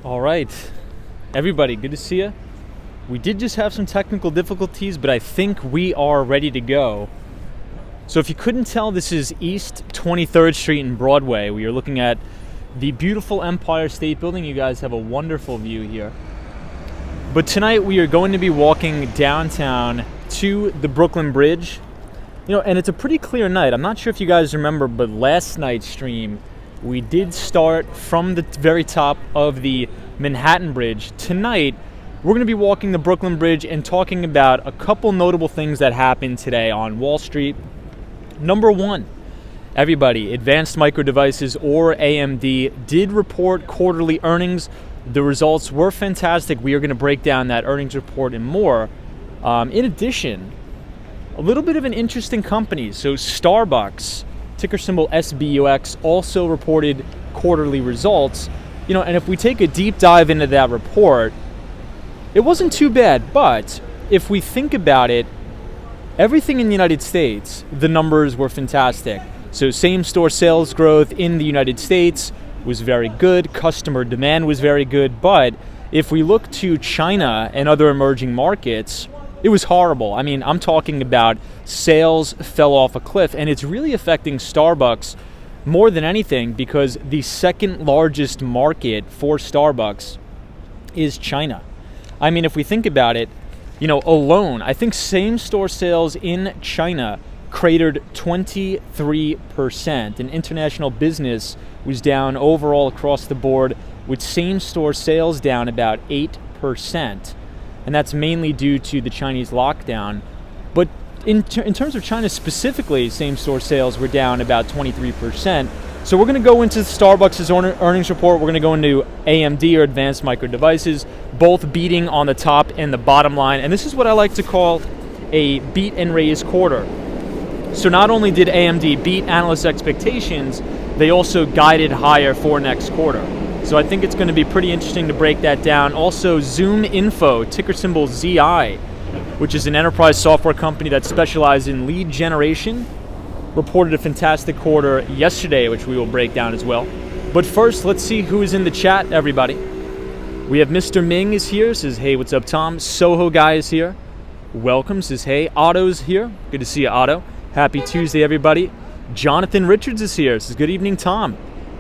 All right, everybody, good to see you. We did just have some technical difficulties, but I think we are ready to go. So if you couldn't tell, this is East 23rd Street and Broadway. We are looking at the beautiful Empire State Building. You guys have a wonderful view here. But tonight we are going to be walking downtown to the Brooklyn Bridge. And it's a pretty clear night. I'm not sure if you guys remember, but last night's stream, we did start from the very top of the Manhattan Bridge. Tonight, we're going to be walking the Brooklyn Bridge and talking about a couple notable things that happened today on Wall Street. Number one, everybody, Advanced Micro Devices, or AMD, did report quarterly earnings. The results were fantastic. We are going to break down that earnings report and more. In addition, a little bit of an interesting company. So Starbucks, ticker symbol SBUX, also reported quarterly results. And if we take a deep dive into that report, it wasn't too bad. But if we think about it, everything in the United States, the numbers were fantastic. So same-store sales growth in the United States was very good. Customer demand was very good. But if we look to China and other emerging markets, it was horrible. I mean, I'm talking about sales fell off a cliff, and it's really affecting Starbucks more than anything because the second largest market for Starbucks is China. I mean, if we think about it, alone, I think same-store sales in China cratered 23%, and international business was down overall across the board, with same-store sales down about 8%. And that's mainly due to the Chinese lockdown. But in terms of China specifically, same-store sales were down about 23%. So we're going to go into Starbucks' earnings report. We're going to go into AMD, or Advanced Micro Devices, both beating on the top and the bottom line. And this is what I like to call a beat and raise quarter. So not only did AMD beat analyst expectations, they also guided higher for next quarter. So I think it's going to be pretty interesting to break that down. Also, Zoom Info, ticker symbol ZI, which is an enterprise software company that specializes in lead generation, reported a fantastic quarter yesterday, which we will break down as well. But first, let's see who is in the chat, everybody. We have Mr. Ming is here, says, hey, what's up, Tom? Soho Guy is here. Welcome, says, hey. Otto's here. Good to see you, Otto. Happy Tuesday, everybody. Jonathan Richards is here, says, good evening, Tom.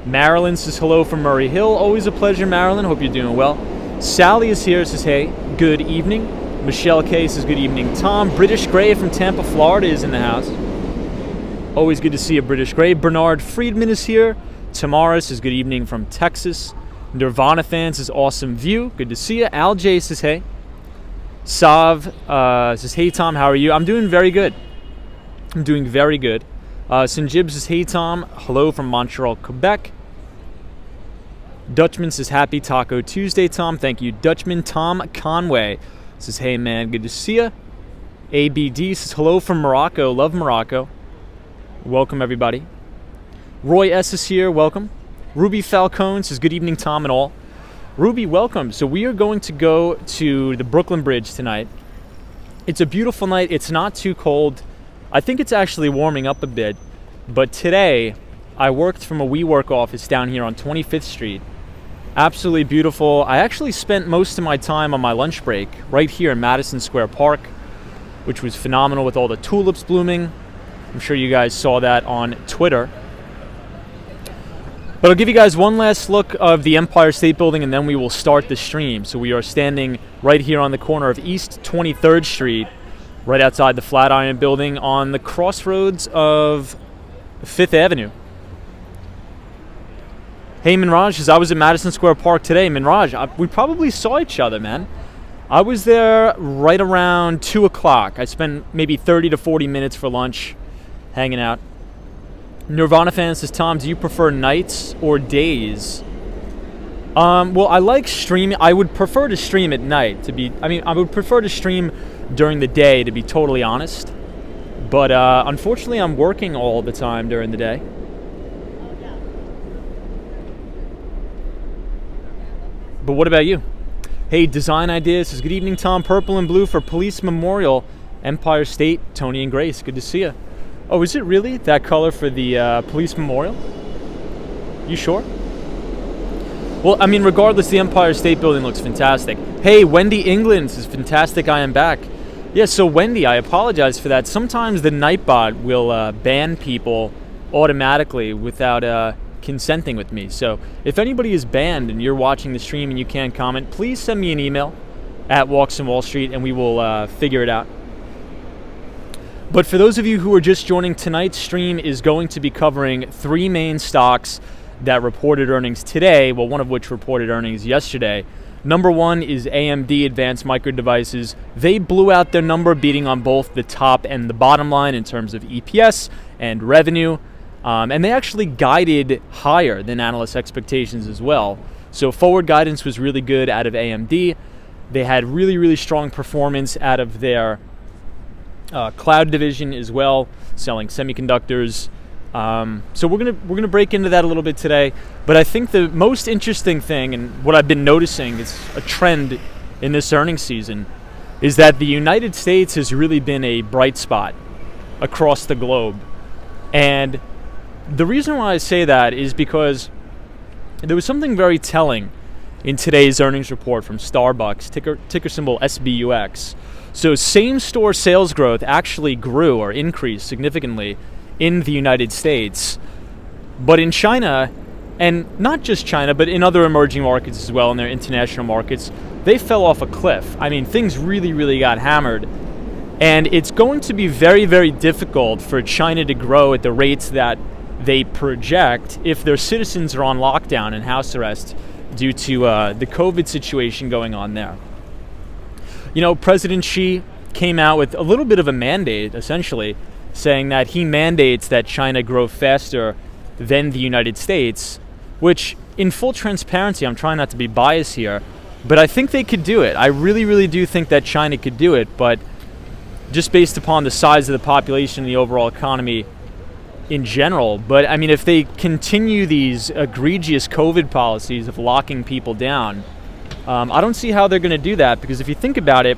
Marilyn says hello from Murray Hill. Always a pleasure, Marilyn. Hope you're doing well. Sally is here, says, hey, good evening. Michelle K says, good evening, Tom. British Gray from Tampa, Florida is in the house. Always good to see you, British Gray. Bernard Friedman is here. Tamara says, good evening from Texas. Nirvana fan says, awesome view. Good to see you. Al J says, hey. Sav says, hey, Tom, how are you? I'm doing very good. I'm doing very good. Sinjib says, hey, Tom. Hello from Montreal, Quebec. Dutchman says, happy Taco Tuesday, Tom. Thank you, Dutchman. Tom Conway says, hey, man, good to see you. ABD says, hello from Morocco. Love Morocco. Welcome, everybody. Roy S is here. Welcome. Ruby Falcone says, good evening, Tom and all. Ruby, welcome. So we are going to go to the Brooklyn Bridge tonight. It's a beautiful night. It's not too cold. I think it's actually warming up a bit. But today, I worked from a WeWork office down here on 25th Street. Absolutely beautiful. I actually spent most of my time on my lunch break right here in Madison Square Park, which was phenomenal with all the tulips blooming. I'm sure you guys saw that on Twitter. But I'll give you guys one last look of the Empire State Building, and then we will start the stream. So we are standing right here on the corner of East 23rd Street, right outside the Flatiron Building on the crossroads of 5th Avenue. Hey, Minraj says, I was at Madison Square Park today. Minraj, we probably saw each other, man. I was there right around 2 o'clock. I spent maybe 30 to 40 minutes for lunch hanging out. Nirvana fan says, Tom, do you prefer nights or days? Well, I like streaming. I would prefer to stream at night. I would prefer to stream during the day, to be totally honest. But unfortunately, I'm working all the time during the day. But what about you? Hey, Design Ideas says, good evening, Tom. Purple and blue for Police Memorial, Empire State, Tony and Grace. Good to see you. Oh, is it really that color for the Police Memorial? You sure? Well, I mean, regardless, the Empire State Building looks fantastic. Hey, Wendy England says, fantastic, I am back. Yeah, so Wendy, I apologize for that. Sometimes the Nightbot will ban people automatically without consenting with me. So if anybody is banned and you're watching the stream and you can't comment, please send me an email at Walks on Wall Street and we will figure it out. But for those of you who are just joining, tonight's stream is going to be covering three main stocks that reported earnings today, well, one of which reported earnings yesterday. Number one is AMD, Advanced Micro Devices. They blew out their number, beating on both the top and the bottom line in terms of EPS and revenue. And they actually guided higher than analyst expectations as well. So forward guidance was really good out of AMD. They had really, really strong performance out of their cloud division as well, selling semiconductors. So we're gonna break into that a little bit today. But I think the most interesting thing, and what I've been noticing is a trend in this earnings season, is that the United States has really been a bright spot across the globe. And the reason why I say that is because there was something very telling in today's earnings report from Starbucks, ticker symbol SBUX. So same-store sales growth actually grew or increased significantly in the United States. But in China, and not just China, but in other emerging markets as well, in their international markets, they fell off a cliff. I mean, things really, really got hammered. And it's going to be very, very difficult for China to grow at the rates that they project if their citizens are on lockdown and house arrest due to the COVID situation going on there. You know, President Xi came out with a little bit of a mandate, essentially, saying that he mandates that China grow faster than the United States, which, in full transparency, I'm trying not to be biased here, but I think they could do it. I really, really do think that China could do it, but just based upon the size of the population and the overall economy in general. But I mean, if they continue these egregious COVID policies of locking people down, I don't see how they're going to do that, because if you think about it,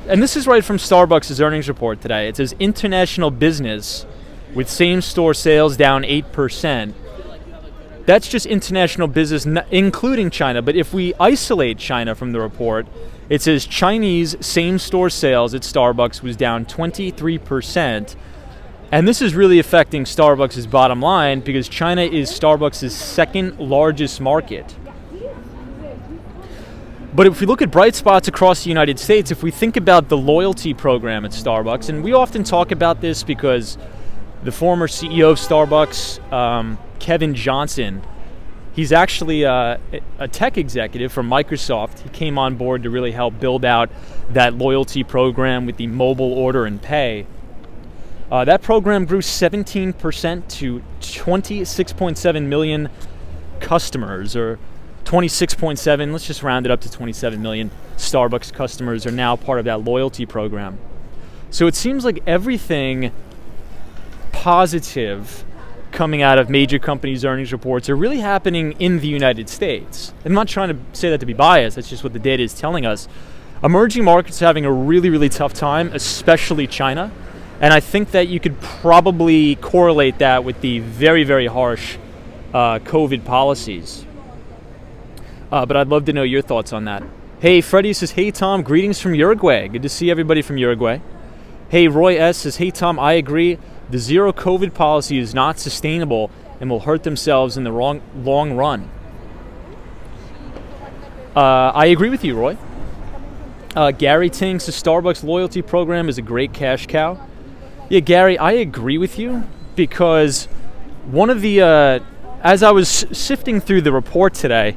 and this is right from Starbucks' earnings report today, it says international business with same-store sales down 8%. That's just international business, including China. But if we isolate China from the report, it says Chinese same-store sales at Starbucks was down 23%. And this is really affecting Starbucks' bottom line, because China is Starbucks' second largest market. But if we look at bright spots across the United States, if we think about the loyalty program at Starbucks, and we often talk about this because the former CEO of Starbucks, Kevin Johnson, he's actually a tech executive from Microsoft. He came on board to really help build out that loyalty program with the mobile order and pay. That program grew 17% to 26.7 million customers, or 26.7, let's just round it up to 27 million Starbucks customers are now part of that loyalty program. So it seems like everything positive coming out of major companies' earnings reports are really happening in the United States. I'm not trying to say that to be biased, that's just what the data is telling us. Emerging markets are having a really, really tough time, especially China. And I think that you could probably correlate that with the very, very harsh COVID policies. But I'd love to know your thoughts on that. Hey, Freddie says, hey, Tom, greetings from Uruguay. Good to see everybody from Uruguay. Hey, Roy S. says, hey, Tom, I agree. The zero COVID policy is not sustainable and will hurt themselves in the long run. I agree with you, Roy. Gary Ting says, Starbucks loyalty program is a great cash cow. Yeah, Gary, I agree with you, because one of the, as I was sifting through the report today,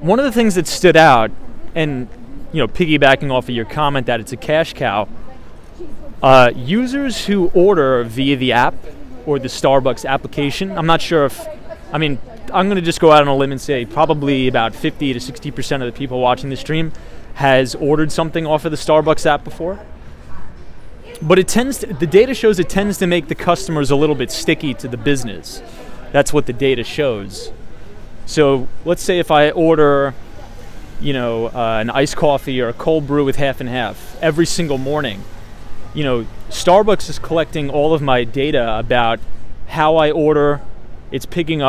one of the things that stood out, and piggybacking off of your comment that it's a cash cow, users who order via the app or the Starbucks application, I'm not sure if, I'm going to just go out on a limb and say probably about 50 to 60% of the people watching the stream has ordered something off of the Starbucks app before. But the data shows it tends to make the customers a little bit sticky to the business. That's what the data shows. So let's say if I order, an iced coffee or a cold brew with half and half every single morning, Starbucks is collecting all of my data about how I order, It's picking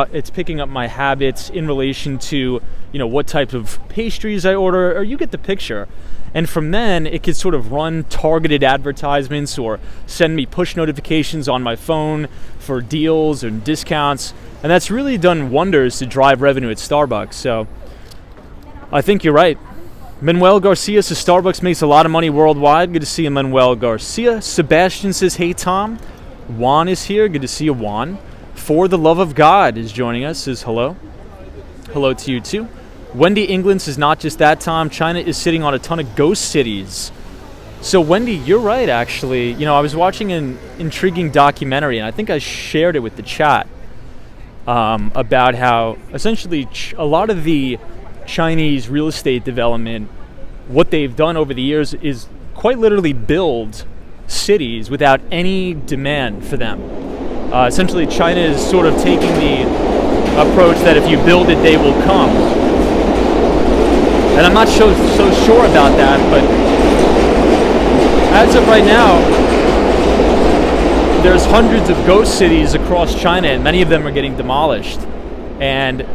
up my habits in relation to, what type of pastries I order, or you get the picture. And from then, it could sort of run targeted advertisements or send me push notifications on my phone for deals and discounts. And that's really done wonders to drive revenue at Starbucks. So I think you're right. Manuel Garcia says Starbucks makes a lot of money worldwide. Good to see you, Manuel Garcia. Sebastian says, hey, Tom. Juan is here. Good to see you, Juan. For the Love of God is joining us. Says hello. Hello to you, too. Wendy England says, not just that, Tom. China is sitting on a ton of ghost cities. So, Wendy, you're right, actually. I was watching an intriguing documentary, and I think I shared it with the chat, about how, essentially, a lot of the Chinese real estate development, what they've done over the years is quite literally build cities without any demand for them. Essentially, China is sort of taking the approach that if you build it, they will come. And I'm not so sure about that, but as of right now, there's hundreds of ghost cities across China, and many of them are getting demolished. And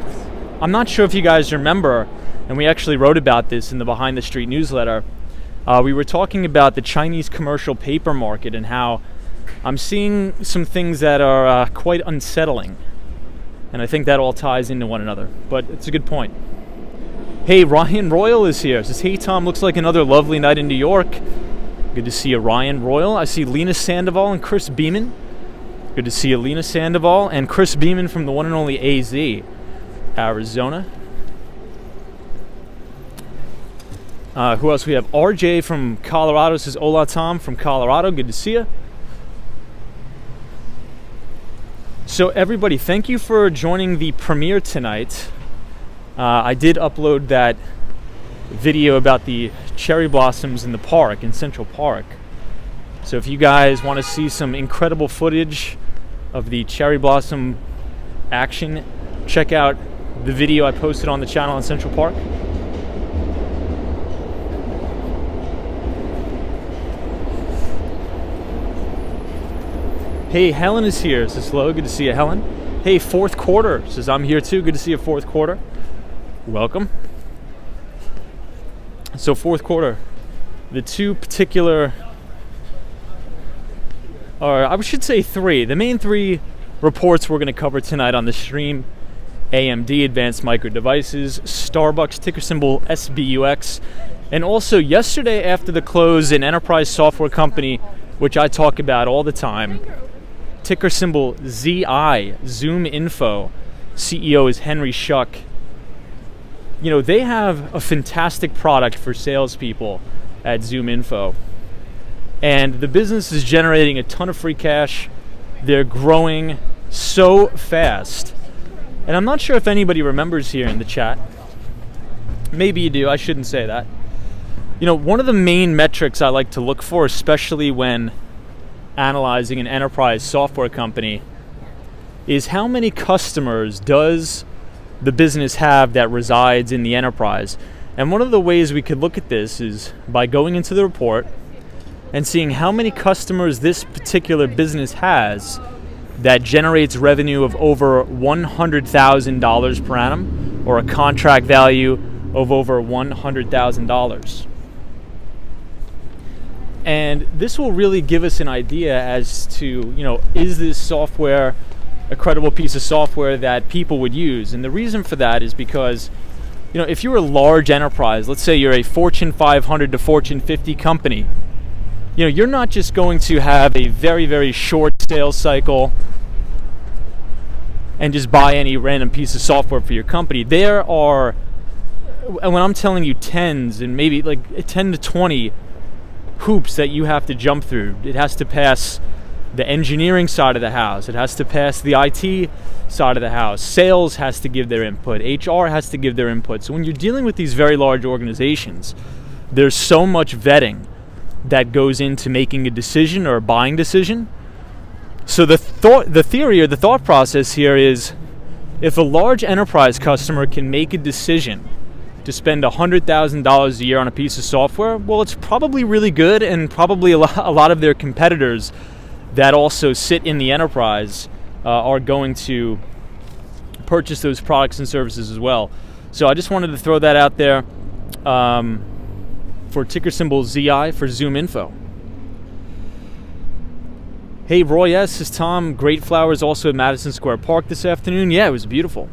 I'm not sure if you guys remember, and we actually wrote about this in the Behind the Street newsletter, we were talking about the Chinese commercial paper market and how I'm seeing some things that are quite unsettling. And I think that all ties into one another. But it's a good point. Hey, Ryan Royal is here. Says, hey, Tom, looks like another lovely night in New York. Good to see you, Ryan Royal. I see Lena Sandoval and Chris Beeman. Good to see you, Lena Sandoval and Chris Beeman from the one and only AZ, Arizona. Who else we have? RJ from Colorado says, hola, Tom, from Colorado. Good to see you. So everybody, thank you for joining the premiere tonight. I did upload that video about the cherry blossoms in the park, in Central Park. So if you guys want to see some incredible footage of the cherry blossom action, check out the video I posted on the channel in Central Park. Hey, Helen is here. Says hello. Good to see you, Helen. Hey, fourth quarter. Says I'm here too. Good to see you, fourth quarter. Welcome. So fourth quarter, the two particular, or I should say three. The main three reports we're going to cover tonight on the stream: AMD, Advanced Micro Devices, Starbucks, ticker symbol SBUX, and also yesterday after the close, an enterprise software company, which I talk about all the time, ticker symbol ZI, Zoom Info. CEO is Henry Schuck. They have a fantastic product for salespeople at Zoom Info. And the business is generating a ton of free cash. They're growing so fast. And I'm not sure if anybody remembers here in the chat. Maybe you do. I shouldn't say that. One of the main metrics I like to look for, especially when analyzing an enterprise software company, is how many customers does the business have that resides in the enterprise. And one of the ways we could look at this is by going into the report and seeing how many customers this particular business has that generates revenue of over $100,000 per annum, or a contract value of over $100,000. And this will really give us an idea as to, is this software a credible piece of software that people would use? And the reason for that is because, if you're a large enterprise, let's say you're a Fortune 500 to Fortune 50 company, you're not just going to have a very, very short sales cycle and just buy any random piece of software for your company. There are, and when I'm telling you tens and maybe like 10 to 20 hoops that you have to jump through. It has to pass the engineering side of the house. It has to pass the IT side of the house. Sales has to give their input. HR has to give their input. So when you're dealing with these very large organizations, there's so much vetting that goes into making a decision or a buying decision. So the theory or the thought process here is, if a large enterprise customer can make a decision to spend $100,000 a year on a piece of software, well, it's probably really good, and probably a lot of their competitors that also sit in the enterprise are going to purchase those products and services as well. So I just wanted to throw that out there for ticker symbol ZI for Zoom Info. Hey, Roy S. Is Tom, great flowers also at Madison Square Park this afternoon? Yeah, it was beautiful.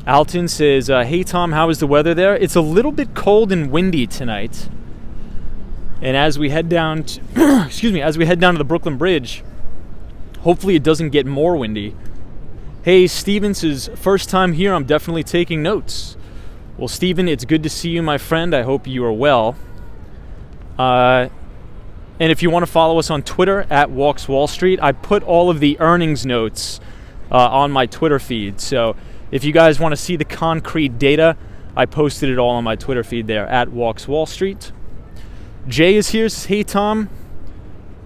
Alton says, hey, Tom, how is the weather there? It's a little bit cold and windy tonight. And as we head down to, as we head down to the Brooklyn Bridge, hopefully it doesn't get more windy. Hey, Steven says, first time here, I'm definitely taking notes. Well, Steven, it's good to see you, my friend. I hope you are well. And if you want to follow us on Twitter, at Walks Wall Street, I put all of the earnings notes on my Twitter feed. So if you guys want to see the concrete data, I posted it all on my Twitter feed there, at Walks Wall Street. Jay is here, says, hey, Tom.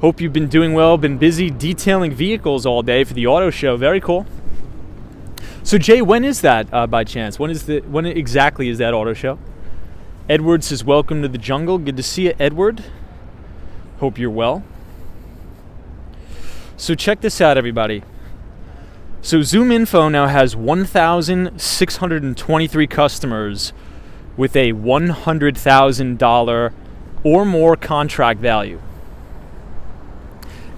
Hope you've been doing well. Been busy detailing vehicles all day for the auto show. Very cool. So, Jay, when is that by chance? When exactly is that auto show? Edward says, welcome to the jungle. Good to see you, Edward. Hope you're well. So check this out, everybody. So Zoom Info now has 1,623 customers with a $100,000 or more contract value.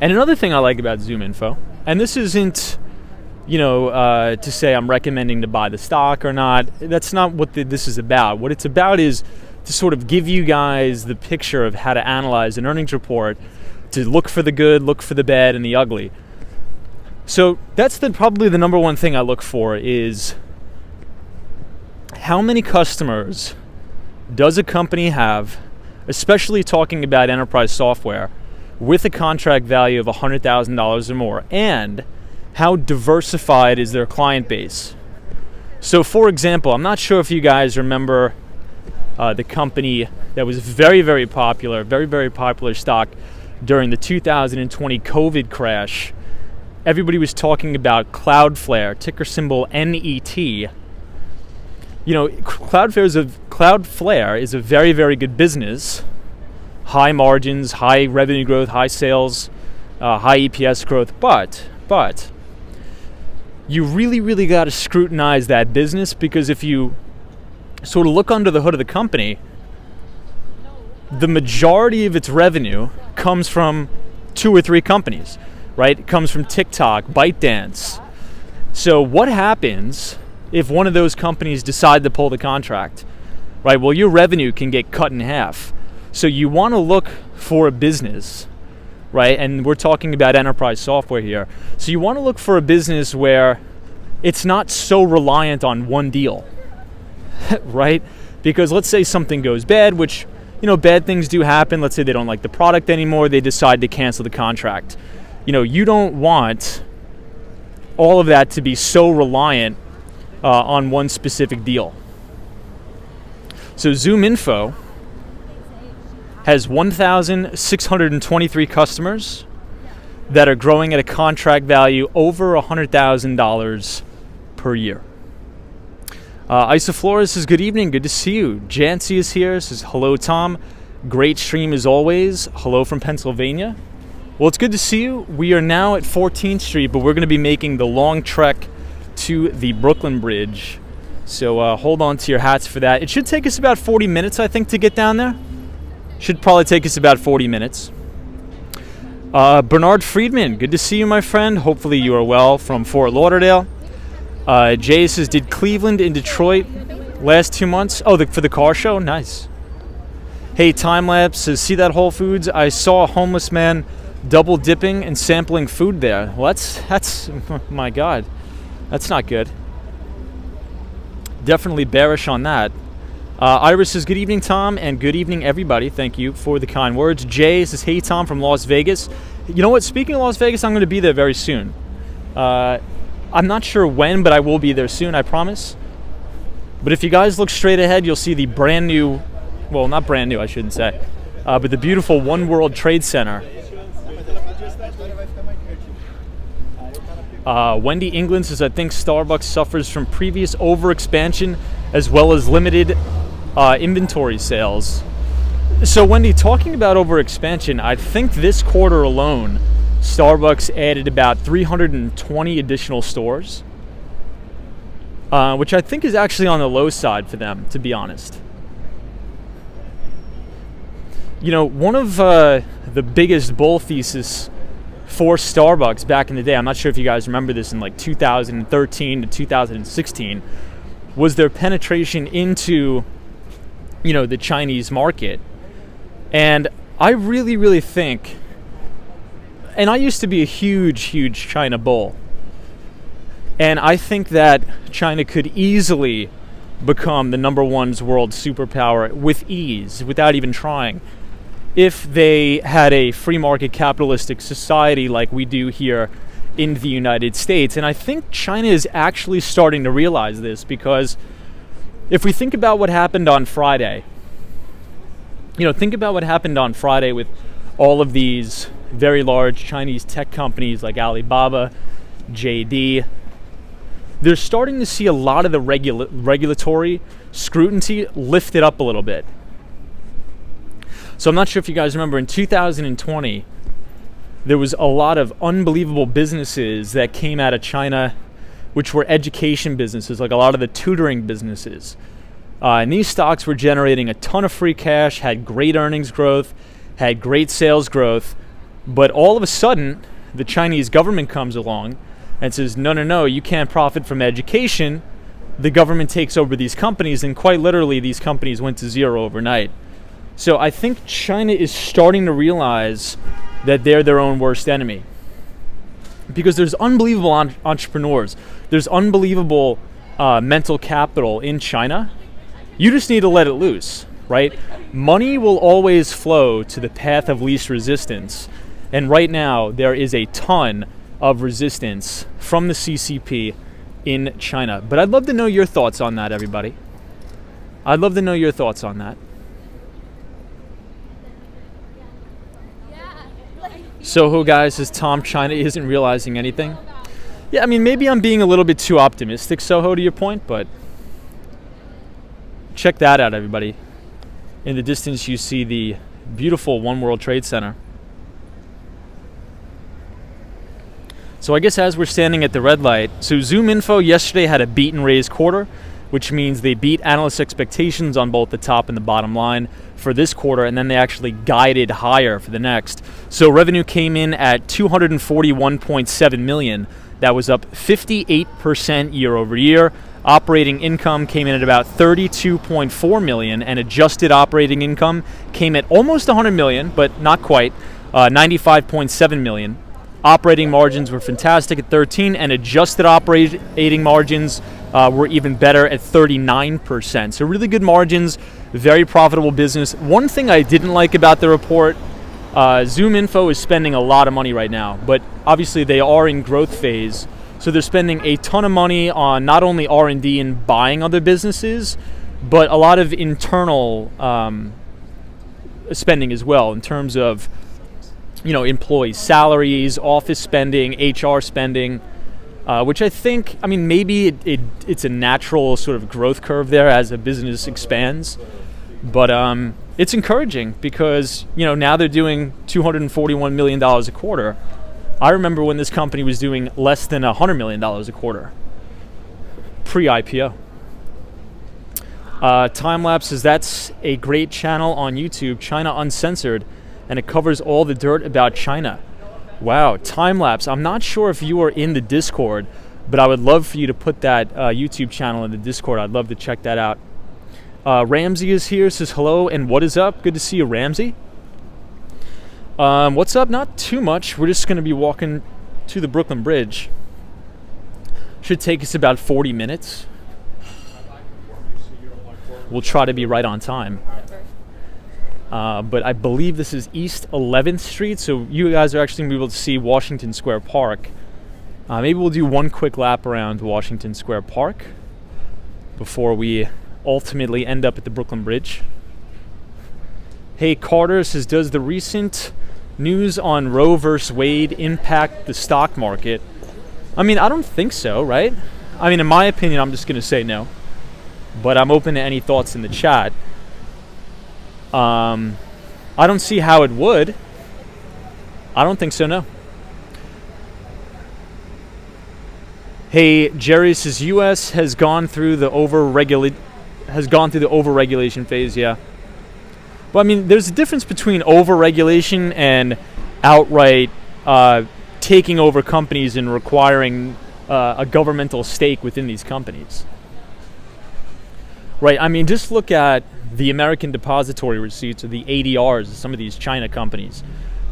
And another thing I like about Zoom Info, and this isn't, to say I'm recommending to buy the stock or not. That's not what this is about. What it's about is to sort of give you guys the picture of how to analyze an earnings report, to look for the good, look for the bad, and the ugly. So that's probably the number one thing I look for is how many customers does a company have, especially talking about enterprise software, with a contract value of $100,000 or more, and how diversified is their client base. So for example, I'm not sure if you guys remember the company that was very, very popular stock during the 2020 COVID crash. Everybody was talking about Cloudflare, ticker symbol NET. Cloudflare is a very, very good business. High margins, high revenue growth, high sales, high EPS growth. But you really, really got to scrutinize that business, because if you sort of look under the hood of the company, the majority of its revenue comes from 2 or 3 companies, right? It comes from TikTok, ByteDance. So what happens if one of those companies decide to pull the contract, right? Well, your revenue can get cut in half. So you want to look for a business, right? And we're talking about enterprise software here. So you want to look for a business where it's not so reliant on one deal. Right? Because let's say something goes bad, which, bad things do happen. Let's say they don't like the product anymore. They decide to cancel the contract. You don't want all of that to be so reliant on one specific deal. So Zoom Info has 1,623 customers that are growing at a contract value over $100,000 per year. Isoflora says, good evening, good to see you. Jancy is here, says, hello, Tom. Great stream as always. Hello from Pennsylvania. Well, it's good to see you. We are now at 14th Street, but we're going to be making the long trek to the Brooklyn Bridge. So hold on to your hats for that. It should take us about 40 minutes, I think, to get down there. Should probably take us about 40 minutes. Bernard Friedman, good to see you, my friend. Hopefully you are well, from Fort Lauderdale. Jay says, did Cleveland and Detroit last 2 months? Oh, for the car show? Nice. Hey, Timelapse says, see that Whole Foods? I saw a homeless man double dipping and sampling food there. Well, that's my God. That's not good. Definitely bearish on that. Iris says, good evening, Tom, and good evening, everybody. Thank you for the kind words. Jay says, hey, Tom, from Las Vegas. You know what? Speaking of Las Vegas, I'm going to be there very soon. I'm not sure when, but I will be there soon, I promise. But if you guys look straight ahead, you'll see the brand new, well, not brand new, I shouldn't say, but the beautiful One World Trade Center. Wendy England says, I think Starbucks suffers from previous overexpansion as well as limited inventory sales. So, Wendy, talking about overexpansion, I think this quarter alone, Starbucks added about 320 additional stores. which I think is actually on the low side for them, to be honest. You know, one of the biggest bull thesis for Starbucks back in the day, I'm not sure if you guys remember this, in like 2013 to 2016, was their penetration into, you know, the Chinese market. And I really, really think, and I used to be a huge China bull, and I think that China could easily become the number one world superpower with ease, without even trying, if they had a free market capitalistic society like we do here in the United States. And I think China is actually starting to realize this, because if we think about what happened on Friday, you know, think about what happened on Friday with all of these very large Chinese tech companies like Alibaba, JD. They're starting to see a lot of the regulatory scrutiny lifted up a little bit. So I'm not sure if you guys remember, in 2020, there was a lot of unbelievable businesses that came out of China, which were education businesses, like a lot of the tutoring businesses. And these stocks were generating a ton of free cash, had great earnings growth, had great sales growth. But all of a sudden, the Chinese government comes along and says, no, you can't profit from education. The government takes over these companies, and quite literally, these companies went to zero overnight. So I think China is starting to realize that they're their own worst enemy, because there's unbelievable entrepreneurs. There's unbelievable mental capital in China. You just need to let it loose, right? Money will always flow to the path of least resistance. And right now, there is a ton of resistance from the CCP in China. But I'd love to know your thoughts on that, everybody. I'd love to know your thoughts on that. Soho guy says Tom, China isn't realizing anything. Yeah, I mean, maybe I'm being a little bit too optimistic, Soho, to your point, but check that out, everybody. In the distance, you see the beautiful One World Trade Center. So I guess as we're standing at the red light, so Zoom Info yesterday had a beat and raise quarter, which means they beat analyst expectations on both the top and the bottom line for this quarter, and then they actually guided higher for the next. So revenue came in at $241.7 million. That was up 58% year over year. Operating income came in at about $32.4 million, and adjusted operating income came at almost $100 million, but not quite, $95.7 million. Operating margins were fantastic at 13%, and adjusted operating margins were even better at 39%. So really good margins, very profitable business. One thing I didn't like about the report, Zoom Info is spending a lot of money right now, but obviously they are in growth phase. So they're spending a ton of money on not only R&D and buying other businesses, but a lot of internal spending as well, in terms of, you know, employee salaries, office spending, HR spending, which I think, I mean, maybe it's a natural sort of growth curve there as a business expands. But it's encouraging because, you know, now they're doing $241 million a quarter. I remember when this company was doing less than $100 million a quarter, pre-IPO. Time-lapse says that's a great channel on YouTube, China Uncensored, and it covers all the dirt about China. Wow, Time-lapse. I'm not sure if you are in the Discord, but I would love for you to put that YouTube channel in the Discord. I'd love to check that out. Ramsey is here, says hello and what is up? Good to see you, Ramsey. What's up? Not too much. We're just going to be walking to the Brooklyn Bridge. Should take us about 40 minutes. We'll try to be right on time. But I believe this is East 11th Street, so you guys are actually going to be able to see Washington Square Park. Maybe we'll do one quick lap around Washington Square Park before we ultimately end up at the Brooklyn Bridge. Hey, Carter says, does the recent news on Roe versus Wade impact the stock market? I mean, I don't think so, right? I mean, in my opinion, I'm just going to say no. But I'm open to any thoughts in the chat. I don't see how it would. I don't think so, no. Hey, Jerry says U.S. has gone through the overregulation phase. Yeah, but I mean, there's a difference between overregulation and outright taking over companies and requiring a governmental stake within these companies. Right. I mean, just look at the American depository receipts or the ADRs of some of these China companies.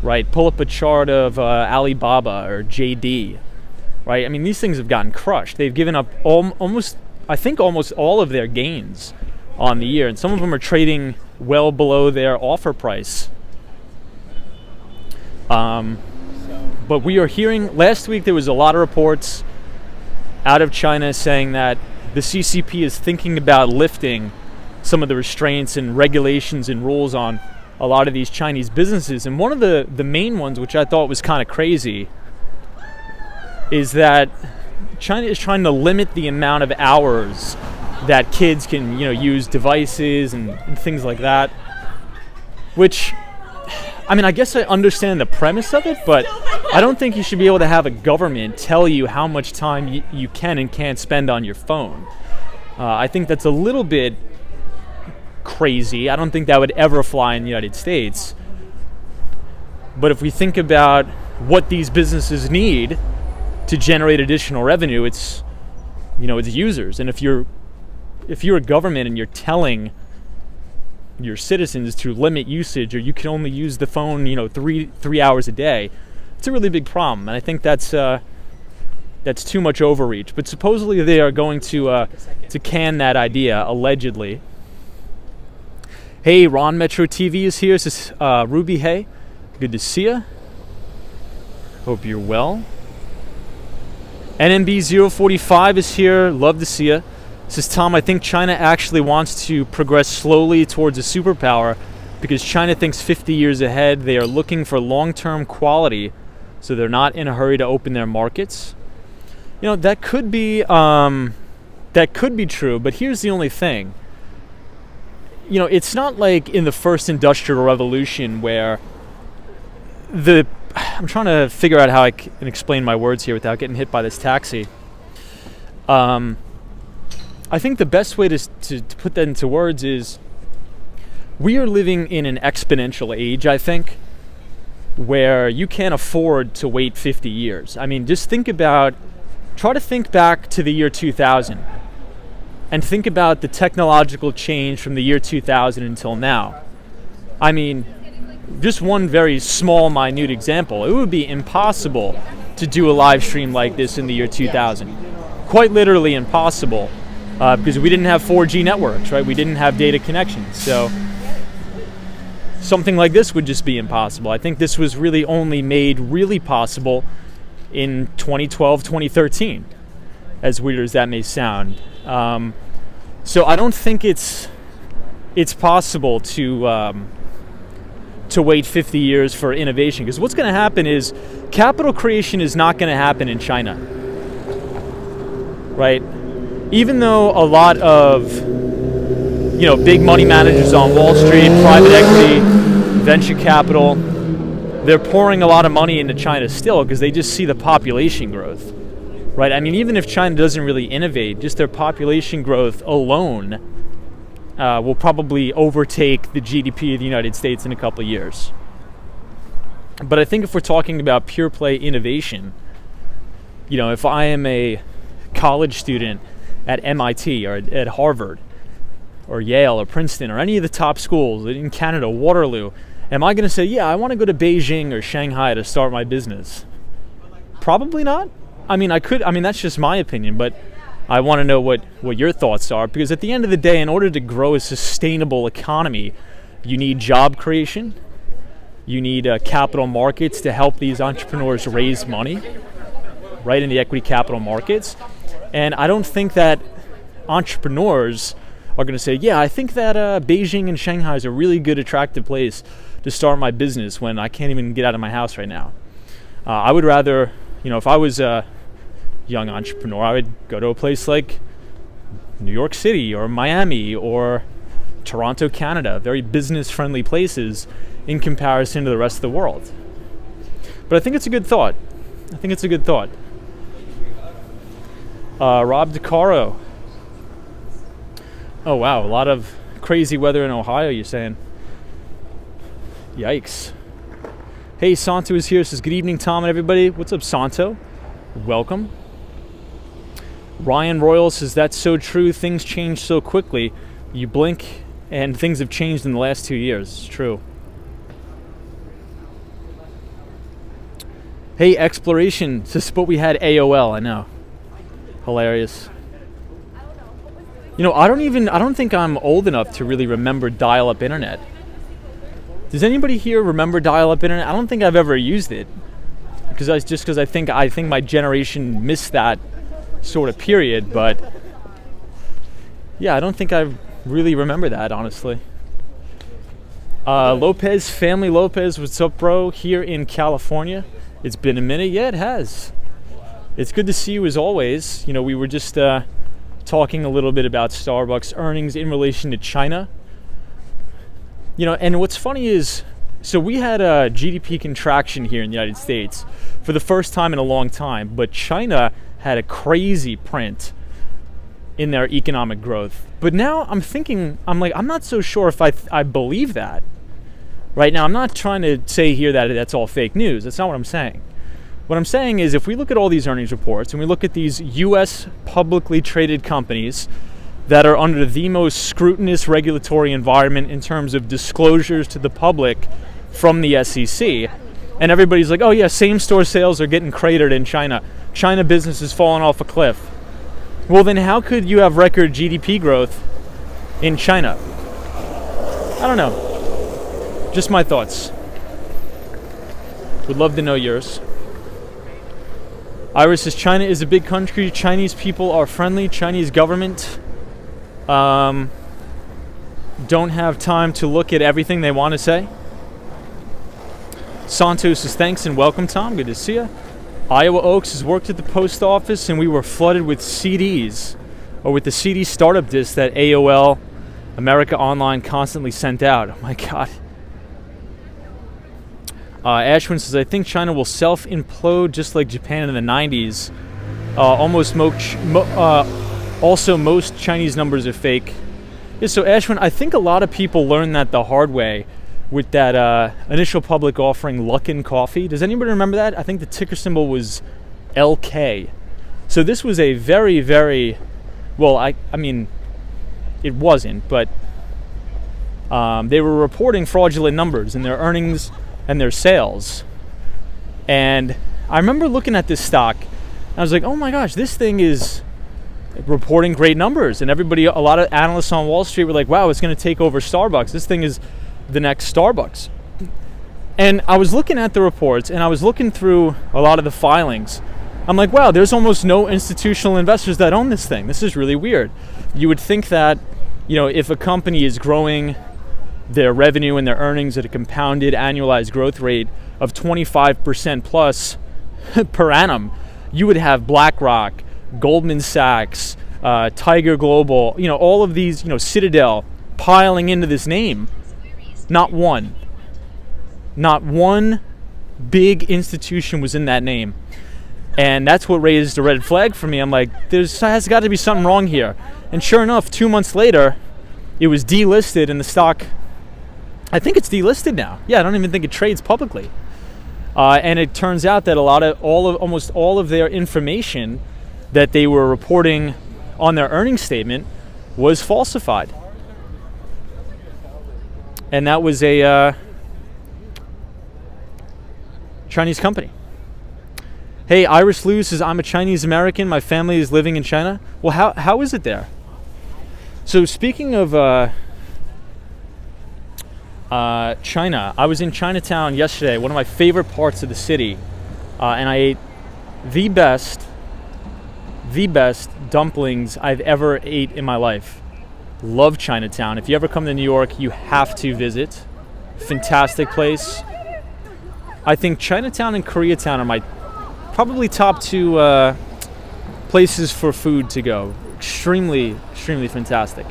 Right. Pull up a chart of Alibaba or JD. Right. I mean, these things have gotten crushed. They've given up almost all of their gains on the year, and some of them are trading well below their offer price. But we are hearing, last week there was a lot of reports out of China saying that the CCP is thinking about lifting some of the restraints and regulations and rules on a lot of these Chinese businesses. And one of the main ones, which I thought was kind of crazy, is that China is trying to limit the amount of hours that kids can, use devices and things like that. Which, I mean, I guess I understand the premise of it, but I don't think you should be able to have a government tell you how much time you can and can't spend on your phone. I think that's a little bit crazy. I don't think that would ever fly in the United States. But if we think about what these businesses need to generate additional revenue, it's users. And if you're a government and you're telling your citizens to limit usage, or you can only use the phone, 3 hours a day, it's a really big problem. And I think that's too much overreach. But supposedly they are going to can that idea, allegedly. Hey, Ron Metro TV is here. This is Ruby. Hey, good to see you. Hope you're well. NMB 045 is here. Love to see you. This is Tom. I think China actually wants to progress slowly towards a superpower because China thinks 50 years ahead. They are looking for long-term quality, so they're not in a hurry to open their markets. That could be true, but here's the only thing. It's not like in the first industrial revolution where I'm trying to figure out how I can explain my words here without getting hit by this taxi. I think the best way to put that into words is we are living in an exponential age, I think, where you can't afford to wait 50 years. I mean, just try to think back to the year 2000 and think about the technological change from the year 2000 until now. I mean, just one very small, minute example. It would be impossible to do a live stream like this in the year 2000. Quite literally impossible, because we didn't have 4G networks, right? We didn't have data connections. So something like this would just be impossible. I think this was really only made really possible in 2012, 2013, as weird as that may sound. So I don't think it's possible to wait 50 years for innovation, because what's going to happen is capital creation is not going to happen in China, right? Even though a lot of big money managers on Wall Street, private equity, venture capital, they're pouring a lot of money into China still because they just see the population growth, right? I mean, even if China doesn't really innovate, just their population growth alone will probably overtake the GDP of the United States in a couple of years. But I think if we're talking about pure play innovation, if I am a college student at MIT or at Harvard or Yale or Princeton or any of the top schools in Canada, Waterloo, am I going to say, yeah, I want to go to Beijing or Shanghai to start my business? Probably not. I mean, that's just my opinion, but I want to know what your thoughts are, because at the end of the day, in order to grow a sustainable economy, you need job creation, you need capital markets to help these entrepreneurs raise money, right, in the equity capital markets. And I don't think that entrepreneurs are going to say, yeah, I think that Beijing and Shanghai is a really good, attractive place to start my business when I can't even get out of my house right now. I would rather, if I was a young entrepreneur, I would go to a place like New York City or Miami or Toronto, Canada, very business-friendly places in comparison to the rest of the world. But I think it's a good thought. Rob DeCaro. Oh, wow. A lot of crazy weather in Ohio, you're saying. Yikes. Hey, Santo is here. Says, good evening, Tom and everybody. What's up, Santo? Welcome. Ryan Royal says, that's so true. Things change so quickly. You blink and things have changed in the last 2 years. It's true. Hey, Exploration says, but we had AOL. I know. Hilarious. You know, I don't think I'm old enough to really remember dial-up internet. Does anybody here remember dial-up internet? I don't think I've ever used it. Because I think my generation missed that sort of period, but yeah, I don't think I really remember that, honestly. Lopez, Family Lopez, what's up, bro? Here in California. It's been a minute. Yeah, it has. It's good to see you as always. You know, we were just talking a little bit about Starbucks earnings in relation to China. You know, and what's funny is, so we had a GDP contraction here in the United States for the first time in a long time, but China had a crazy print in their economic growth. But now I'm not so sure if I believe that. Right now, I'm not trying to say here that that's all fake news. That's not what I'm saying. What I'm saying is, if we look at all these earnings reports and we look at these U.S. publicly traded companies that are under the most scrutinous regulatory environment in terms of disclosures to the public from the SEC, and everybody's like, oh yeah, same-store sales are getting cratered in China. China business is falling off a cliff. Well, then how could you have record GDP growth in China? I don't know. Just my thoughts. Would love to know yours. Iris says, China is a big country. Chinese people are friendly. Chinese government don't have time to look at everything they want to say. Santos says, thanks and welcome, Tom. Good to see you. Iowa Oaks has worked at the post office and we were flooded with CDs, or with the CD startup disc that AOL America Online constantly sent out. Oh my God. Ashwin says, I think China will self-implode just like Japan in the 90s. Also, most Chinese numbers are fake. Yeah, so Ashwin, I think a lot of people learned that the hard way with that initial public offering, Luckin Coffee. Does anybody remember that? I think the ticker symbol was LK. So this was a very, very, well, I mean, it wasn't, but they were reporting fraudulent numbers in their earnings and their sales. And I remember looking at this stock, and I was like, oh my gosh, this thing is reporting great numbers. And everybody, a lot of analysts on Wall Street were like, wow, it's going to take over Starbucks. This thing is the next Starbucks. And I was looking at the reports and I was looking through a lot of the filings. I'm like, wow, there's almost no institutional investors that own this thing. This is really weird. You would think that, you know, if a company is growing their revenue and their earnings at a compounded annualized growth rate of 25% plus per annum, you would have BlackRock, Goldman Sachs, Tiger Global, you know, all of these, you know, Citadel piling into this name. Not one big institution was in that name. And that's what raised a red flag for me. I'm like, has got to be something wrong here. And sure enough, 2 months later, it was delisted and the stock, I think it's delisted now. Yeah, I don't even think it trades publicly. And it turns out that almost all of their information that they were reporting on their earnings statement was falsified. And that was a Chinese company. Hey, Iris Liu says, I'm a Chinese American. My family is living in China. Well, how is it there? So speaking of China, I was in Chinatown yesterday, one of my favorite parts of the city, and I ate the best dumplings I've ever ate in my life. Love Chinatown. If you ever come to New York, you have to visit. Fantastic place. I think Chinatown and Koreatown are my probably top two places for food to go. Extremely fantastic.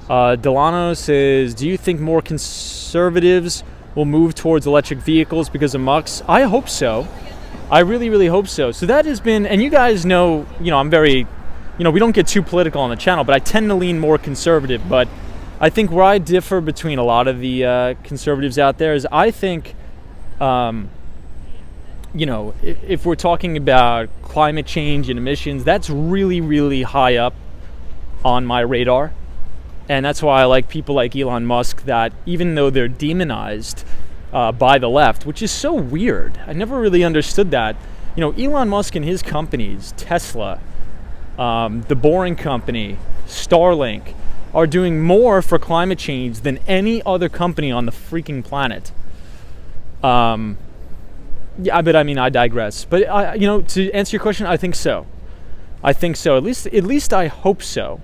Delano says, do you think more conservatives will move towards electric vehicles because of Musk? I hope so. I really, really hope so. So that has been, and you guys know, I'm very, we don't get too political on the channel, but I tend to lean more conservative. But I think where I differ between a lot of the conservatives out there is I think, if we're talking about climate change and emissions, that's really, really high up on my radar. And that's why I like people like Elon Musk, that even though they're demonized by the left, which is so weird. I never really understood that. Elon Musk and his companies, Tesla, the Boring Company, Starlink, are doing more for climate change than any other company on the freaking planet. Yeah, but I digress. But to answer your question, I think so. At least I hope so.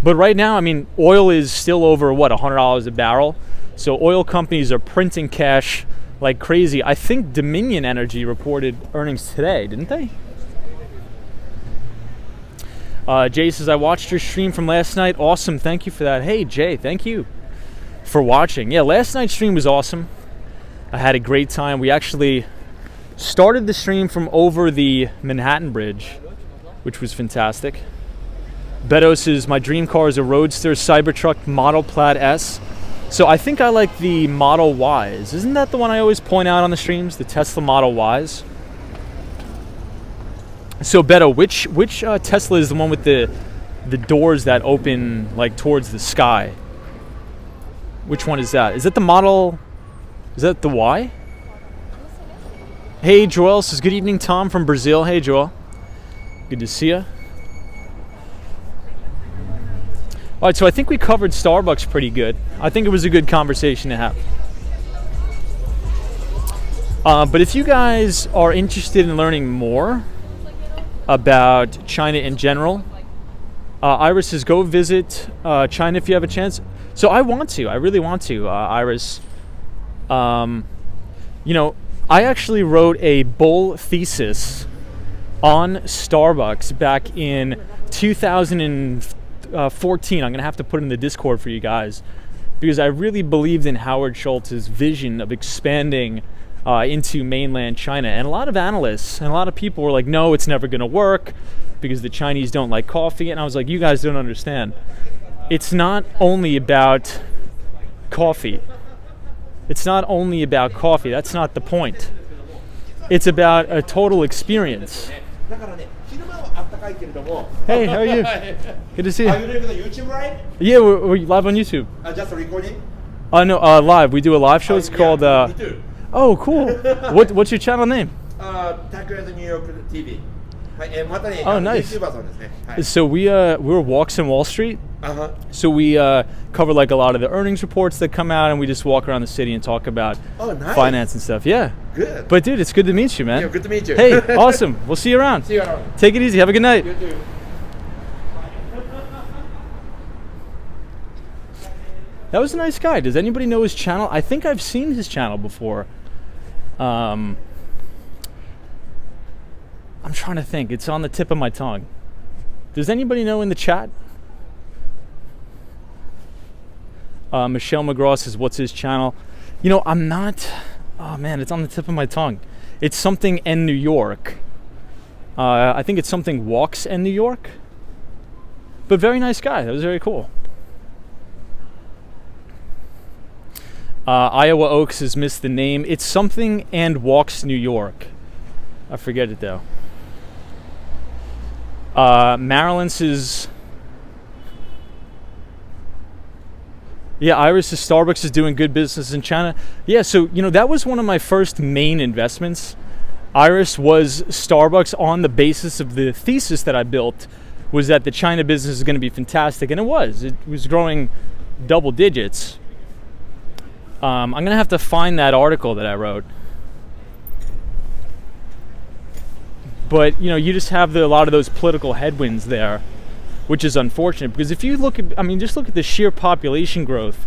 But right now, oil is still over $100 a barrel. So oil companies are printing cash like crazy. I think Dominion Energy reported earnings today, didn't they? Jay says, I watched your stream from last night. Awesome, thank you for that. Hey, Jay, thank you for watching. Yeah, last night's stream was awesome. I had a great time. We actually started the stream from over the Manhattan Bridge, which was fantastic. Beto says, my dream car is a Roadster Cybertruck Model Plaid S. So I think I like the Model Ys. Isn't that the one I always point out on the streams? The Tesla Model Ys? So Beto, which Tesla is the one with the doors that open like towards the sky? Which one is that? Is that the Model... Is that the Y? Hey, Joel says, good evening, Tom from Brazil. Hey, Joel. Good to see you. All right, so I think we covered Starbucks pretty good. I think it was a good conversation to have. But if you guys are interested in learning more about China in general, Iris says, go visit China if you have a chance. So I really want to, Iris. I actually wrote a bull thesis on Starbucks back in 2014. I'm going to have to put it in the Discord for you guys because I really believed in Howard Schultz's vision of expanding into mainland China. And a lot of analysts and a lot of people were like, no, it's never going to work because the Chinese don't like coffee. And I was like, you guys don't understand. It's not only about coffee. It's not only about coffee. That's not the point. It's about a total experience. Hey, how are you? Good to see you. Are you doing the YouTube live? Yeah, we're live on YouTube. Just recording? No, live. We do a live show. It's called... me too. Oh, cool. What's your channel name? Tackle New York TV. Oh, nice. So we're Walks in Wall Street. So we cover like a lot of the earnings reports that come out, and we just walk around the city and talk about finance and stuff. Yeah. Good. But dude, it's good to meet you, man. Yeah, good to meet you. Hey, awesome. We'll see you around. See you around. Take it easy. Have a good night. You too. That was a nice guy. Does anybody know his channel? I think I've seen his channel before. I'm trying to think. It's on the tip of my tongue. Does anybody know in the chat? Michelle McGraw says, what's his channel? I'm not... Oh, man, it's on the tip of my tongue. It's something in New York. I think it's something Walks in New York. But very nice guy. That was very cool. Iowa Oaks has missed the name. It's something and Walks New York. I forget it, though. Marilyn says... Yeah, Iris says Starbucks is doing good business in China. Yeah, so, that was one of my first main investments. Iris was Starbucks on the basis of the thesis that I built was that the China business is going to be fantastic. And it was. It was growing double digits. I'm going to have to find that article that I wrote. But, you just have a lot of those political headwinds there, which is unfortunate because if you look at, just look at the sheer population growth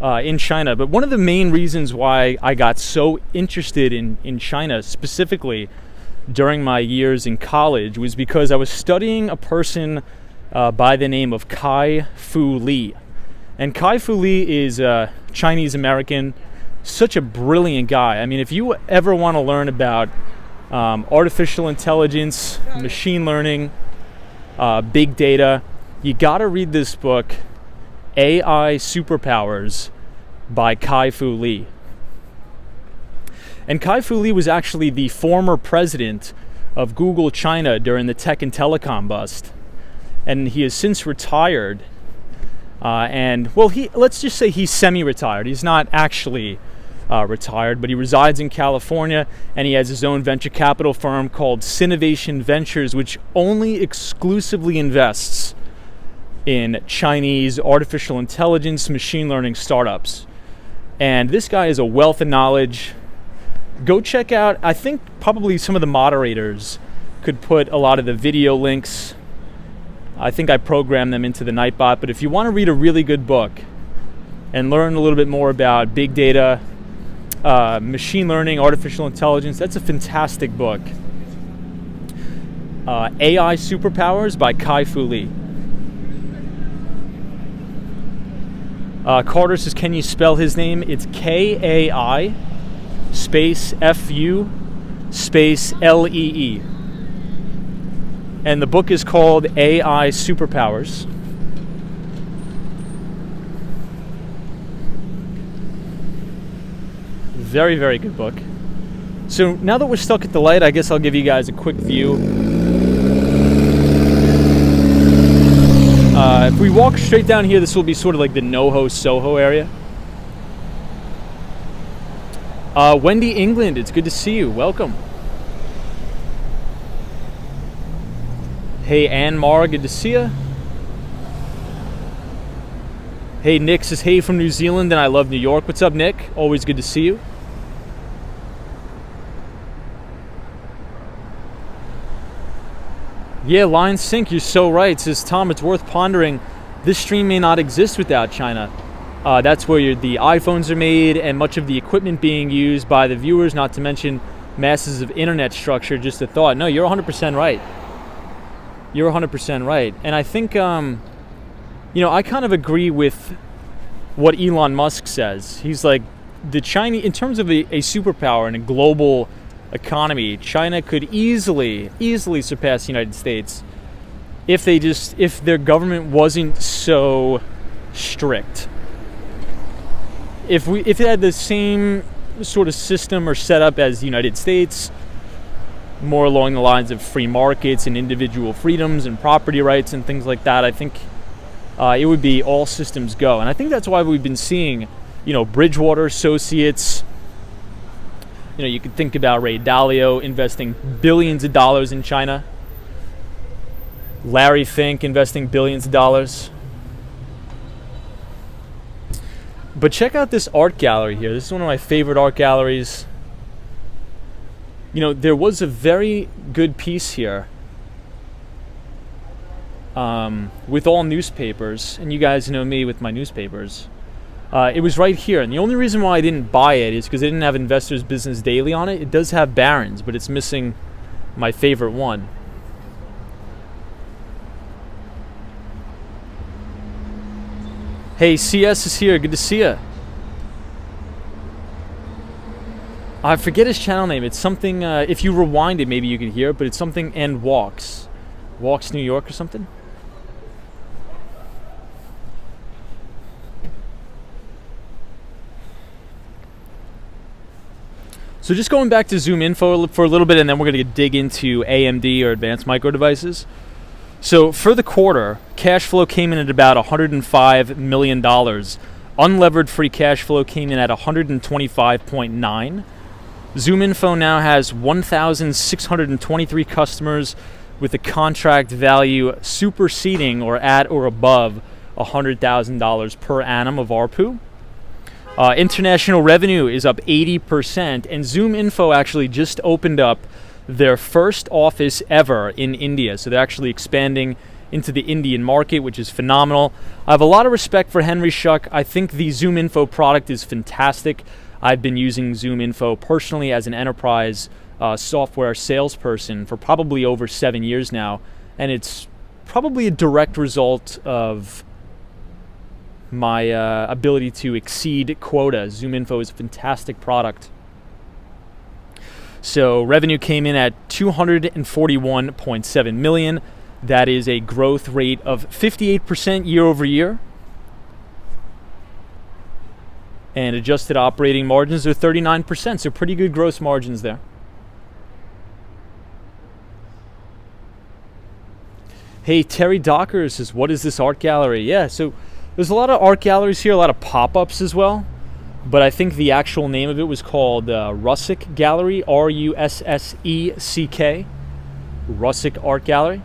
in China. But one of the main reasons why I got so interested in China specifically during my years in college was because I was studying a person by the name of Kai-Fu Lee. And Kai-Fu Lee is a Chinese American such a brilliant guy. I mean, if you ever want to learn about artificial intelligence, machine learning, big data, you got to read this book, AI Superpowers by Kai-Fu Lee. And Kai-Fu Lee was actually the former president of Google China during the tech and telecom bust. And he has since retired. Let's just say he's semi-retired. He's not actually retired, but he resides in California, and he has his own venture capital firm called Sinovation Ventures, which only exclusively invests in Chinese artificial intelligence, machine learning startups. And this guy is a wealth of knowledge. Go check out, I think probably some of the moderators could put a lot of the video links. I think I programmed them into the Nightbot, but if you want to read a really good book and learn a little bit more about big data, machine learning, artificial intelligence, that's a fantastic book. AI Superpowers by Kai-Fu Lee. Carter says, can you spell his name? It's Kai space Fu space Lee. And the book is called AI Superpowers. Very, very good book. So now that we're stuck at the light, I guess I'll give you guys a quick view. If we walk straight down here, this will be sort of like the NoHo Soho area. Wendy England, it's good to see you. Welcome. Hey, Ann Mara, good to see you. Hey, Nick says, hey from New Zealand, and I love New York. What's up, Nick? Always good to see you. Yeah, Line Sync, you're so right. Says Tom, it's worth pondering. This stream may not exist without China. That's where the iPhones are made and much of the equipment being used by the viewers, not to mention masses of internet structure. Just a thought. No, you're 100% right. You're 100% right. And I think, I kind of agree with what Elon Musk says. He's like, the Chinese, in terms of a superpower and a global economy, China could easily surpass the United States if their government wasn't so strict. If it had the same sort of system or setup as the United States, more along the lines of free markets and individual freedoms and property rights and things like that, I think it would be all systems go. And I think that's why we've been seeing, Bridgewater Associates. You could think about Ray Dalio investing billions of dollars in China. Larry Fink investing billions of dollars. But check out this art gallery here. This is one of my favorite art galleries. There was a very good piece here with all newspapers, and you guys know me with my newspapers. It was right here, and the only reason why I didn't buy it is because it didn't have Investors Business Daily on it. It does have Barron's, but it's missing my favorite one. Hey, CS is here. Good to see you. I forget his channel name. It's something, if you rewind it, maybe you can hear it, but it's something and Walks New York or something. So just going back to Zoom Info for a little bit, and then we're going to dig into AMD or Advanced Micro Devices. So for the quarter, cash flow came in at about $105 million. Unlevered free cash flow came in at 125.9. Zoom Info now has 1,623 customers with a contract value superseding or at or above $100,000 per annum of ARPU. International revenue is up 80%, and Zoom Info actually just opened up their first office ever in India. So they're actually expanding into the Indian market, which is phenomenal. I have a lot of respect for Henry Schuck. I think the Zoom Info product is fantastic. I've been using Zoom Info personally as an enterprise software salesperson for probably over 7 years now, and it's probably a direct result of my ability to exceed quota. ZoomInfo is a fantastic product. So revenue came in at $241.7 million. That is a growth rate of 58% year over year. And adjusted operating margins are 39%, so pretty good gross margins there. Hey, Terry Docker says, what is this art gallery? Yeah, so there's a lot of art galleries here, a lot of pop-ups as well. But I think the actual name of it was called Russick Gallery, Russeck, Russick Art Gallery.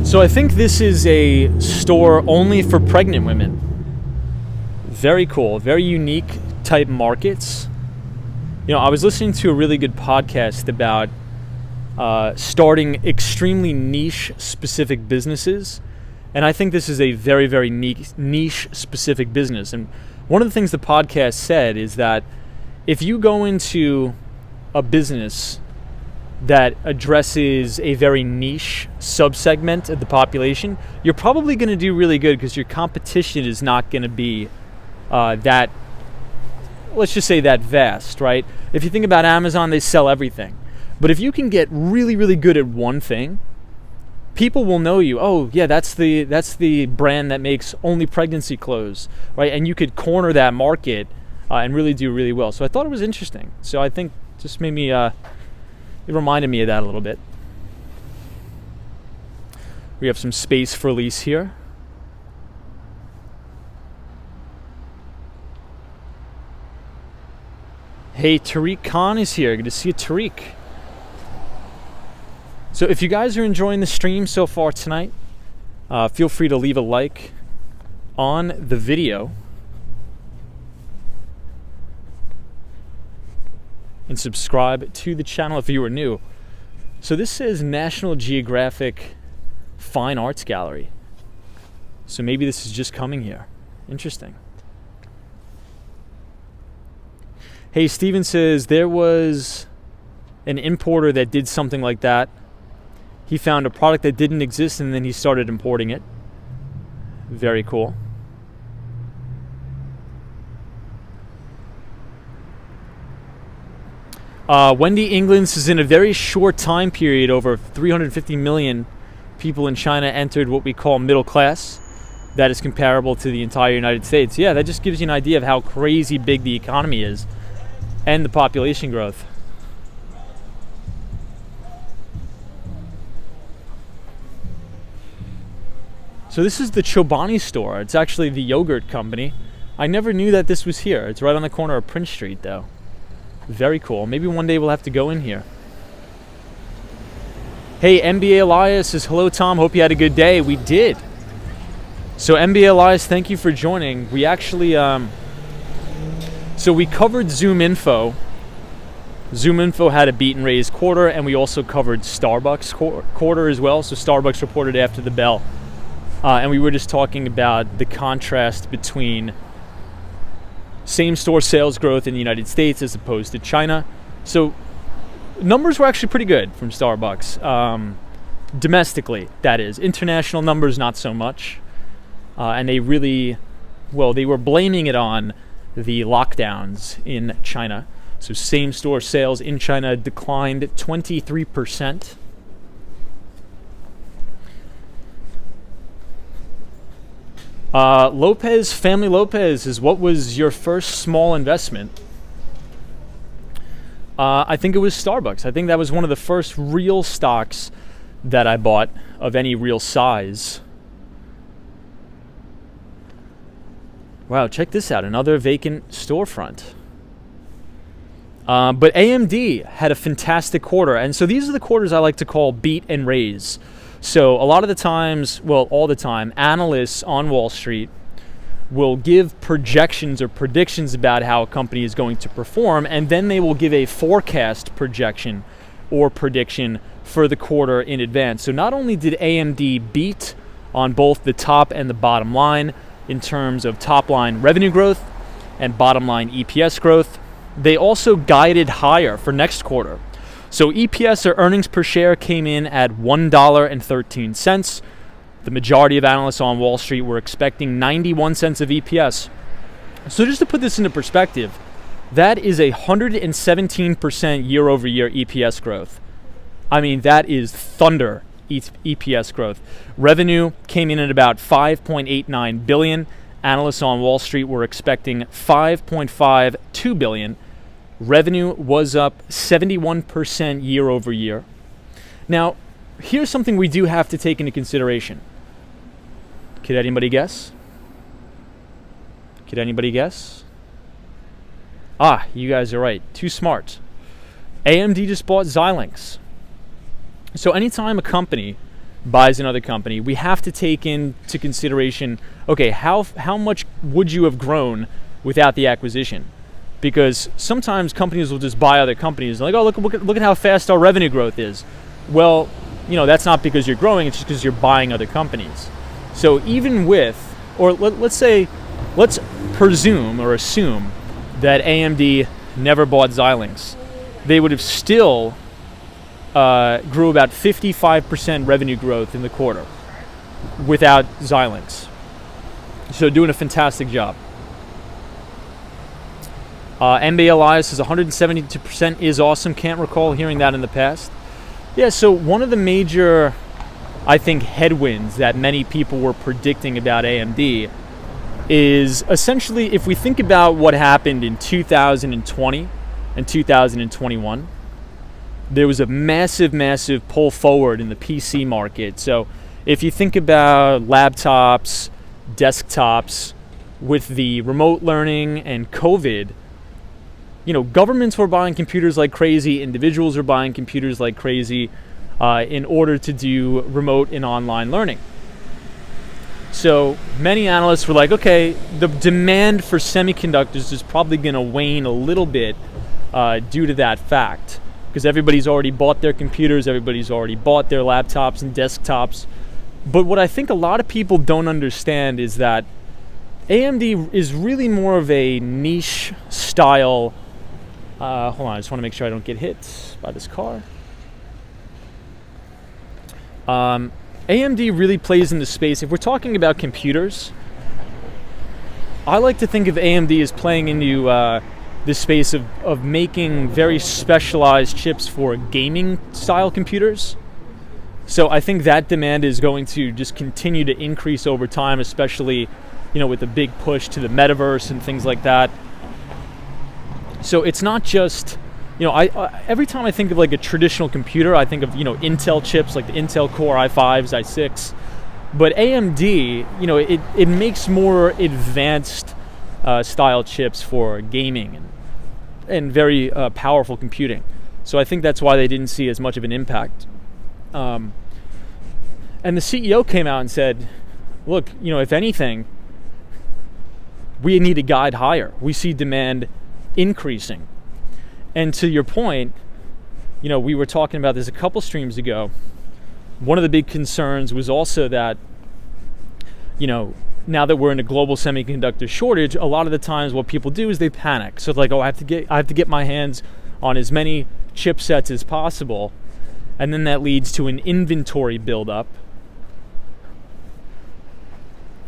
So I think this is a store only for pregnant women. Very cool, very unique type markets. You know, I was listening to a really good podcast about starting extremely niche specific businesses. And I think this is a very, very niche specific business. And one of the things the podcast said is that if you go into a business that addresses a very niche subsegment of the population, you're probably going to do really good because your competition is not going to be that, let's just say, that vast, right? If you think about Amazon, they sell everything. But if you can get really, really good at one thing, people will know you. Oh, yeah, that's the brand that makes only pregnancy clothes, right? And you could corner that market and really do really well. So I thought it was interesting. So I think just made me... it reminded me of that a little bit. We have some space for lease here. Hey, Tariq Khan is here. Good to see you, Tariq. So if you guys are enjoying the stream so far tonight, feel free to leave a like on the video. And subscribe to the channel if you are new. So this says National Geographic Fine Arts Gallery. So maybe this is just coming here. Interesting. Hey, Steven says there was an importer that did something like that. He found a product that didn't exist and then he started importing it. Very cool. Wendy England's is in a very short time period, over 350 million people in China entered what we call middle class. That is comparable to the entire United States. Yeah, that just gives you an idea of how crazy big the economy is and the population growth. So this is the Chobani Store. It's actually the yogurt company. I never knew that this was here. It's right on the corner of Prince Street, though. Very cool. Maybe one day we'll have to go in here. Hey, MBA Elias says, hello, Tom. Hope you had a good day. We did. So MBA Elias, thank you for joining. We actually, so we covered ZoomInfo. ZoomInfo had a beat and raise quarter, and we also covered Starbucks quarter as well. So Starbucks reported after the bell. And we were just talking about the contrast between same-store sales growth in the United States as opposed to China. So numbers were actually pretty good from Starbucks. Domestically, that is. International numbers, not so much. And they really, well, they were blaming it on the lockdowns in China. So same-store sales in China declined 23%. Lopez, Family Lopez, is what was your first small investment? I think it was Starbucks. I think that was one of the first real stocks that I bought of any real size. Wow, check this out. Another vacant storefront. But AMD had a fantastic quarter. And so these are the quarters I like to call beat and raise. So a lot of the times, well, all the time, analysts on Wall Street will give projections or predictions about how a company is going to perform, and then they will give a forecast projection or prediction for the quarter in advance. So not only did AMD beat on both the top and the bottom line in terms of top line revenue growth and bottom line EPS growth, they also guided higher for next quarter. So EPS, or earnings per share, came in at $1.13. The majority of analysts on Wall Street were expecting 91 cents of EPS. So just to put this into perspective, that is 117% year-over-year EPS growth. I mean, that is thunder EPS growth. Revenue came in at about $5.89 billion. Analysts on Wall Street were expecting $5.52 billion. Revenue was up 71% year over year. Now, here's something we do have to take into consideration. Could anybody guess? Could anybody guess? You guys are right. Too smart. AMD just bought Xilinx. So anytime a company buys another company, we have to take into consideration, okay, how much would you have grown without the acquisition? Because sometimes companies will just buy other companies, like, oh, look at how fast our revenue growth is. Well, that's not because you're growing, it's just because you're buying other companies. So even with, or let's presume or assume that AMD never bought Xilinx, they would have still grew about 55% revenue growth in the quarter without Xilinx. So doing a fantastic job. MBLI says 172% is awesome. Can't recall hearing that in the past. Yeah, so one of the major, I think, headwinds that many people were predicting about AMD is essentially, if we think about what happened in 2020 and 2021, there was a massive pull forward in the PC market. So if you think about laptops, desktops, with the remote learning and COVID, governments were buying computers like crazy, individuals were buying computers like crazy in order to do remote and online learning. So many analysts were like, okay, the demand for semiconductors is probably going to wane a little bit due to that fact, because everybody's already bought their computers, everybody's already bought their laptops and desktops. But what I think a lot of people don't understand is that AMD is really more of a niche style. Hold on, I just want to make sure I don't get hit by this car. AMD really plays in the space. If we're talking about computers, I like to think of AMD as playing into this space of making very specialized chips for gaming style computers. So I think that demand is going to just continue to increase over time, especially with the big push to the metaverse and things like that. So it's not just, I every time I think of like a traditional computer, I think of, Intel chips, like the Intel Core i5s, i6. But AMD, it makes more advanced style chips for gaming and very powerful computing. So I think that's why they didn't see as much of an impact. And the CEO came out and said, look, if anything, we need to guide higher. We see demand increasing. And to your point, we were talking about this a couple streams ago. One of the big concerns was also that, now that we're in a global semiconductor shortage, a lot of the times what people do is they panic. So it's like, oh, I have to get my hands on as many chipsets as possible. And then that leads to an inventory buildup,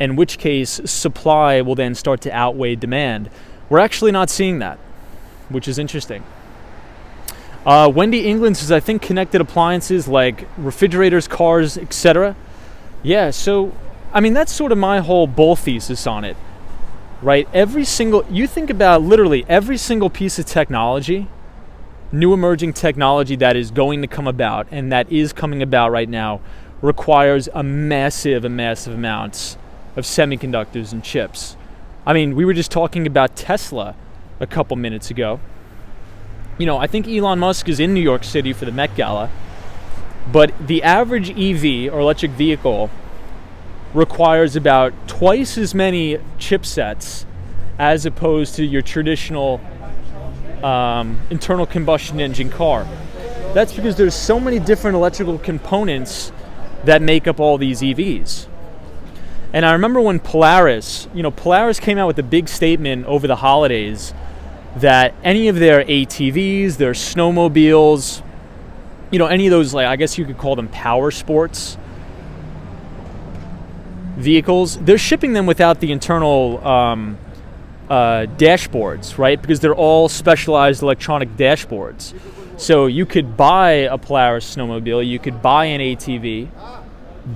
in which case supply will then start to outweigh demand. We're actually not seeing that, which is interesting. Wendy England says, I think connected appliances like refrigerators, cars, etc. Yeah, so, that's sort of my whole bull thesis on it, right? You think about literally every single piece of technology, new emerging technology that is going to come about and that is coming about right now requires a massive amounts of semiconductors and chips. We were just talking about Tesla a couple minutes ago. I think Elon Musk is in New York City for the Met Gala, but the average EV or electric vehicle requires about twice as many chipsets as opposed to your traditional internal combustion engine car. That's because there's so many different electrical components that make up all these EVs. And I remember when Polaris came out with a big statement over the holidays that any of their ATVs, their snowmobiles, any of those, like, I guess you could call them power sports vehicles, they're shipping them without the internal dashboards, right? Because they're all specialized electronic dashboards. So you could buy a Polaris snowmobile, you could buy an ATV,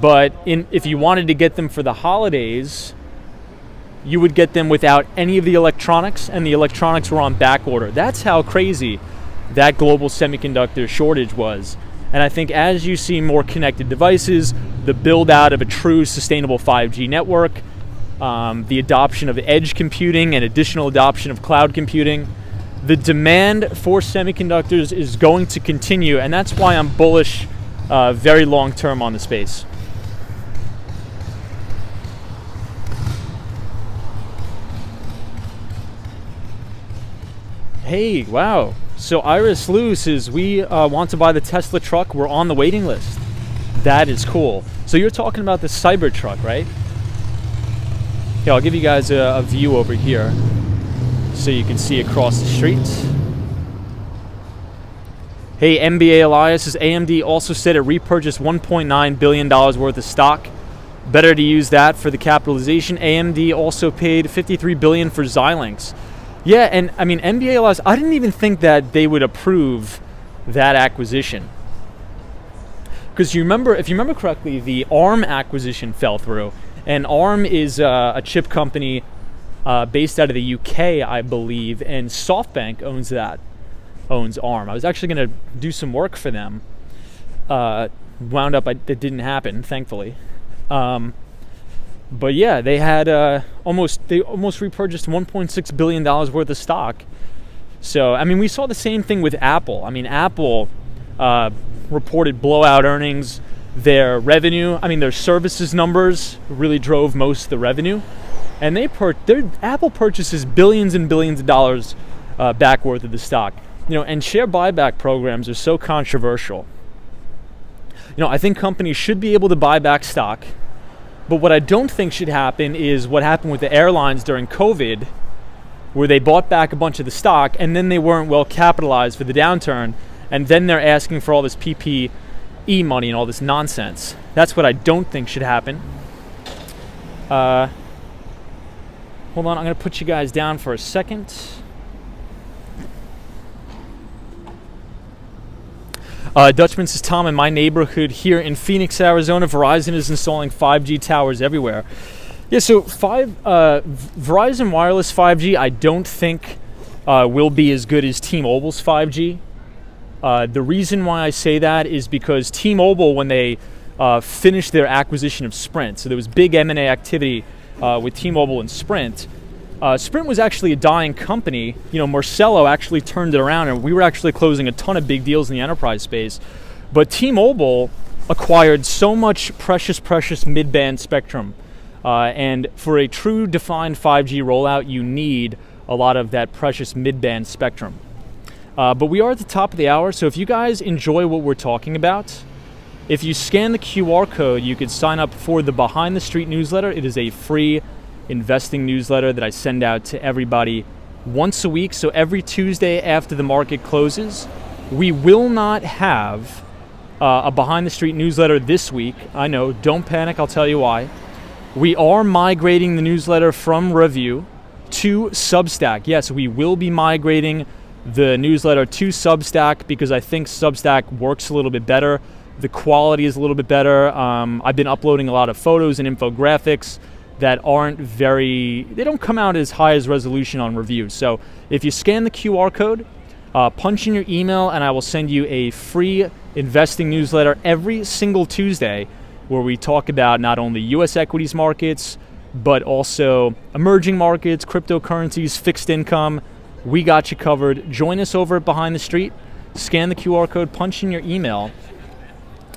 but if you wanted to get them for the holidays, you would get them without any of the electronics, and the electronics were on back order. That's how crazy that global semiconductor shortage was. And I think as you see more connected devices, the build out of a true sustainable 5G network, the adoption of edge computing and additional adoption of cloud computing, the demand for semiconductors is going to continue, and that's why I'm bullish very long term on the space. Hey, wow. So Iris Lou says, we want to buy the Tesla truck. We're on the waiting list. That is cool. So you're talking about the Cybertruck, right? Yeah, I'll give you guys a view over here so you can see across the street. Hey, MBA Elias says, AMD also said it repurchased $1.9 billion worth of stock. Better to use that for the capitalization. AMD also paid $53 billion for Xilinx. Yeah, and I mean, MBA Elias, I didn't even think that they would approve that acquisition. Because if you remember correctly, the ARM acquisition fell through. And ARM is a chip company based out of the UK, I believe, and SoftBank owns ARM. I was actually going to do some work for them. Wound up, that didn't happen, thankfully. But yeah, they had almost repurchased $1.6 billion worth of stock. So, I mean, we saw the same thing with Apple. I mean, Apple reported blowout earnings. Their revenue, their services numbers really drove most of the revenue. And Apple purchases billions and billions of dollars back worth of the stock. And share buyback programs are so controversial. I think companies should be able to buy back stock. But what I don't think should happen is what happened with the airlines during COVID, where they bought back a bunch of the stock and then they weren't well capitalized for the downturn, and then they're asking for all this PPE money and all this nonsense. That's what I don't think should happen. Hold on, I'm going to put you guys down for a second. Dutchman says, Tom, in my neighborhood here in Phoenix, Arizona, Verizon is installing 5G towers everywhere. Yeah, so Verizon Wireless 5G, I don't think will be as good as T-Mobile's 5G. The reason why I say that is because T-Mobile, when they finished their acquisition of Sprint, so there was big M&A activity with T-Mobile and Sprint. Sprint was actually a dying company. Marcelo actually turned it around, and we were actually closing a ton of big deals in the enterprise space. But T-Mobile acquired so much precious mid-band spectrum. And for a true defined 5G rollout, you need a lot of that precious mid-band spectrum. But we are at the top of the hour, so if you guys enjoy what we're talking about, if you scan the QR code, you could sign up for the Behind the Street newsletter. It is a free investing newsletter that I send out to everybody once a week. So every Tuesday after the market closes, we will not have a Behind the Street newsletter this week. I know, don't panic, I'll tell you why. We are migrating the newsletter from Review to Substack. Yes, we will be migrating the newsletter to Substack because I think Substack works a little bit better. The quality is a little bit better. I've been uploading a lot of photos and infographics that they don't come out as high as resolution on Review. So if you scan the QR code, punch in your email, and I will send you a free investing newsletter every single Tuesday where we talk about not only U.S. equities markets, but also emerging markets, cryptocurrencies, fixed income. We got you covered. Join us over at Behind the Street. Scan the QR code, punch in your email,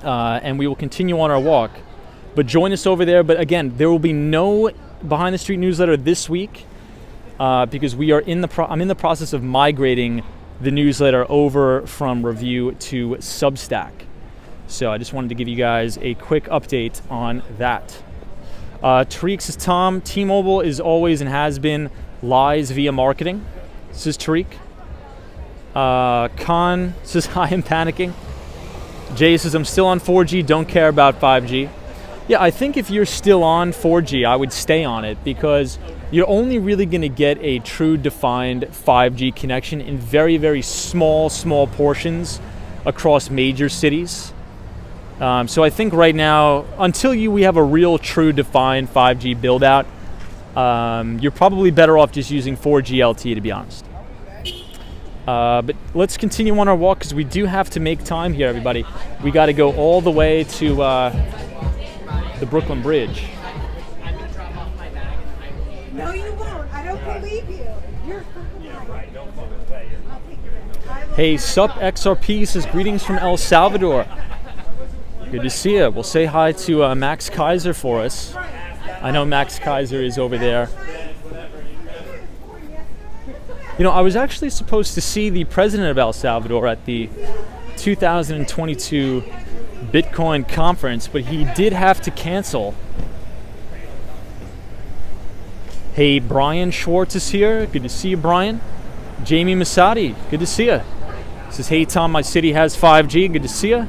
and we will continue on our walk. But join us over there. But again, there will be no Behind the Street newsletter this week because we are I'm in the process of migrating the newsletter over from Review to Substack. So I just wanted to give you guys a quick update on that. Tariq says, Tom, T-Mobile is always and has been lies via marketing. says Tariq. Khan says, hi, I'm panicking. Jay says, I'm still on 4G, don't care about 5G. Yeah, I think if you're still on 4G, I would stay on it because you're only really going to get a true defined 5G connection in very, very small portions across major cities. So I think right now, until we have a real true defined 5G build out, you're probably better off just using 4G LTE, to be honest. But let's continue on our walk because we do have to make time here, everybody. We got to go all the way to the Brooklyn Bridge. No, you won't. I don't believe you. You're right. Don't fall away. Hey, Sup XRP says greetings from El Salvador. Good to see you. We'll say hi to Max Kaiser for us. I know Max Kaiser is over there. You know, I was actually supposed to see the president of El Salvador at the 2022 Bitcoin conference, but he did have to cancel. Hey, Brian Schwartz is here. Good to see you, Brian. Jamie Masadi, good to see you. Says, hey, Tom, my city has 5G. Good to see you.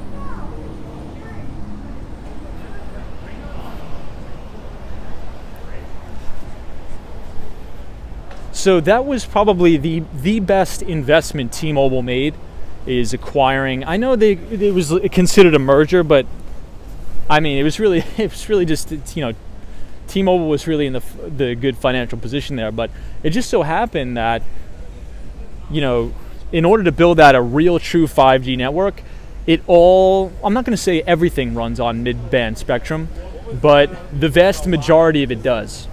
So that was probably the best investment T-Mobile made, is acquiring. I know it was considered a merger, but I mean it was really just, you know, T-Mobile was really in the good financial position there. But it just so happened that, you know, in order to build out a real true 5G network, I'm not going to say everything runs on mid-band spectrum, but the vast majority of it does.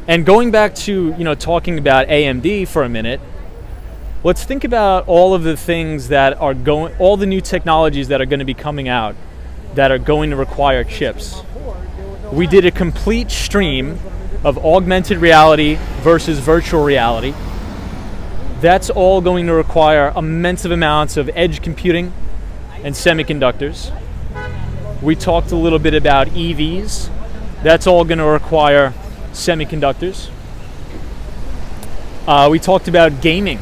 And going back to, you know, talking about AMD for a minute, let's think about all of the things that are all the new technologies that are going to be coming out that are going to require chips. We did a complete stream of augmented reality versus virtual reality. That's all going to require immense amounts of edge computing and semiconductors. We talked a little bit about EVs. That's all going to require semiconductors. We talked about gaming,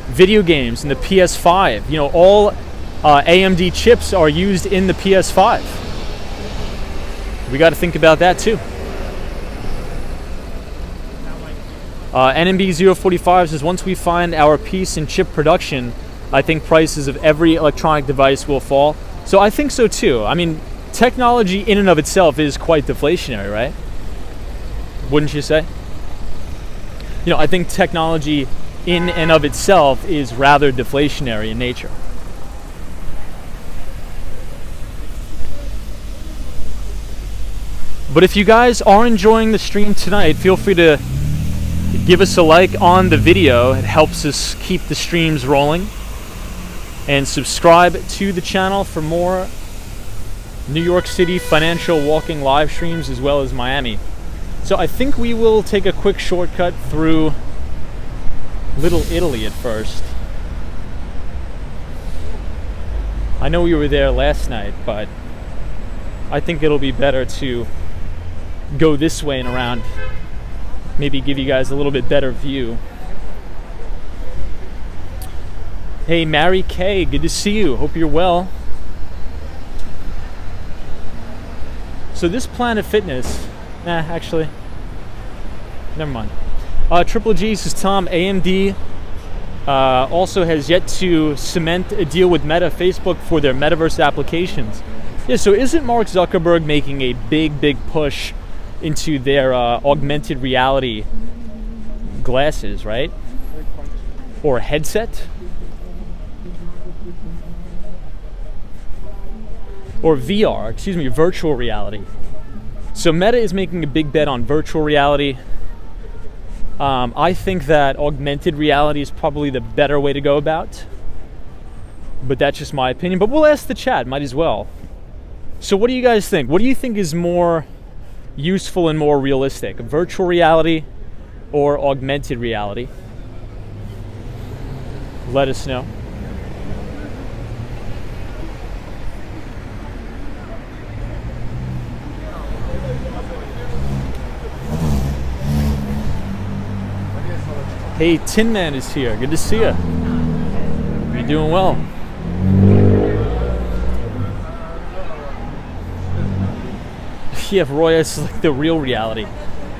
video games, and the PS5. You know, all AMD chips are used in the PS5. We got to think about that too. NMB045 says, once we find our piece in chip production, I think prices of every electronic device will fall. So I think so too. I mean, technology in and of itself is quite deflationary, right? Wouldn't you say? You know, I think technology in and of itself is rather deflationary in nature. But if you guys are enjoying the stream tonight, feel free to give us a like on the video. It helps us keep the streams rolling. And subscribe to the channel for more New York City financial walking live streams, as well as Miami. So I think we will take a quick shortcut through Little Italy at first. I know we were there last night, but I think it'll be better to go this way and around. Maybe give you guys a little bit better view. Hey, Mary Kay, good to see you. Hope you're well. So this Planet Fitness, actually, never mind. Triple G says, Tom, AMD also has yet to cement a deal with Meta Facebook for their metaverse applications. Yeah, so isn't Mark Zuckerberg making a big push into their augmented reality glasses, right? Or headset? Or VR, excuse me, virtual reality. So Meta is making a big bet on virtual reality. I think that augmented reality is probably the better way to go about. But that's just my opinion. But we'll ask the chat, might as well. So what do you guys think? What do you think is more useful and more realistic? Virtual reality or augmented reality? Let us know. Hey, Tin Man is here. Good to see you. You're doing well. Yeah, Roy, it's like the real reality.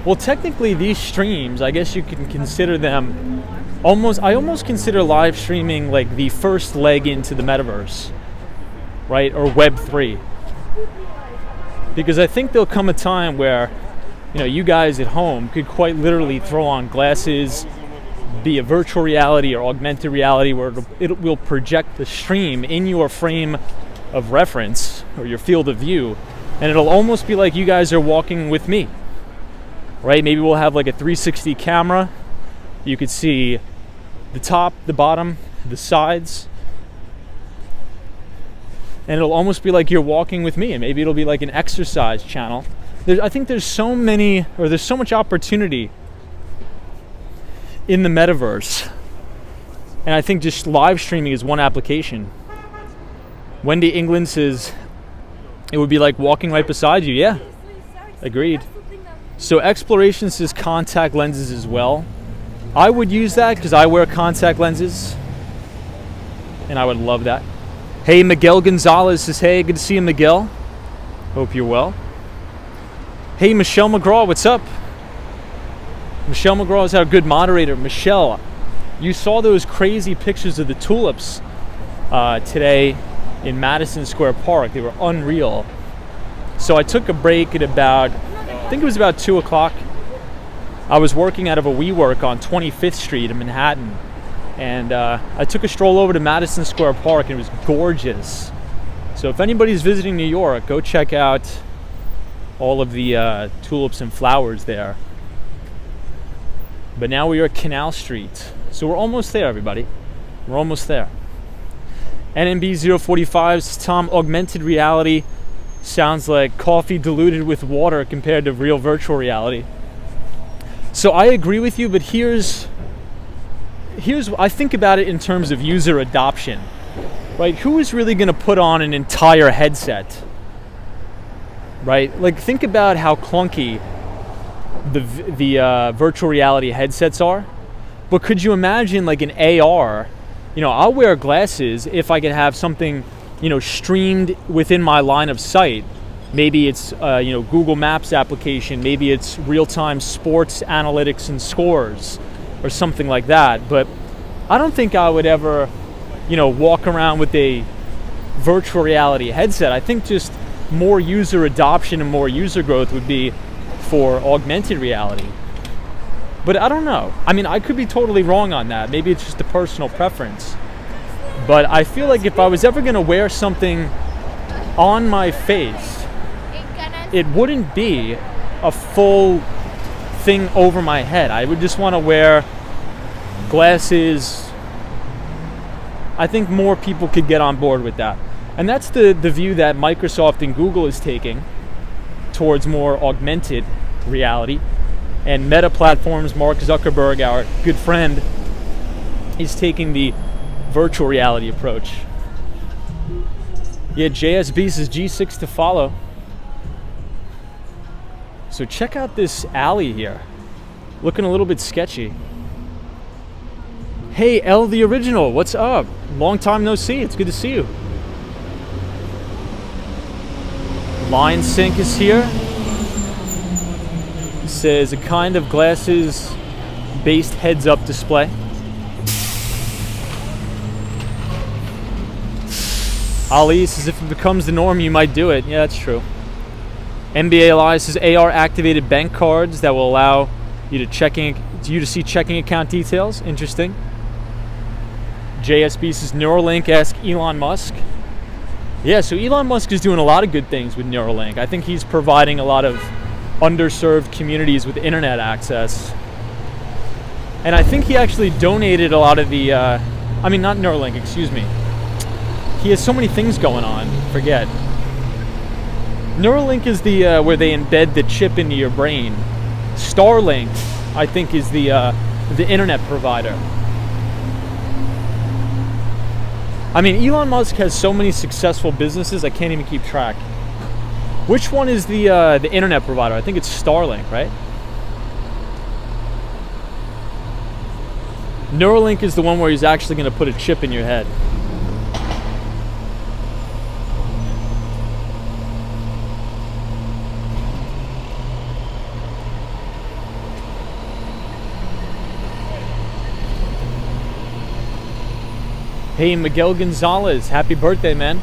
Well, technically, these streams, I guess you can consider them I almost consider live streaming like the first leg into the metaverse, right? Or Web3. Because I think there'll come a time where, you guys at home could quite literally throw on glasses, be a virtual reality or augmented reality where it will project the stream in your frame of reference or your field of view, and it'll almost be like you guys are walking with me, right? Maybe we'll have like a 360 camera. You could see the top, the bottom, the sides, and it'll almost be like you're walking with me, and maybe it'll be like an exercise channel. I think there's so much opportunity in the metaverse, and I think just live streaming is one application. Wendy England says it would be like walking right beside you. Yeah, agreed. So Exploration says contact lenses as well. I would use that because I wear contact lenses, and I would love that. Hey, Miguel Gonzalez says, hey, good to see you, Miguel. Hope you're well. Hey, Michelle McGraw, what's up? Michelle McGraw is our good moderator. Michelle, you saw those crazy pictures of the tulips today in Madison Square Park. They were unreal. So I took a break at I think it was about 2 o'clock. I was working out of a WeWork on 25th Street in Manhattan. And I took a stroll over to Madison Square Park, and it was gorgeous. So if anybody's visiting New York, go check out all of the tulips and flowers there. But now we are at Canal Street. So we're almost there, everybody. We're almost there. NMB045's Tom, augmented reality sounds like coffee diluted with water compared to real virtual reality. So I agree with you, but here's I think about it in terms of user adoption, right? Who is really going to put on an entire headset, right? Like, think about how clunky the virtual reality headsets are. But could you imagine like an AR? I'll wear glasses if I could have something, streamed within my line of sight. Maybe it's Google Maps application. Maybe it's real-time sports analytics and scores, or something like that. But I don't think I would ever, walk around with a virtual reality headset. I think just more user adoption and more user growth would be for augmented reality. But I don't know. I mean, I could be totally wrong on that. Maybe it's just a personal preference. But I feel like if I was ever going to wear something on my face, it wouldn't be a full thing over my head. I would just want to wear glasses. I think more people could get on board with that. And that's the view that Microsoft and Google is taking towards more augmented reality. And Meta Platforms, Mark Zuckerberg, our good friend, is taking the virtual reality approach. Yeah, JSB says G6 to follow. So check out this alley here. Looking a little bit sketchy. Hey, L the Original, what's up? Long time no see. It's good to see you. Line Sync is here. It says a kind of glasses based heads-up display. Ali says if it becomes the norm, you might do it. Yeah, that's true. NBA Live says AR activated bank cards that will allow you to see checking account details. Interesting. JSB says Neuralink, ask Elon Musk. Yeah, so Elon Musk is doing a lot of good things with Neuralink. I think he's providing a lot of underserved communities with internet access. And I think he actually donated a lot of the, not Neuralink, excuse me. He has so many things going on, forget. Neuralink is the where they embed the chip into your brain. Starlink, I think, is the internet provider. I mean, Elon Musk has so many successful businesses, I can't even keep track. Which one is the internet provider? I think it's Starlink, right? Neuralink is the one where he's actually going to put a chip in your head. Hey, Miguel Gonzalez, happy birthday, man.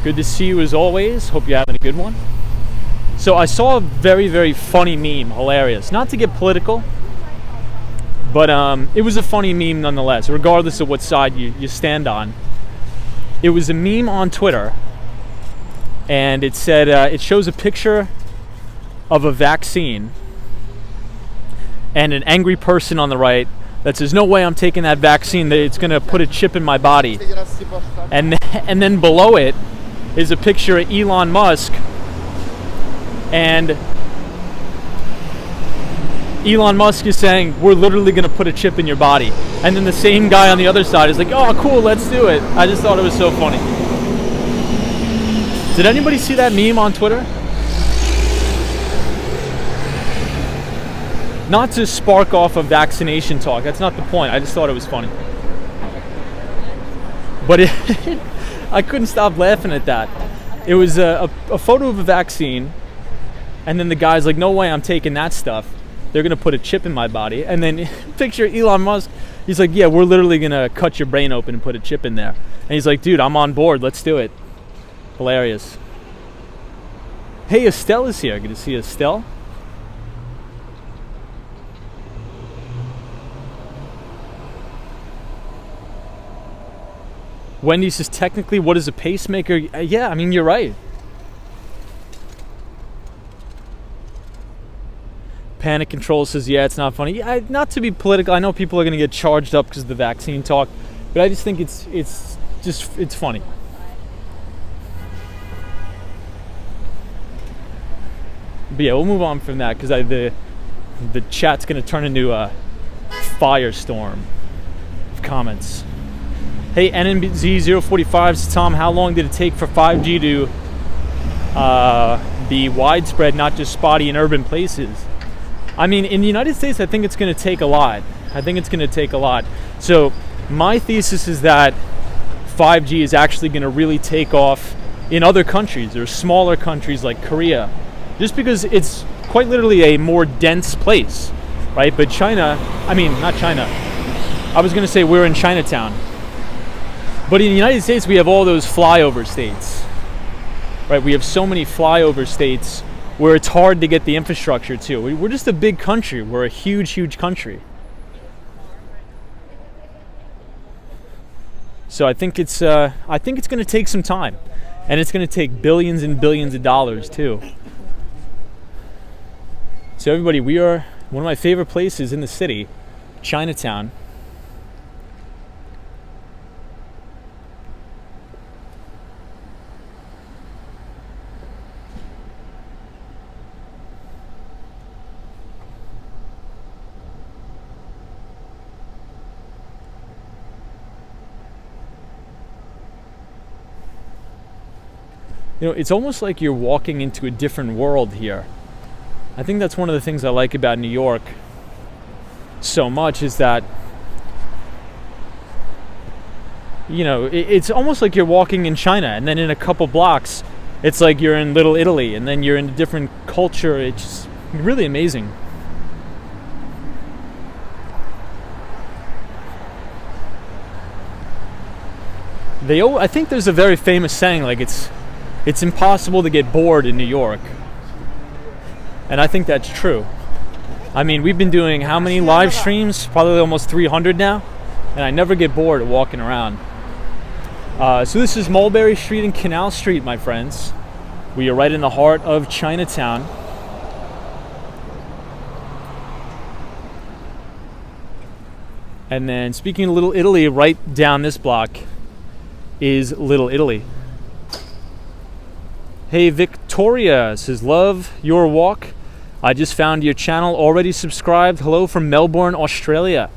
Good to see you as always. Hope you're having a good one. So I saw a very, very funny meme, hilarious. Not to get political, but it was a funny meme nonetheless, regardless of what side you stand on. It was a meme on Twitter, and it said, it shows a picture of a vaccine and an angry person on the right that says, no way I'm taking that vaccine, that it's going to put a chip in my body. And then below it is a picture of Elon Musk, and Elon Musk is saying, we're literally going to put a chip in your body. And then the same guy on the other side is like, oh, cool, let's do it. I just thought it was so funny. Did anybody see that meme on Twitter? Not to spark off a vaccination talk, that's not the point. I just thought it was funny. But I couldn't stop laughing at that. It was a photo of a vaccine, and then the guy's like, no way I'm taking that stuff. They're going to put a chip in my body. And then picture Elon Musk, he's like, yeah, we're literally going to cut your brain open and put a chip in there. And he's like, dude, I'm on board, let's do it. Hilarious. Hey, Estelle is here. Good to see Estelle. Wendy says, technically, what is a pacemaker? Yeah, I mean, you're right. Panic Control says, yeah, it's not funny. Yeah, not to be political. I know people are going to get charged up because of the vaccine talk, but I just think it's funny. But yeah, we'll move on from that because the chat's going to turn into a firestorm of comments. Hey, NNZ045 says, Tom, how long did it take for 5G to be widespread, not just spotty in urban places? I mean, in the United States, I think it's going to take a lot. So my thesis is that 5G is actually going to really take off in other countries or smaller countries like Korea, just because it's quite literally a more dense place, right? But China, I mean, not China. I was going to say we're in Chinatown. But in the United States, we have all those flyover states, right? We have so many flyover states where it's hard to get the infrastructure to. We're just a big country. We're a huge, huge country. So I think it's going to take some time, and it's going to take billions and billions of dollars too. So everybody, we are one of my favorite places in the city, Chinatown. You know, it's almost like you're walking into a different world here. I think that's one of the things I like about New York so much is that, you know, it's almost like you're walking in China, and then in a couple blocks, it's like you're in Little Italy, and then you're in a different culture. It's just really amazing. I think there's a very famous saying, like it's impossible to get bored in New York. And I think that's true. I mean, we've been doing how many live streams? Probably almost 300 now. And I never get bored of walking around. So this is Mulberry Street and Canal Street, my friends. We are right in the heart of Chinatown. And then speaking of Little Italy, right down this block is Little Italy. Hey, Victoria says, love your walk. I just found your channel, already subscribed. Hello from Melbourne, Australia.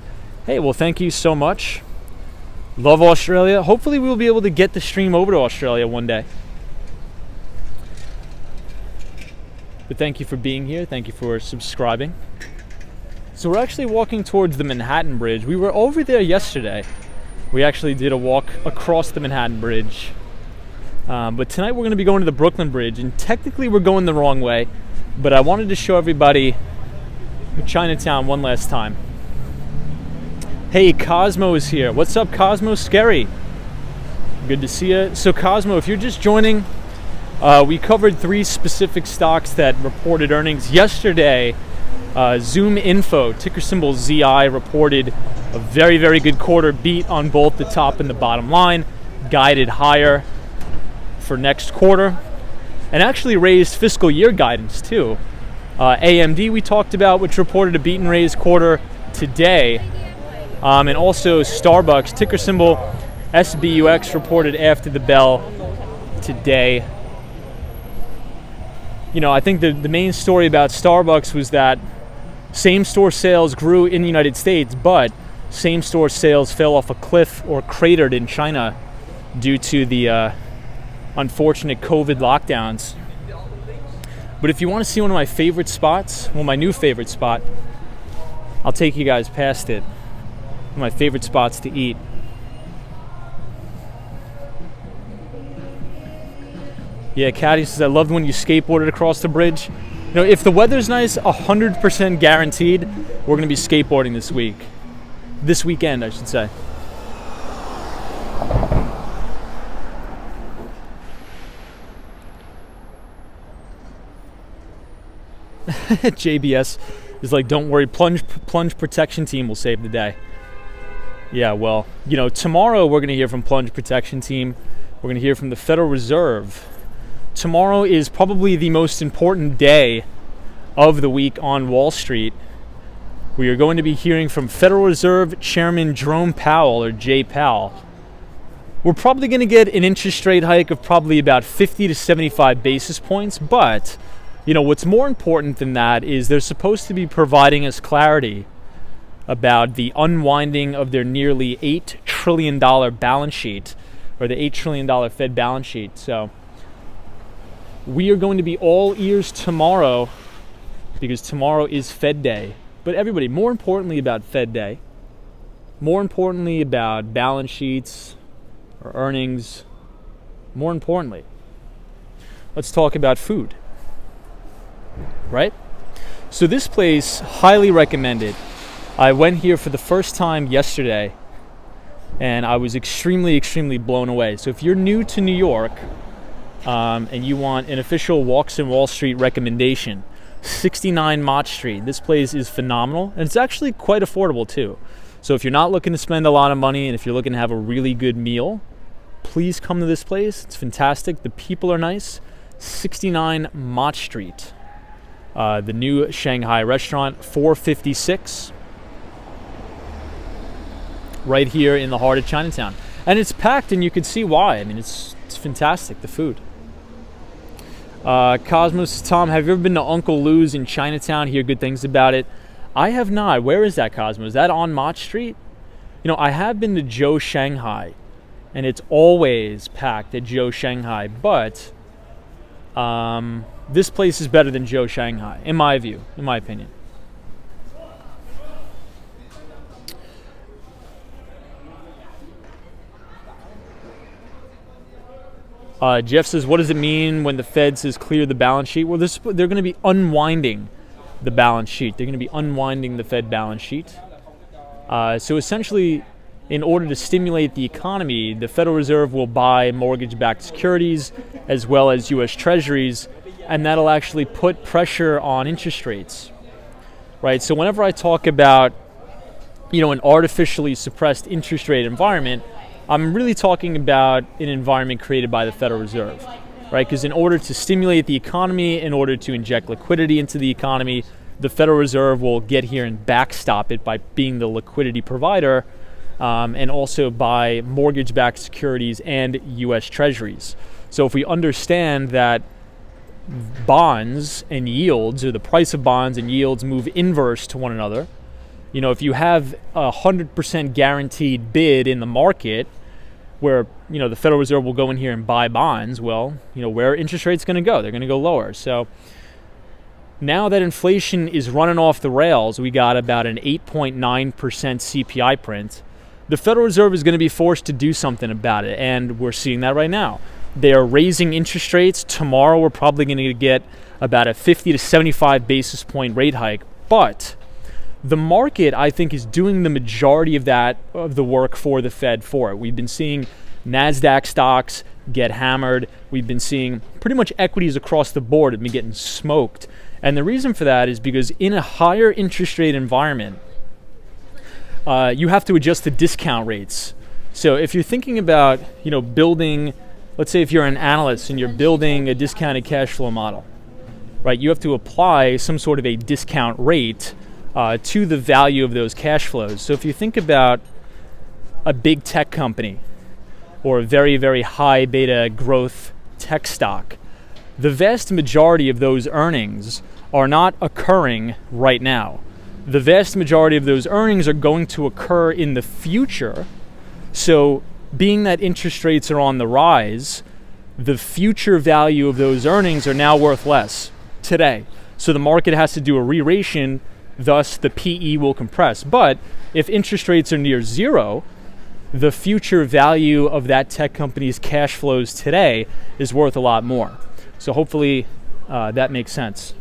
Hey, well, thank you so much. Love Australia. Hopefully we'll be able to get the stream over to Australia one day. But thank you for being here. Thank you for subscribing. So we're actually walking towards the Manhattan Bridge. We were over there yesterday. We actually did a walk across the Manhattan Bridge. But tonight we're going to be going to the Brooklyn Bridge, and technically we're going the wrong way, but I wanted to show everybody Chinatown one last time. Hey, Cosmo is here. What's up, Cosmo? Scary. Good to see you. So Cosmo, if you're just joining, we covered 3 specific stocks that reported earnings yesterday. Zoom Info, ticker symbol ZI, reported a very, very good quarter, beat on both the top and the bottom line, guided higher for next quarter, and actually raised fiscal year guidance too. AMD we talked about, which reported a beat and raise quarter today, and also Starbucks, ticker symbol SBUX, reported after the bell today. You know, I think the main story about Starbucks was that same-store sales grew in the United States, but same-store sales fell off a cliff or cratered in China due to the unfortunate COVID lockdowns. But if you want to see one of my favorite spots, well, my new favorite spot, I'll take you guys past it. One of my favorite spots to eat. Yeah, Caddy says, I loved when you skateboarded across the bridge. You know, if the weather's nice, 100% guaranteed, we're going to be skateboarding this week. This weekend, I should say. JBS is like, don't worry, plunge protection team will save the day. Yeah, well, you know, tomorrow we're going to hear from plunge protection team. We're going to hear from the Federal Reserve. Tomorrow is probably the most important day of the week on Wall Street. We are going to be hearing from Federal Reserve Chairman Jerome Powell, or Jay Powell. We're probably going to get an interest rate hike of probably about 50 to 75 basis points, but you know, what's more important than that is they're supposed to be providing us clarity about the unwinding of their nearly $8 trillion balance sheet, or the $8 trillion Fed balance sheet. So we are going to be all ears tomorrow, because tomorrow is Fed Day. But everybody, more importantly about Fed Day, more importantly about balance sheets or earnings, more importantly, let's talk about food, right? So this place, highly recommended. I went here for the first time yesterday, and I was extremely, extremely blown away. So if you're new to New York, and you want an official Walks in Wall Street recommendation, 69 Mott Street. This place is phenomenal, and it's actually quite affordable too. So if you're not looking to spend a lot of money, and if you're looking to have a really good meal, please come to this place. It's fantastic. The people are nice. 69 Mott Street. The new Shanghai restaurant, 456. Right here in the heart of Chinatown. And it's packed, and you can see why. I mean, it's fantastic, the food. Cosmos, Tom, have you ever been to Uncle Lou's in Chinatown? Hear good things about it. I have not. Where is that, Cosmos? Is that on Mott Street? You know, I have been to Joe Shanghai, and it's always packed at Joe Shanghai, but this place is better than Joe Shanghai, in my view, in my opinion. Jeff says, what does it mean when the Fed says clear the balance sheet? Well, they're going to be unwinding the balance sheet. They're going to be unwinding the Fed balance sheet. So essentially, in order to stimulate the economy, the Federal Reserve will buy mortgage-backed securities as well as U.S. Treasuries, and that'll actually put pressure on interest rates, right? So whenever I talk about, you know, an artificially suppressed interest rate environment, I'm really talking about an environment created by the Federal Reserve, right? Because in order to stimulate the economy, in order to inject liquidity into the economy, the Federal Reserve will get here and backstop it by being the liquidity provider, and also buy mortgage-backed securities and U.S. Treasuries. So if we understand that bonds and yields, or the price of bonds and yields, move inverse to one another, you know, if you have a 100% guaranteed bid in the market where, you know, the Federal Reserve will go in here and buy bonds, well, you know, where are interest rates going to go? They're going to go lower. So Now that inflation is running off the rails, we got about an 8.9% CPI print. The Federal Reserve is going to be forced to do something about it, and we're seeing that right now. They are raising interest rates. Tomorrow we're probably going to get about a 50 to 75 basis point rate hike, but the market, I think, is doing the majority of the work for the Fed for it. We've been seeing NASDAQ stocks get hammered. We've been seeing pretty much equities across the board have been getting smoked. And the reason for that is because in a higher interest rate environment, you have to adjust the discount rates. So if you're thinking about, building, let's say if you're an analyst and you're building a discounted cash flow model, right? You have to apply some sort of a discount rate to the value of those cash flows. So if you think about a big tech company or a very, very high beta growth tech stock, the vast majority of those earnings are not occurring right now. The vast majority of those earnings are going to occur in the future. So being that interest rates are on the rise, the future value of those earnings are now worth less today. So the market has to do a re-ration, thus the PE will compress. But if interest rates are near zero, the future value of that tech company's cash flows today is worth a lot more. So hopefully that makes sense.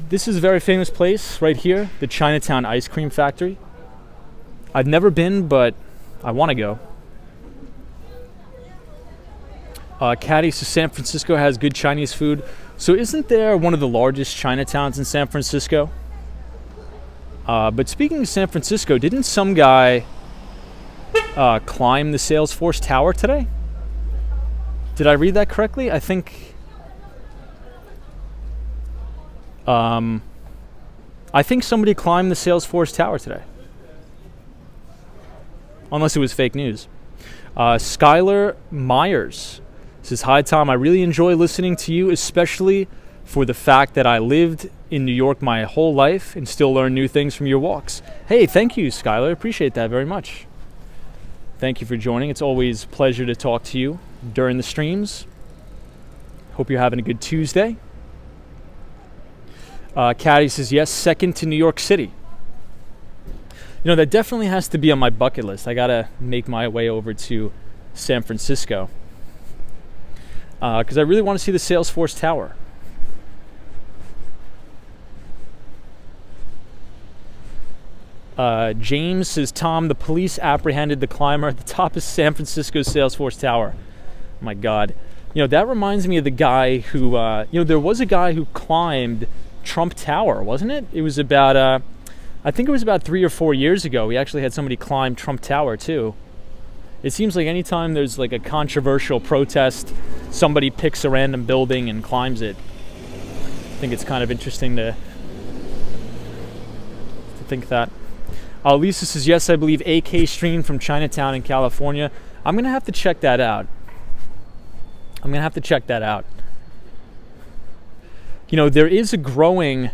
This is a very famous place right here, the Chinatown Ice Cream Factory. I've never been, but I want to go. Caddy, so San Francisco has good Chinese food. So isn't there one of the largest Chinatowns in San Francisco? But speaking of San Francisco, didn't some guy climb the Salesforce Tower today? Did I read that correctly? I think somebody climbed the Salesforce Tower today. Unless it was fake news. Skylar Myers says, "Hi Tom, I really enjoy listening to you, especially for the fact that I lived in New York my whole life and still learn new things from your walks." Hey, thank you, Skylar. Appreciate that very much. Thank you for joining. It's always a pleasure to talk to you during the streams. Hope you're having a good Tuesday. Caddy says, yes, second to New York City. That definitely has to be on my bucket list. I got to make my way over to San Francisco because I really want to see the Salesforce Tower. James says, Tom, the police apprehended the climber at the top of San Francisco's Salesforce Tower. Oh my God. That reminds me of the guy who, there was a guy who climbed Trump Tower, wasn't it? It was about, I think it was about 3 or 4 years ago. We actually had somebody climb Trump Tower too. It seems like anytime there's like a controversial protest, somebody picks a random building and climbs it. I think it's kind of interesting to think that. Lisa says, yes, I believe AK streamed from Chinatown in California. I'm going to have to check that out. There is a growing,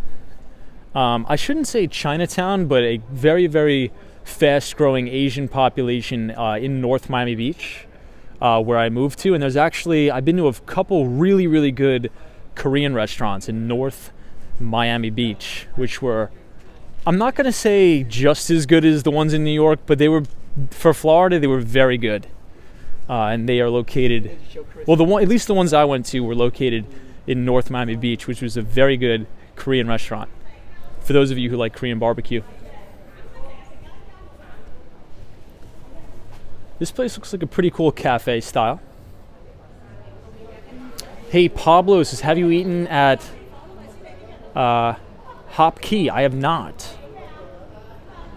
I shouldn't say Chinatown, but a very, very fast-growing Asian population in North Miami Beach, where I moved to. And there's actually, I've been to a couple really, really good Korean restaurants in North Miami Beach, which were, I'm not going to say just as good as the ones in New York, but they were, for Florida, they were very good. And they are located, well, at least the ones I went to were located in North Miami Beach, which was a very good Korean restaurant, for those of you who like Korean barbecue. This place looks like a pretty cool cafe style. Hey, Pablo says, have you eaten at Hop Key? I have not.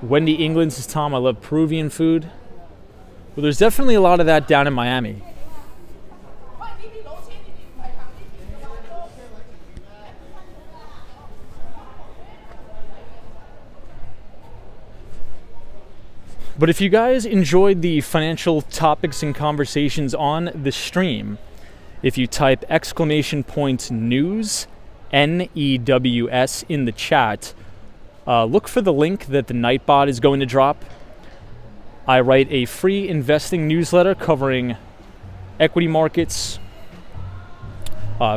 Wendy England says, Tom, I love Peruvian food. Well, there's definitely a lot of that down in Miami. But if you guys enjoyed the financial topics and conversations on the stream, if you type !news, NEWS, in the chat, look for the link that the Nightbot is going to drop. I write a free investing newsletter covering equity markets,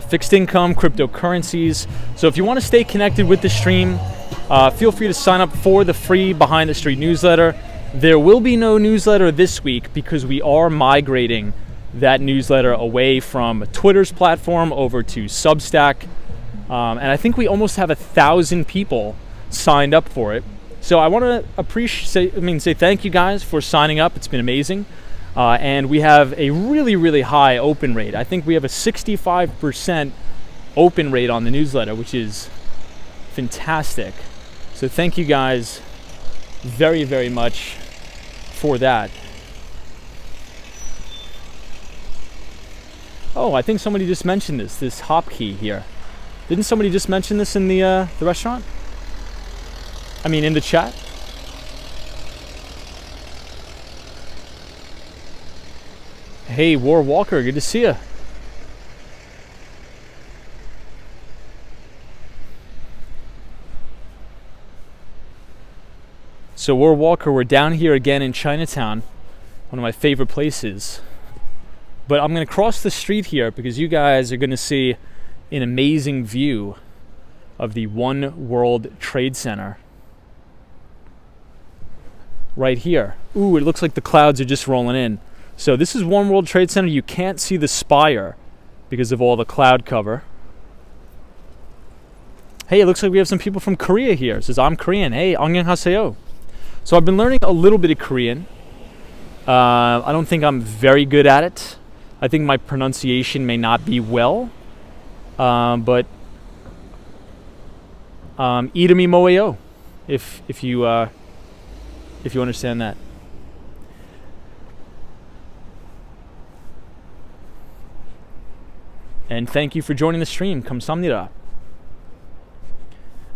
fixed income, cryptocurrencies. So if you want to stay connected with the stream, feel free to sign up for the free Behind the Street newsletter. There will be no newsletter this week because we are migrating that newsletter away from Twitter's platform over to Substack. And I think we almost have 1,000 people signed up for it. So I want to say thank you guys for signing up. It's been amazing. And we have a really, really high open rate. I think we have a 65% open rate on the newsletter, which is fantastic. So thank you guys very, very much for that. Oh, I think somebody just mentioned this hop key here. Didn't somebody just mention this in the restaurant? I mean, in the chat? Hey, War Walker, good to see you. So, War Walker, we're down here again in Chinatown, one of my favorite places. But I'm going to cross the street here because you guys are going to see an amazing view of the One World Trade Center. Right here. Ooh, it looks like the clouds are just rolling in. So this is One World Trade Center. You can't see the spire because of all the cloud cover. Hey, it looks like we have some people from Korea here. It says, I'm Korean. Hey, annyeonghaseyo. So I've been learning a little bit of Korean. I don't think I'm very good at it. I think my pronunciation may not be well. But 이름이 뭐예요? If you understand that. And thank you for joining the stream. 감사합니다.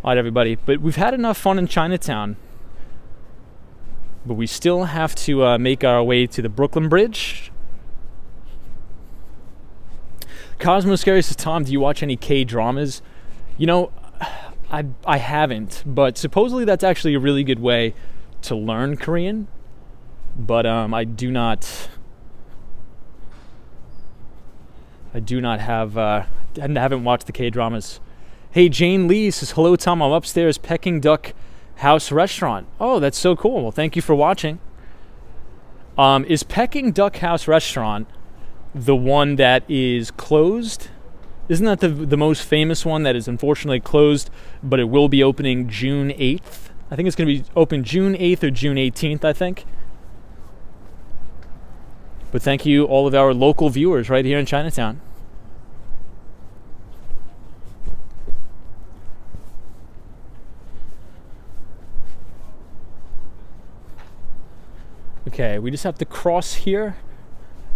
All right, everybody. But we've had enough fun in Chinatown. But we still have to make our way to the Brooklyn Bridge. Cosmo Scary says, Tom, do you watch any K-dramas? You know, I haven't. But supposedly that's actually a really good way to learn Korean. But I do not have, I haven't watched the K-dramas. Hey, Jane Lee says, hello, Tom, I'm upstairs, Peking Duck House Restaurant. Oh, that's so cool. Well, thank you for watching. Is Peking Duck House Restaurant the one that is closed? Isn't that the most famous one that is unfortunately closed, but it will be opening June 8th? I think it's going to be open June 8th or June 18th, I think. But thank you, all of our local viewers right here in Chinatown. Okay, we just have to cross here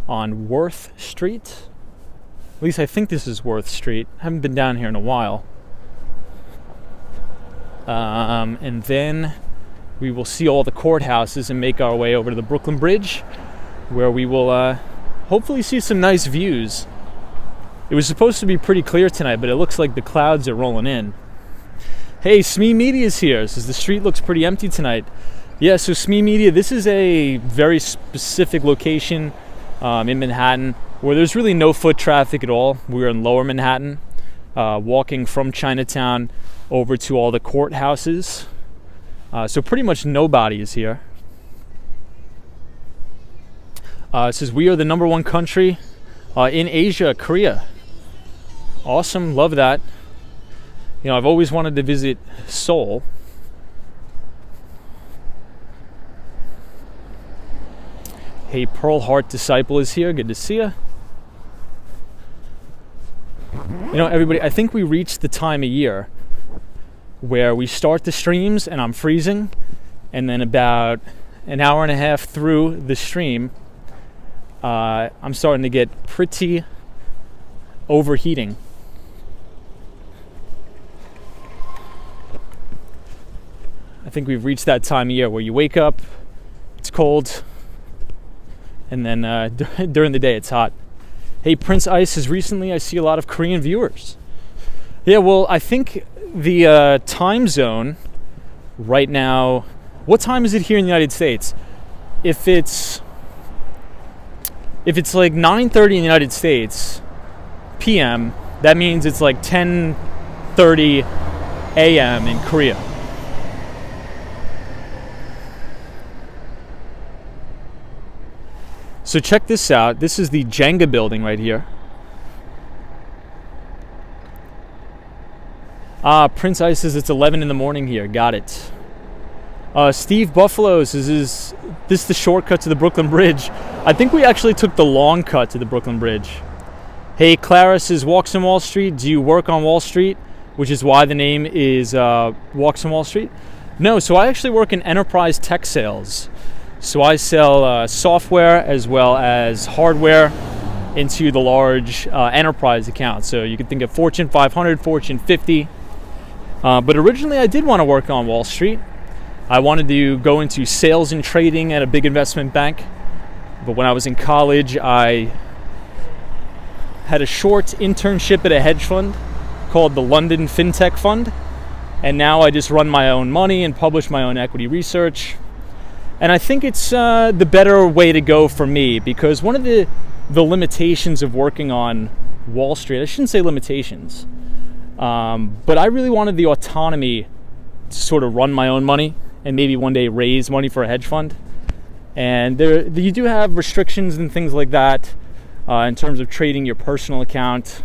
on Worth Street. At least I think this is Worth Street. I haven't been down here in a while. And then we will see all the courthouses and make our way over to the Brooklyn Bridge, where we will hopefully see some nice views. It was supposed to be pretty clear tonight, but it looks like the clouds are rolling in. Hey, SME Media is here. Says the street looks pretty empty tonight. Yeah, so SME Media, this is a very specific location in Manhattan where there's really no foot traffic at all. We're in Lower Manhattan, walking from Chinatown over to all the courthouses. So pretty much nobody is here. It says, we are the #1 country in Asia, Korea. Awesome, love that. You know, I've always wanted to visit Seoul. Hey, Pearl Heart Disciple is here. Good to see you. You know, everybody, I think we reached the time of year where we start the streams and I'm freezing, and then about an hour and a half through the stream, I'm starting to get pretty overheating. I think we've reached that time of year where you wake up, it's cold, and then during the day it's hot. Hey, Prince Ice says, recently I see a lot of Korean viewers. Yeah, well, I think the time zone right now, what time is it here in the United States? If it's like 9:30 in the United States PM, That means it's like 10:30 a.m. in Korea. So check this out. This is the Jenga building right here. Prince Ice says it's 11 in the morning here. Got it. Steve Buffalo says, is this the shortcut to the Brooklyn Bridge? I think we actually took the long cut to the Brooklyn Bridge. Hey, Clara says, Walks on Wall Street. Do you work on Wall Street? Which is why the name is Walks on Wall Street. No, so I actually work in enterprise tech sales. So I sell software as well as hardware into the large enterprise accounts. So you can think of Fortune 500, Fortune 50. But originally I did want to work on Wall Street. I wanted to go into sales and trading at a big investment bank. But when I was in college, I had a short internship at a hedge fund called the London FinTech Fund. And now I just run my own money and publish my own equity research. And I think it's the better way to go for me, because one of the limitations of working on Wall Street, I shouldn't say limitations, but I really wanted the autonomy to sort of run my own money and maybe one day raise money for a hedge fund. And you do have restrictions and things like that in terms of trading your personal account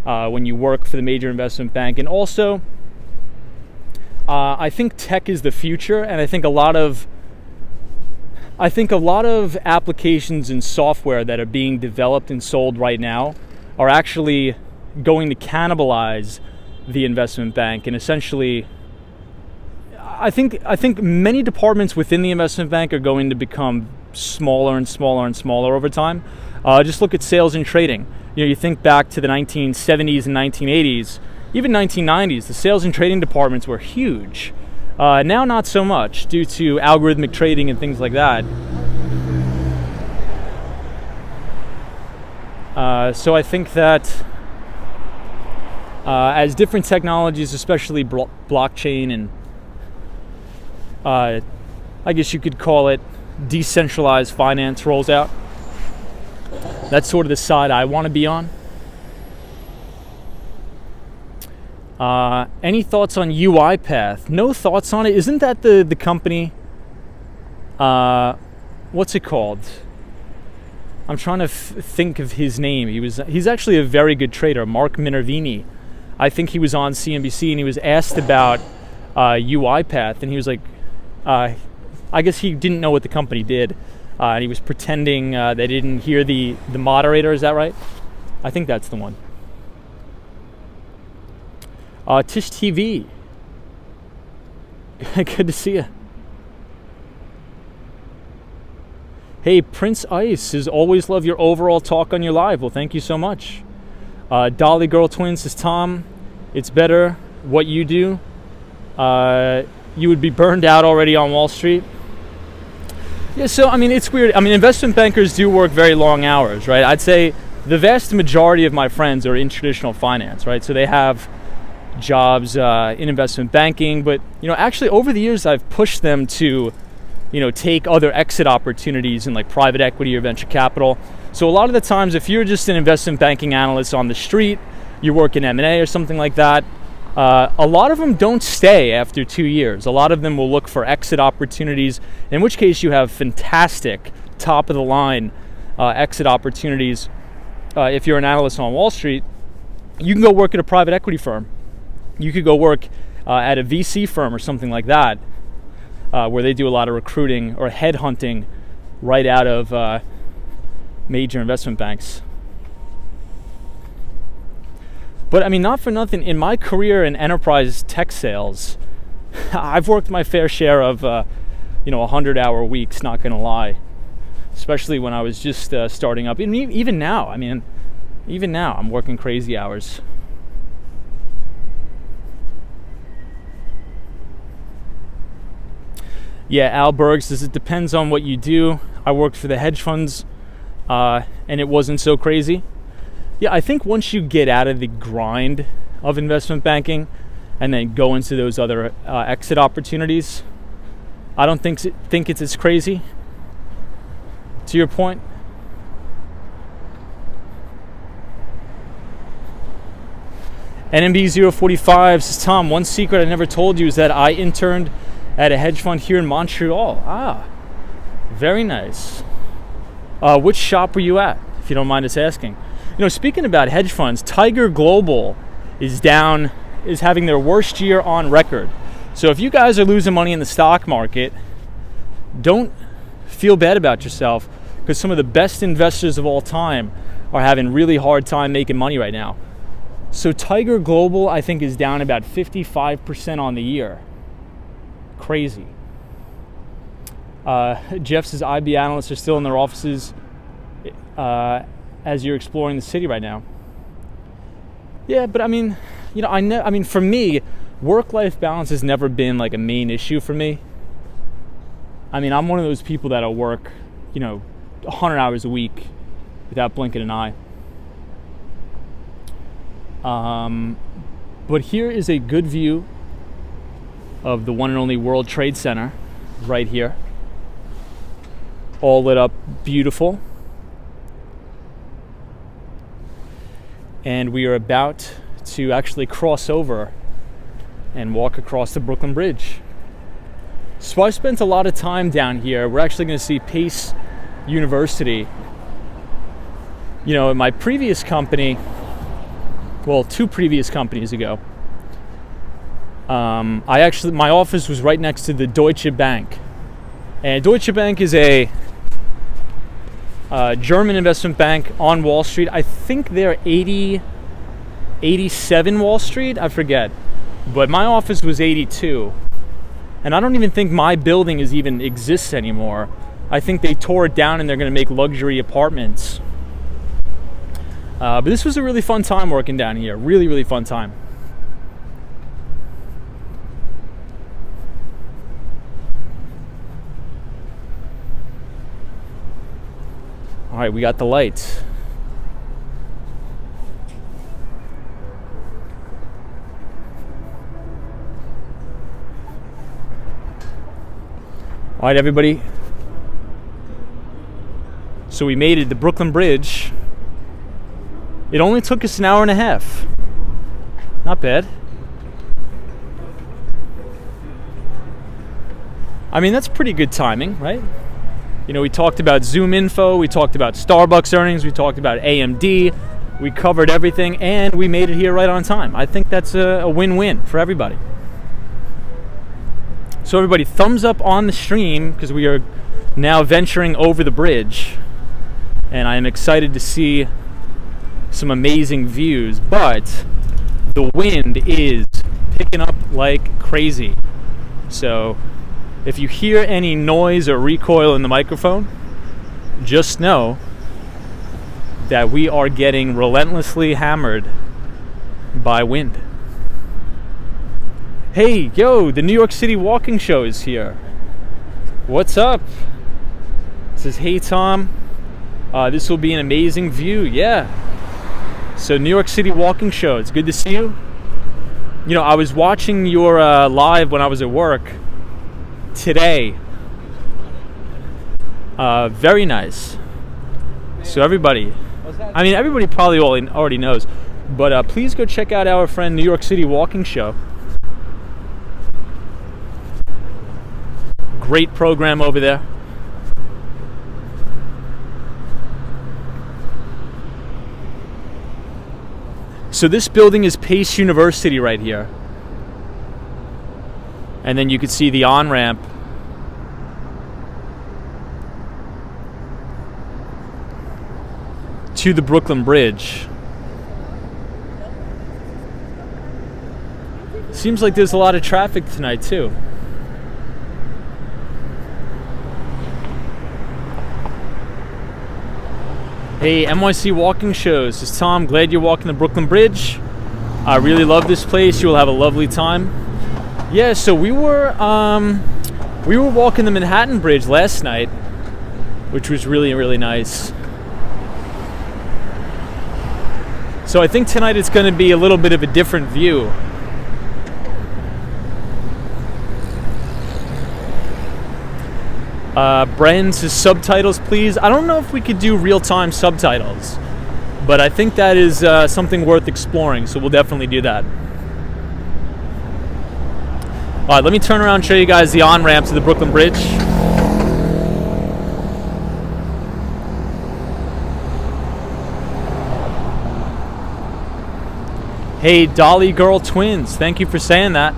when you work for the major investment bank. And also, I think tech is the future, and I think a lot of applications and software that are being developed and sold right now are actually going to cannibalize the investment bank. And essentially, I think many departments within the investment bank are going to become smaller and smaller and smaller over time. Just look at sales and trading. You think back to the 1970s and 1980s, even 1990s, the sales and trading departments were huge. Now not so much, due to algorithmic trading and things like that. So I think that as different technologies, especially blockchain and I guess you could call it decentralized finance, rolls out, that's sort of the side I want to be on. Any thoughts on UiPath? No thoughts on it. Isn't that the company? What's it called? I'm trying to think of his name. He's actually a very good trader, Mark Minervini. I think he was on CNBC and he was asked about UiPath, and he was like, I guess he didn't know what the company did, and he was pretending they didn't hear the moderator. Is that right? I think that's the one. Tish TV. Good to see you. Hey, Prince Ice says, always love your overall talk on your live. Well, thank you so much. Dolly Girl Twins says, Tom, it's better what you do. You would be burned out already on Wall Street. Yeah, so, I mean, it's weird. I mean, investment bankers do work very long hours, right? I'd say the vast majority of my friends are in traditional finance, right? So they have jobs in investment banking, but actually over the years I've pushed them to take other exit opportunities in like private equity or venture capital. So a lot of the times, if you're just an investment banking analyst on the street, you work in M&A or something like that, a lot of them don't stay after 2 years. A lot of them will look for exit opportunities, in which case you have fantastic top of the line exit opportunities. If you're an analyst on Wall Street, you can go work at a private equity firm. You could go work at a VC firm or something like that, where they do a lot of recruiting or headhunting right out of major investment banks. But I mean, not for nothing, in my career in enterprise tech sales, I've worked my fair share of 100-hour weeks, not gonna lie. Especially when I was just starting up. And even now, I'm working crazy hours. Yeah, Al Berg says, it depends on what you do. I worked for the hedge funds, and it wasn't so crazy. Yeah, I think once you get out of the grind of investment banking and then go into those other exit opportunities, I don't think it's as crazy. To your point. NMB045 says, Tom, one secret I never told you is that I interned at a hedge fund here in Montreal. Ah, very nice. Which shop were you at, if you don't mind us asking? You know, speaking about hedge funds, Tiger Global is having their worst year on record. So if you guys are losing money in the stock market, don't feel bad about yourself, because some of the best investors of all time are having really hard time making money right now. So Tiger Global, I think, is down about 55% on the year. Crazy. Jeff says IB analysts are still in their offices as you're exploring the city right now. Yeah, but I mean, you know, I mean, for me, work-life balance has never been like a main issue for me. I mean, I'm one of those people that'll work, you know, 100 hours a week without blinking an eye. But here is a good view of the one and only World Trade Center right here. All lit up beautiful. And we are about to actually cross over and walk across the Brooklyn Bridge. So I spent a lot of time down here. We're actually going to see Pace University. You know, in my previous company, well, 2 previous companies ago, my office was right next to the Deutsche Bank. And Deutsche Bank is a German investment bank on Wall Street. I think they're 87 Wall Street, I forget. But my office was 82. And I don't even think my building even exists anymore. I think they tore it down and they're going to make luxury apartments. But this was a really fun time working down here. Really, really fun time. All right, we got the lights. All right, everybody. So we made it, the Brooklyn Bridge. It only took us an hour and a half. Not bad. I mean, that's pretty good timing, right? You know, we talked about Zoom info, we talked about Starbucks earnings, we talked about AMD, we covered everything, and we made it here right on time. I think that's a win-win for everybody. So everybody, thumbs up on the stream, because we are now venturing over the bridge, and I am excited to see some amazing views, but the wind is picking up like crazy. So if you hear any noise or recoil in the microphone, just know that we are getting relentlessly hammered by wind. Hey, yo, the New York City Walking Show is here. What's up? It says, hey, Tom, this will be an amazing view. Yeah. So New York City Walking Show, it's good to see you. You know, I was watching your live when I was at work today. Very nice. So everybody, I mean, everybody probably already knows, but please go check out our friend New York City Walking Show. Great program over there. So this building is Pace University right here. And then you can see the on-ramp. To the Brooklyn Bridge. Seems like there's a lot of traffic tonight too. Hey, NYC Walking Shows. This is Tom. Glad you're walking the Brooklyn Bridge. I really love this place. You will have a lovely time. Yeah, so we were walking the Manhattan Bridge last night, which was really, really nice. So I think tonight it's going to be a little bit of a different view. Bren says subtitles, please. I don't know if we could do real-time subtitles, But I think that is something worth exploring, so we'll definitely do that. All right, let me turn around and show you guys the on-ramp to the Brooklyn Bridge. Hey, Dolly Girl Twins, thank you for saying that.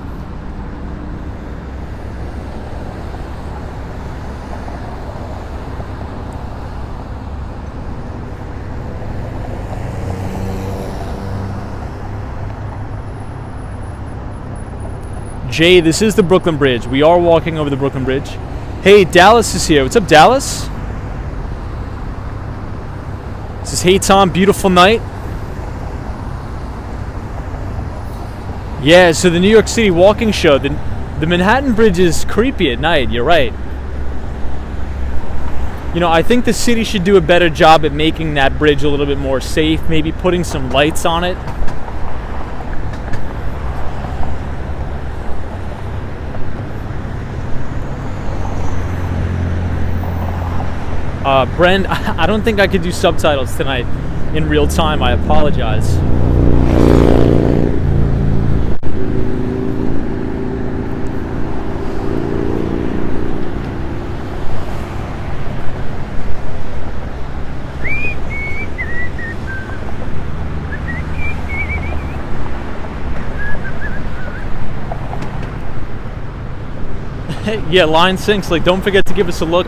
Jay, this is the Brooklyn Bridge. We are walking over the Brooklyn Bridge. Hey, Dallas is here. What's up, Dallas? This is Hey Tom, beautiful night. Yeah, so the New York City walking show, the Manhattan Bridge is creepy at night, you're right. You know, I think the city should do a better job at making that bridge a little bit more safe, maybe putting some lights on it. Bren, I don't think I could do subtitles tonight in real time. I apologize. Yeah, line syncs. Like, don't forget to give us a look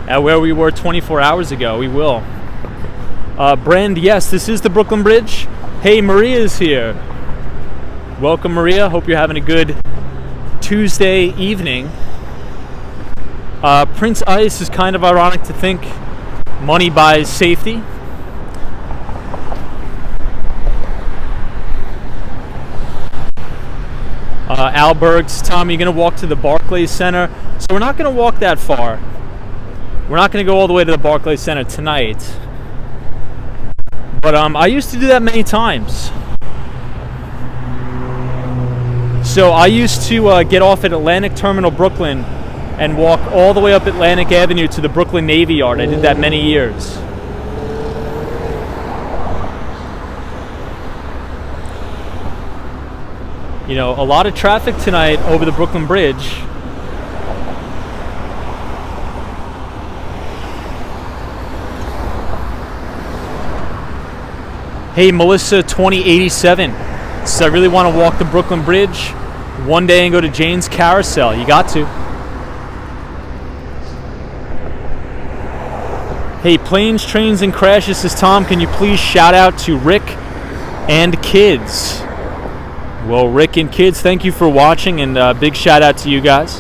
at where we were 24 hours ago. We will. Brand, yes, this is the Brooklyn Bridge. Hey, Maria is here. Welcome, Maria. Hope you're having a good Tuesday evening. Prince Ice is kind of ironic to think money buys safety. Albergs, Tom, you're going to walk to the Barclays Center. So we're not going to walk that far. We're not going to go all the way to the Barclays Center tonight. But I used to do that many times. So I used to get off at Atlantic Terminal, Brooklyn, and walk all the way up Atlantic Avenue to the Brooklyn Navy Yard. I did that many years. You know, a lot of traffic tonight over the Brooklyn Bridge. Hey, Melissa 2087 says, I really want to walk the Brooklyn Bridge one day and go to Jane's Carousel. You got to. Hey, Planes, Trains, and Crashes, says Tom, can you please shout out to Rick and Kids? Well, Rick and Kids, thank you for watching, and big shout out to you guys.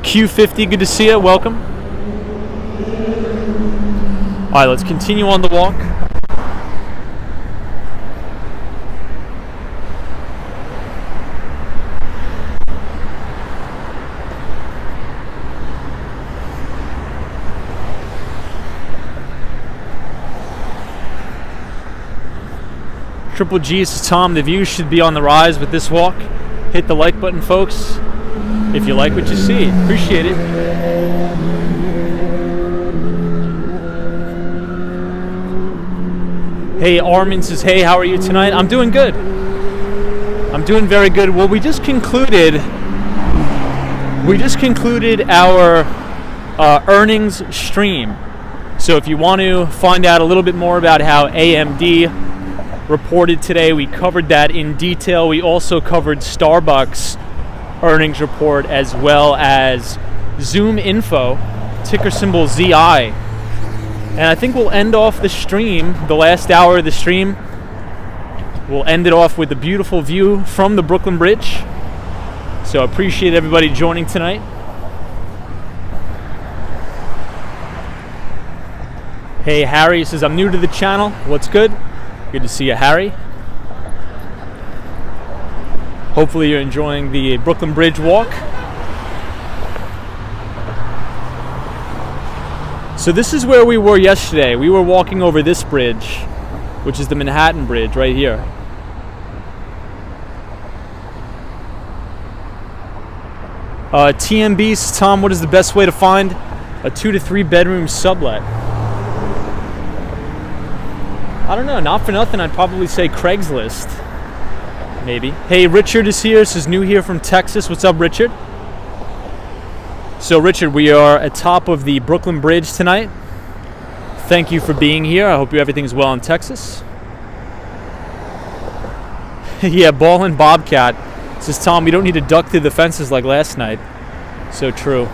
Q50, good to see you. Welcome. All right, let's continue on the walk. Triple G says, Tom, the views should be on the rise with this walk. Hit the like button, folks, if you like what you see. Appreciate it. Hey, Armin says, hey, how are you tonight? I'm doing good. I'm doing very good. Well, we just concluded our earnings stream. So if you want to find out a little bit more about how AMD reported today, we covered that in detail. We also covered Starbucks earnings report as well as Zoom Info, ticker symbol ZI. And I think we'll end off the stream, the last hour of the stream, we'll end it off with a beautiful view from the Brooklyn Bridge. So I appreciate everybody joining tonight. Hey, Harry says, I'm new to the channel. What's good? Good to see you, Harry. Hopefully you're enjoying the Brooklyn Bridge walk. So this is where we were yesterday. We were walking over this bridge, which is the Manhattan Bridge right here. TMB says, Tom, what is the best way to find a 2 to 3 bedroom sublet? I don't know, not for nothing, I'd probably say Craigslist. Maybe. Hey, Richard is here. This is new here from Texas. What's up, Richard? So, Richard, we are at top of the Brooklyn Bridge tonight. Thank you for being here. I hope everything's well in Texas. Yeah, Ballin' Bobcat says, Tom, we don't need to duck through the fences like last night. So true.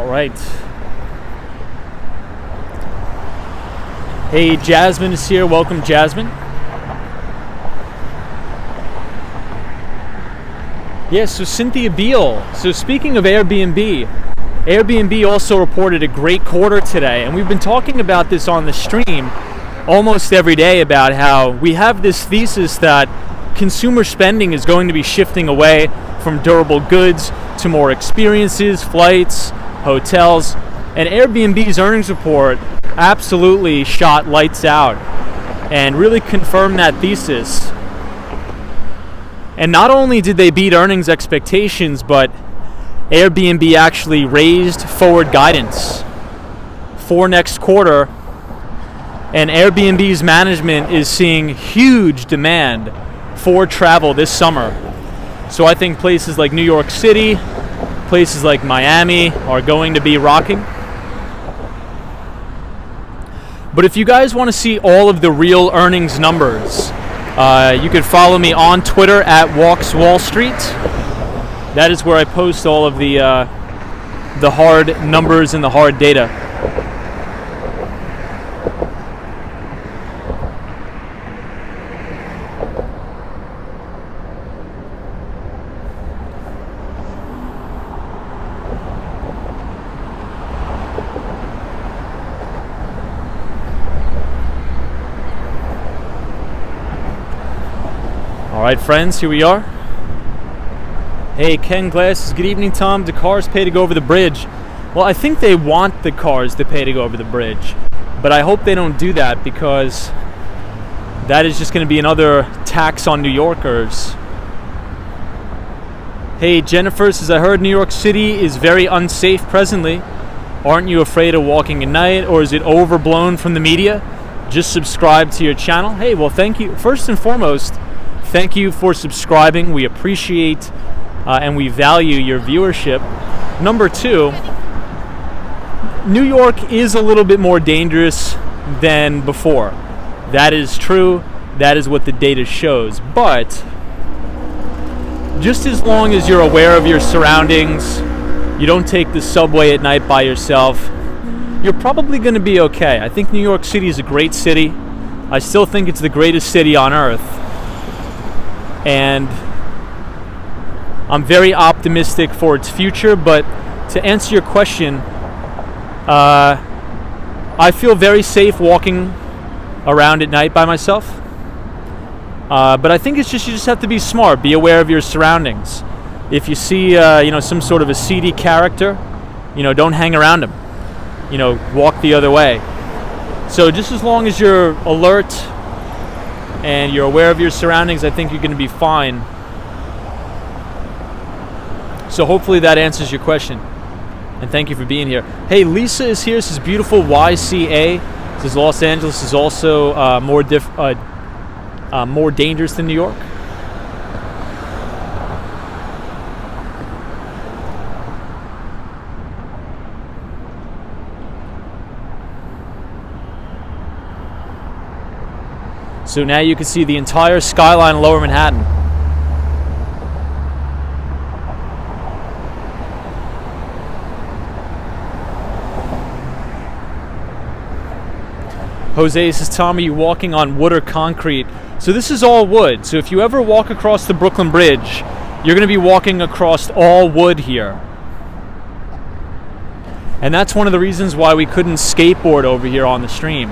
Right. Hey, Jasmine is here. Welcome, Jasmine. Yeah, so Cynthia Beale. So speaking of Airbnb also reported a great quarter today, and we've been talking about this on the stream almost every day about how we have this thesis that consumer spending is going to be shifting away from durable goods to more experiences, flights, hotels, and Airbnb's earnings report absolutely shot lights out and really confirmed that thesis. And not only did they beat earnings expectations, but Airbnb actually raised forward guidance for next quarter, and Airbnb's management is seeing huge demand for travel this summer. So I think places like New York City, places like Miami are going to be rocking. But if you guys want to see all of the real earnings numbers, you could follow me on Twitter at Walks Wall Street. That is where I post all of the hard numbers and the hard data. Alright friends, here we are. Hey, Ken Glasses, good evening Tom. Do cars pay to go over the bridge? Well, I think they want the cars to pay to go over the bridge. But I hope they don't do that, because that is just going to be another tax on New Yorkers. Hey, Jennifer says, I heard New York City is very unsafe presently. Aren't you afraid of walking at night, or is it overblown from the media? Just subscribe to your channel. Hey, well, thank you. First and foremost, thank you for subscribing. We appreciate and we value your viewership. Number two, New York is a little bit more dangerous than before. That is true. That is what the data shows. But just as long as you're aware of your surroundings, you don't take the subway at night by yourself, you're probably going to be okay. I think New York City is a great city. I still think it's the greatest city on earth. And I'm very optimistic for its future. But to answer your question, I feel very safe walking around at night by myself. But I think it's just, you just have to be smart, be aware of your surroundings. If you see some sort of a seedy character, don't hang around him. Walk the other way. So just as long as you're alert and you're aware of your surroundings, I think you're going to be fine. So hopefully that answers your question. And thank you for being here. Hey, Lisa is here. This is beautiful YCA. Says Los Angeles is also more dangerous than New York. So now you can see the entire skyline of Lower Manhattan. Jose says, Tom, are you walking on wood or concrete? So this is all wood. So if you ever walk across the Brooklyn Bridge, you're going to be walking across all wood here. And that's one of the reasons why we couldn't skateboard over here on the stream.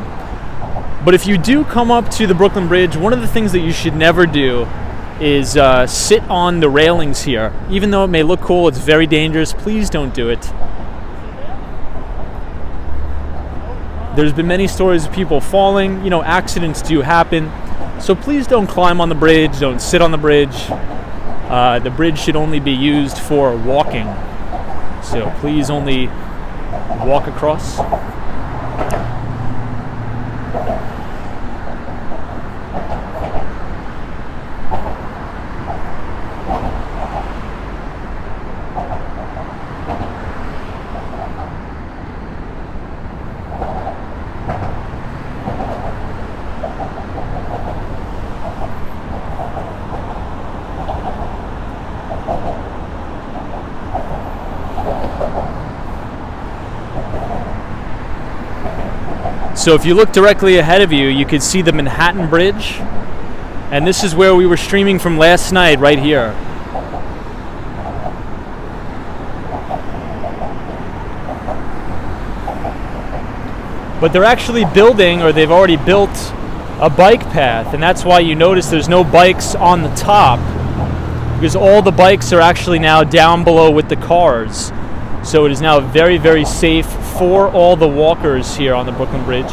But if you do come up to the Brooklyn Bridge, one of the things that you should never do is sit on the railings here. Even though it may look cool, it's very dangerous. Please don't do it. There's been many stories of people falling. You know, accidents do happen. So please don't climb on the bridge. Don't sit on the bridge. The bridge should only be used for walking. So please only walk across. So if you look directly ahead of you, you could see the Manhattan Bridge. And this is where we were streaming from last night, right here. But they're actually building, or they've already built, a bike path. And that's why you notice there's no bikes on the top, because all the bikes are actually now down below with the cars. So it is now very, very safe for all the walkers here on the Brooklyn Bridge.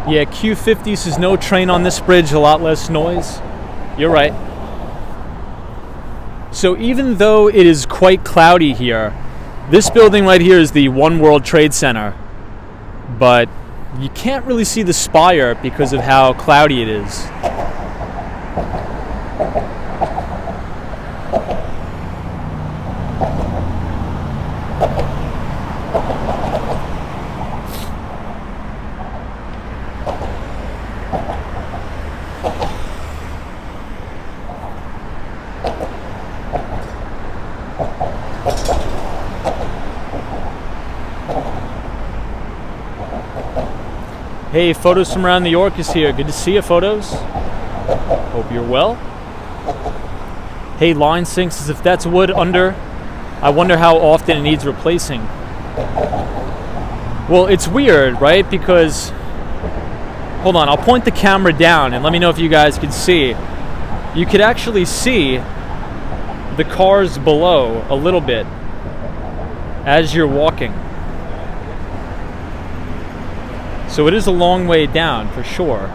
Yeah, Q50 says no train on this bridge, a lot less noise. You're right. So even though it is quite cloudy here, this building right here is the One World Trade Center. But you can't really see the spire because of how cloudy it is. Hey, Photos from Around New York is here. Good to see you, Photos. Hope you're well. Hey, Line Sync says if that's wood under, I wonder how often it needs replacing. Well, it's weird, right? Because, hold on, I'll point the camera down and let me know if you guys can see. You could actually see the cars below a little bit as you're walking. So it is a long way down, for sure.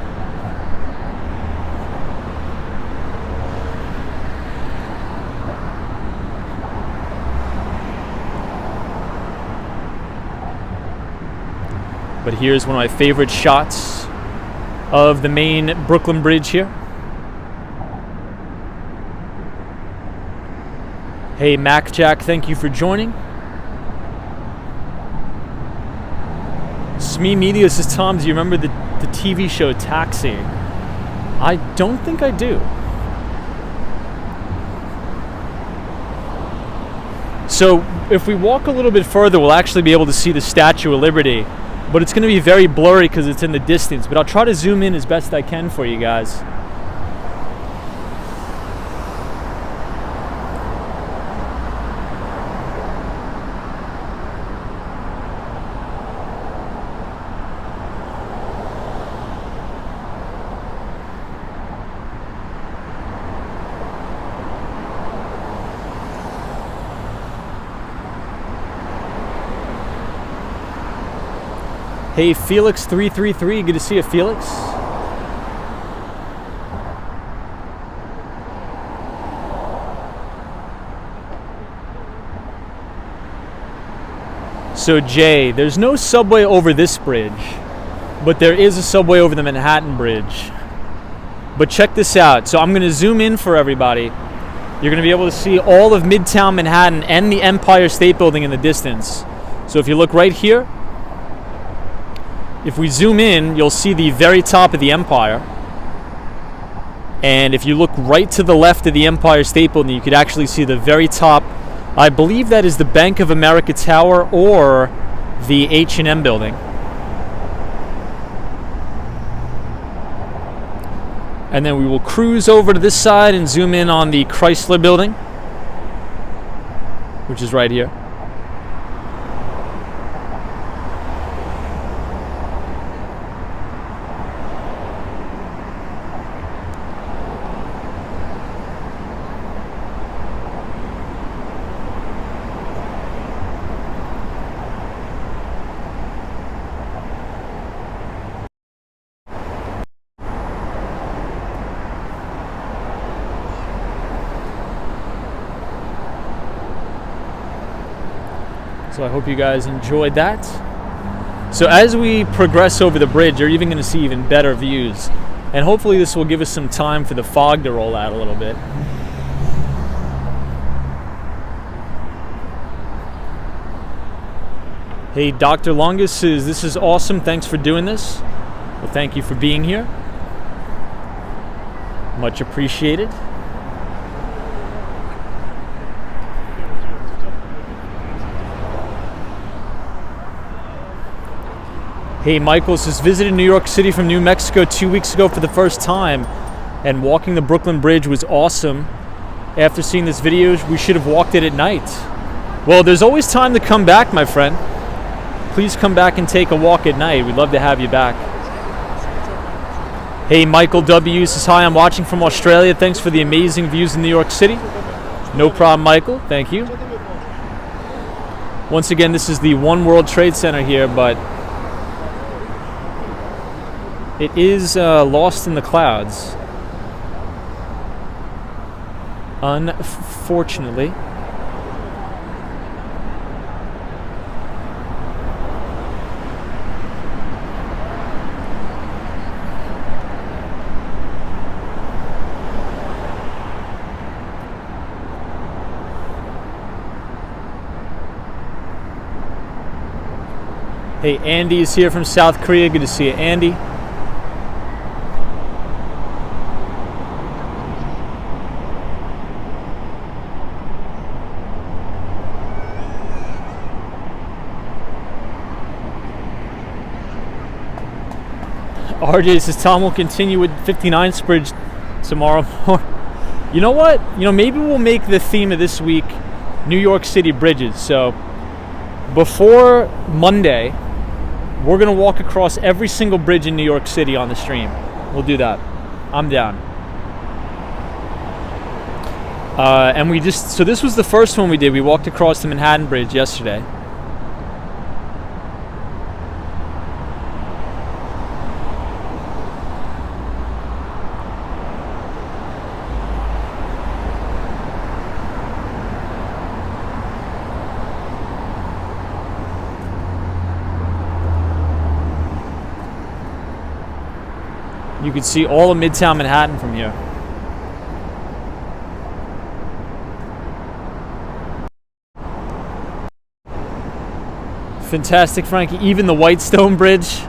But here's one of my favorite shots of the main Brooklyn Bridge here. Hey, Mac Jack, thank you for joining. Smee Media says, Tom, do you remember the TV show Taxi? I don't think I do. So if we walk a little bit further, we'll actually be able to see the Statue of Liberty. But it's going to be very blurry because it's in the distance. But I'll try to zoom in as best I can for you guys. Hey, Felix333, good to see you, Felix. So Jay, there's no subway over this bridge, but there is a subway over the Manhattan Bridge. But check this out. So I'm going to zoom in for everybody. You're going to be able to see all of Midtown Manhattan and the Empire State Building in the distance. So if you look right here, if we zoom in, you'll see the very top of the Empire. And if you look right to the left of the Empire State Building, you could actually see the very top. I believe that is the Bank of America Tower or the H&M building. And then we will cruise over to this side and zoom in on the Chrysler building, which is right here. So I hope you guys enjoyed that. So as we progress over the bridge, you're even going to see even better views. And hopefully this will give us some time for the fog to roll out a little bit. Hey, Dr. Longus says, this is awesome. Thanks for doing this. Well, thank you for being here. Much appreciated. Hey, Michael says, visited New York City from New Mexico 2 weeks ago for the first time, and walking the Brooklyn Bridge was awesome. After seeing this video, we should have walked it at night. Well, there's always time to come back, my friend. Please come back and take a walk at night. We'd love to have you back. Hey, Michael W. says, hi, I'm watching from Australia. Thanks for the amazing views in New York City. No problem, Michael. Thank you. Once again, this is the One World Trade Center here, but it is lost in the clouds, unfortunately. Hey, Andy is here from South Korea. Good to see you, Andy. RJ says Tom will continue with 59th Bridge tomorrow morning. You know what? Maybe we'll make the theme of this week New York City bridges. So before Monday, we're going to walk across every single bridge in New York City on the stream. We'll do that. I'm down. And so this was the first one we did. We walked across the Manhattan Bridge yesterday. You can see all of Midtown Manhattan from here. Fantastic, Frankie. Even the Whitestone Bridge.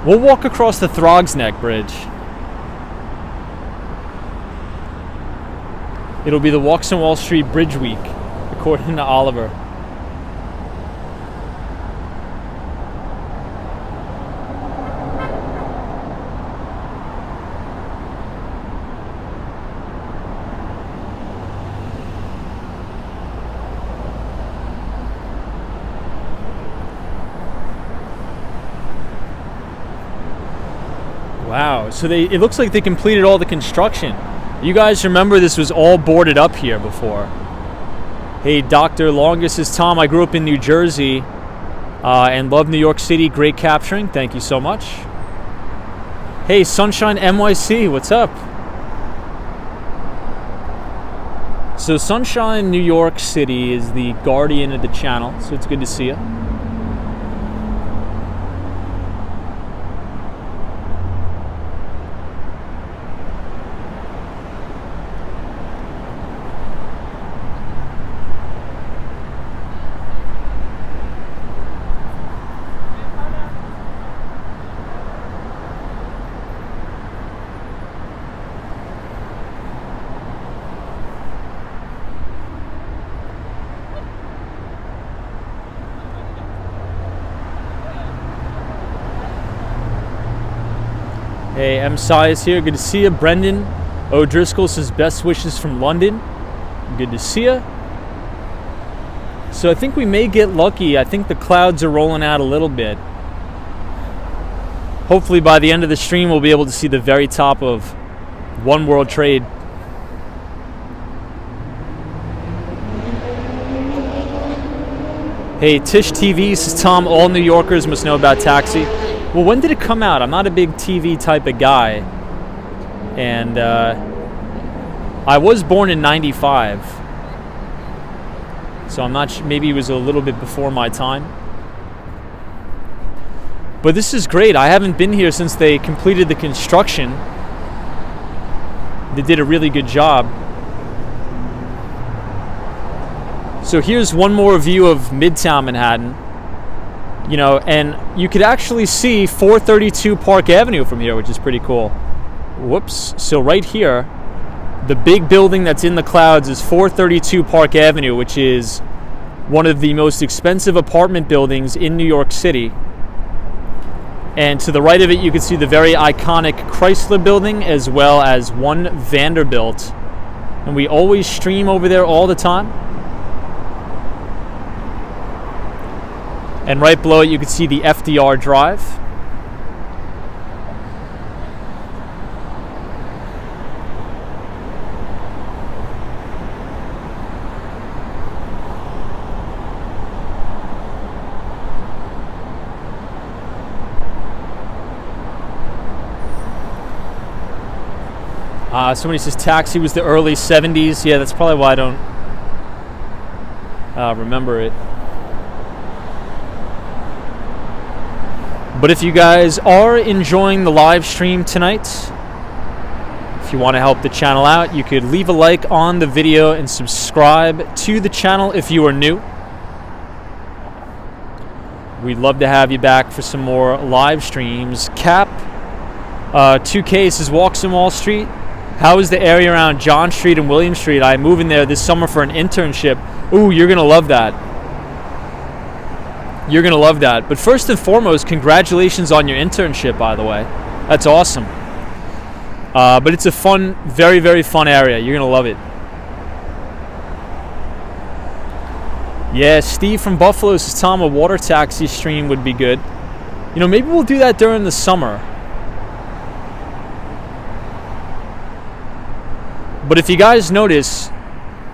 We'll walk across the Throgs Neck Bridge. It'll be the Walks on Wall Street Bridge Week, according to Oliver. Wow, so it looks like they completed all the construction. You guys remember this was all boarded up here before. Hey, Dr. Longus says, Tom, I grew up in New Jersey and love New York City. Great capturing. Thank you so much. Hey, Sunshine NYC, what's up? So Sunshine New York City is the guardian of the channel, so it's good to see you. Hey, M. Sai is here. Good to see you. Brendan O'Driscoll says best wishes from London. Good to see you. So I think we may get lucky. I think the clouds are rolling out a little bit. Hopefully by the end of the stream we'll be able to see the very top of One World Trade. Hey, Tish TV says, Tom, all New Yorkers must know about Taxi. Well, when did it come out? I'm not a big TV type of guy. And I was born in 95. So I'm not sure, maybe it was a little bit before my time. But this is great. I haven't been here since they completed the construction. They did a really good job. So here's one more view of Midtown Manhattan. You know, and you could actually see 432 Park Avenue from here, which is pretty cool. Whoops. So right here, the big building that's in the clouds is 432 Park Avenue, which is one of the most expensive apartment buildings in New York City. And to the right of it, you can see the very iconic Chrysler Building, as well as One Vanderbilt. And we always stream over there all the time. And right below it, you can see the FDR Drive. Somebody says Taxi was the early 70s. Yeah, that's probably why I don't remember it. But if you guys are enjoying the live stream tonight, if you want to help the channel out, you could leave a like on the video and subscribe to the channel if you are new. We'd love to have you back for some more live streams. Cap 2K says, walks in Wall Street. How is the area around John Street and William Street? I'm moving there this summer for an internship. Ooh, you're going to love that. You're going to love that. But first and foremost, congratulations on your internship, by the way. That's awesome. But it's a fun, very, very fun area. You're going to love it. Yeah, Steve from Buffalo says, Tom, a water taxi stream would be good. You know, maybe we'll do that during the summer. But if you guys notice,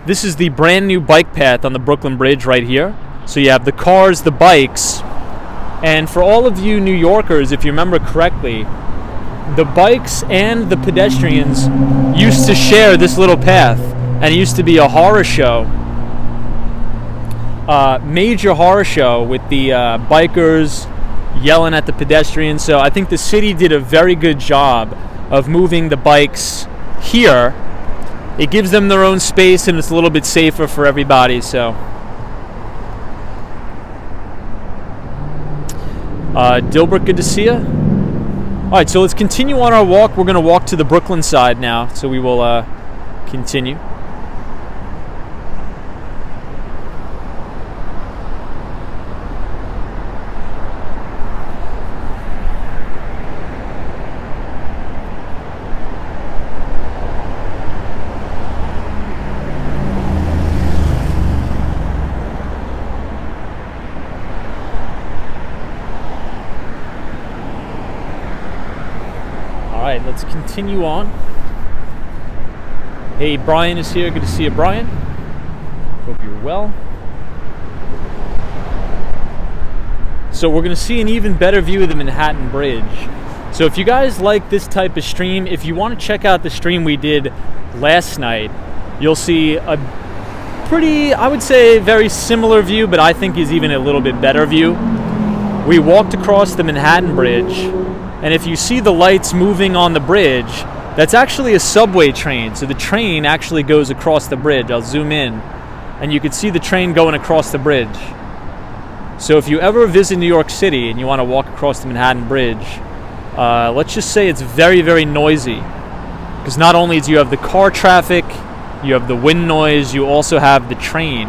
this is the brand new bike path on the Brooklyn Bridge right here. So you have the cars, the bikes, and for all of you New Yorkers, if you remember correctly, the bikes and the pedestrians used to share this little path, and it used to be a horror show, major horror show with the bikers yelling at the pedestrians. So I think the city did a very good job of moving the bikes here. It gives them their own space, and it's a little bit safer for everybody. So Dilbert, good to see you. All right, so let's continue on our walk. We're going to walk to the Brooklyn side now, so we will continue. Let's continue on. Hey, Brian is here. Good to see you, Brian. Hope you're well. So we're going to see an even better view of the Manhattan Bridge. So if you guys like this type of stream, if you want to check out the stream we did last night, you'll see a pretty, I would say, very similar view, but I think is even a little bit better view. We walked across the Manhattan Bridge, and if you see the lights moving on the bridge, that's actually a subway train. So the train actually goes across the bridge. I'll zoom in, and you can see the train going across the bridge. So if you ever visit New York City and you want to walk across the Manhattan Bridge, let's just say it's very, very noisy. Because not only do you have the car traffic, you have the wind noise, you also have the train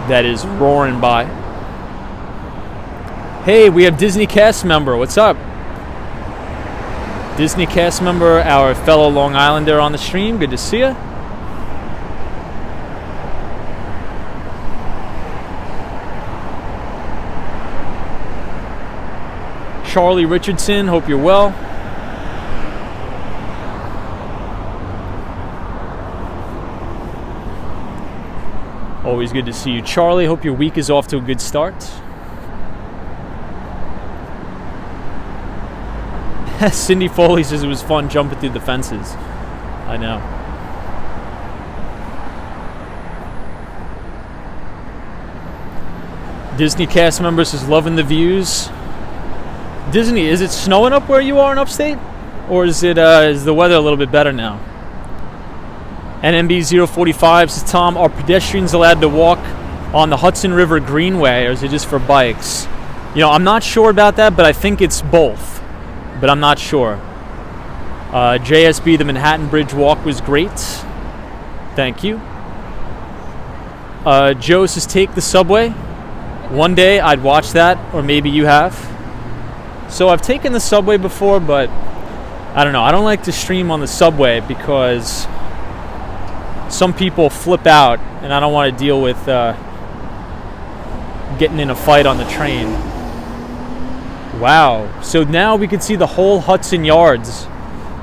that is roaring by. Hey, we have Disney cast member. What's up? Disney cast member, our fellow Long Islander on the stream. Good to see you. Charlie Richardson, hope you're well. Always good to see you, Charlie. Hope your week is off to a good start. Cindy Foley says it was fun jumping through the fences. I know. Disney cast member says loving the views. Disney, is it snowing up where you are in upstate? Or is it is the weather a little bit better now? NMB 045 says, Tom, are pedestrians allowed to walk on the Hudson River Greenway, or is it just for bikes? You know, I'm not sure about that, but I think it's both. But I'm not sure. JSB, the Manhattan Bridge walk was great. Thank you. Joe says, take the subway. One day I'd watch that, or maybe you have. So I've taken the subway before, but I don't know. I don't like to stream on the subway because some people flip out, and I don't want to deal with getting in a fight on the train. Wow. So now we can see the whole Hudson Yards.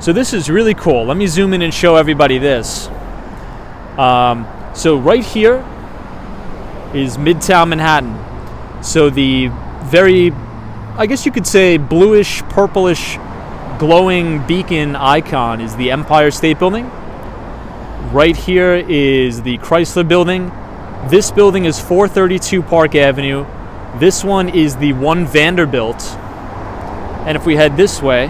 So this is really cool. Let me zoom in and show everybody this. So right here is Midtown Manhattan. So the very, I guess you could say, bluish, purplish, glowing beacon icon is the Empire State Building. Right here is the Chrysler Building. This building is 432 Park Avenue. This one is the One Vanderbilt. And if we head this way,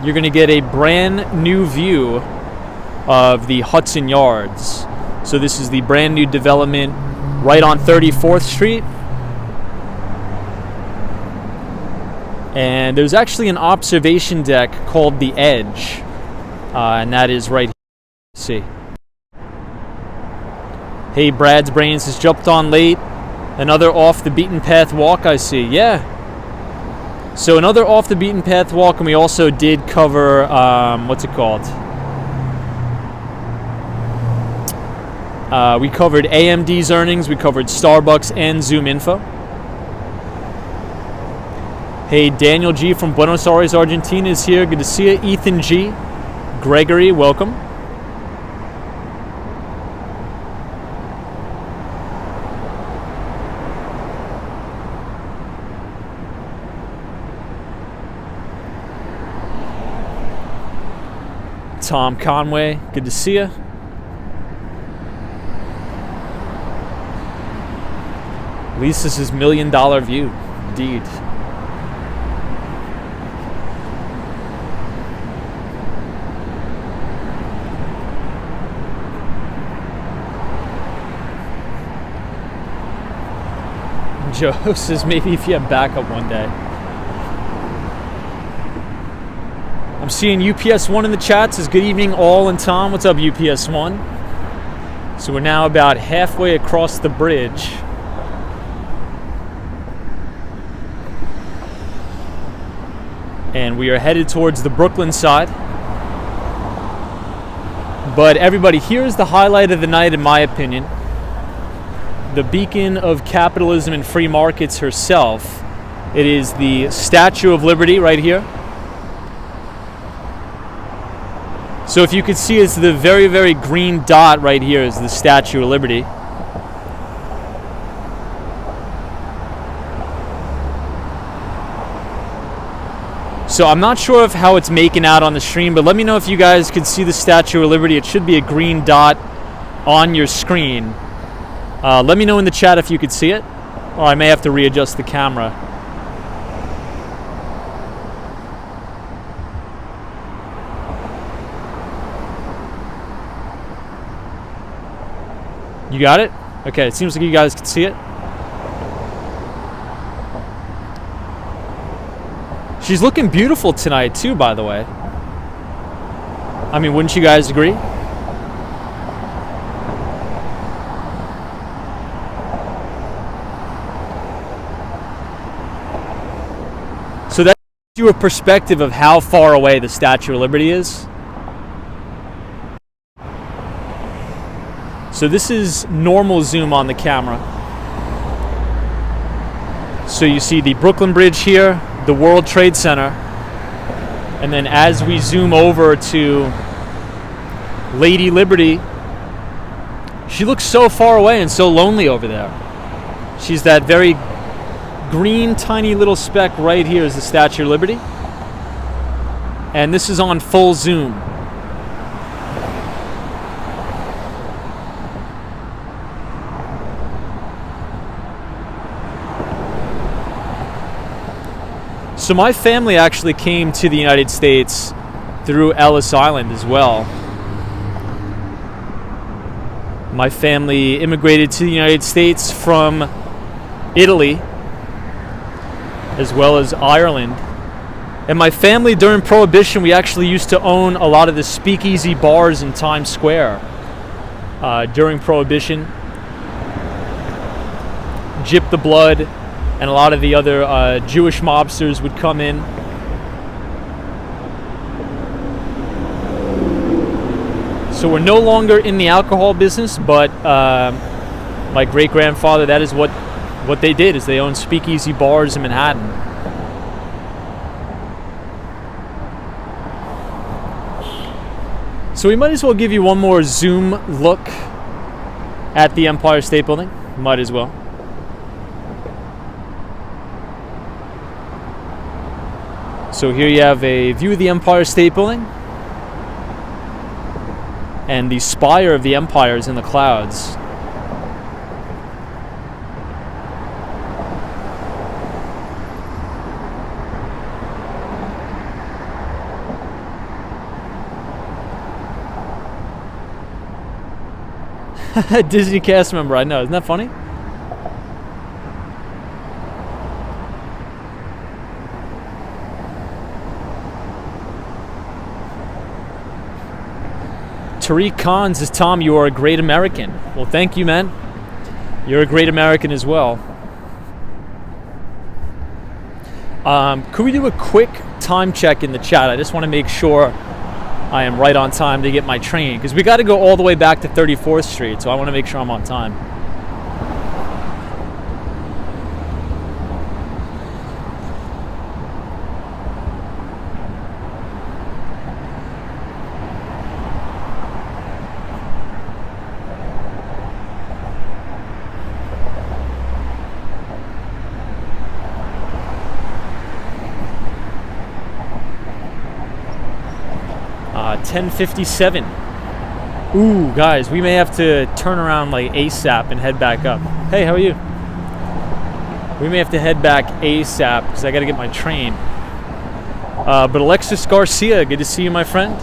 you're going to get a brand new view of the Hudson Yards. So this is the brand new development right on 34th Street. And there's actually an observation deck called The Edge, and that is right here. See. Hey, Brad's Brains has jumped on late. Another off the beaten path walk, I see. Yeah. So another off the beaten path walk, and we also did cover, what's it called? We covered AMD's earnings, we covered Starbucks and Zoom Info. Hey, Daniel G from Buenos Aires, Argentina is here. Good to see you. Ethan G. Gregory, welcome. Tom Conway, good to see you. At least this is $1 million view, indeed. Joe says maybe if you have backup one day. I'm seeing UPS1 in the chat. Says good evening all, and Tom, what's up UPS1? So we're now about halfway across the bridge. And we are headed towards the Brooklyn side. But everybody, here's the highlight of the night in my opinion. The beacon of capitalism and free markets herself. It is the Statue of Liberty right here. So if you could see, it's the very, very green dot right here is the Statue of Liberty. So I'm not sure of how it's making out on the stream, but let me know if you guys can see the Statue of Liberty. It should be a green dot on your screen. Let me know in the chat if you could see it, or I may have to readjust the camera. You got it? Okay, it seems like you guys can see it. She's looking beautiful tonight too, by the way. I mean, wouldn't you guys agree? You a perspective of how far away the Statue of Liberty is. So this is normal zoom on the camera. So you see the Brooklyn Bridge here, the World Trade Center, and then as we zoom over to Lady Liberty, she looks so far away and so lonely over there. She's that very green, tiny little speck right here is the Statue of Liberty. And this is on full zoom. So my family actually came to the United States through Ellis Island as well. My family immigrated to the United States from Italy as well as Ireland. And my family during Prohibition, we actually used to own a lot of the speakeasy bars in Times Square during Prohibition. Gyp the Blood and a lot of the other Jewish mobsters would come in. So we're no longer in the alcohol business, but my great-grandfather, that is what they did, is they owned speakeasy bars in Manhattan. So we might as well give you one more zoom look at the Empire State Building. Might as well. So here you have a view of the Empire State Building. And the spire of the Empire is in the clouds. Disney cast member, I know. Isn't that funny? Tariq Khan says, Tom, you are a great American. Well, thank you, man. You're a great American as well. Could we do a quick time check in the chat? I just want to make sure I am right on time to get my train, because we got to go all the way back to 34th Street, so I want to make sure I'm on time. 10:57. Ooh, guys, we may have to turn around like ASAP and head back up. Hey, how are you? We may have to head back ASAP because I got to get my train. But Alexis Garcia, good to see you, my friend.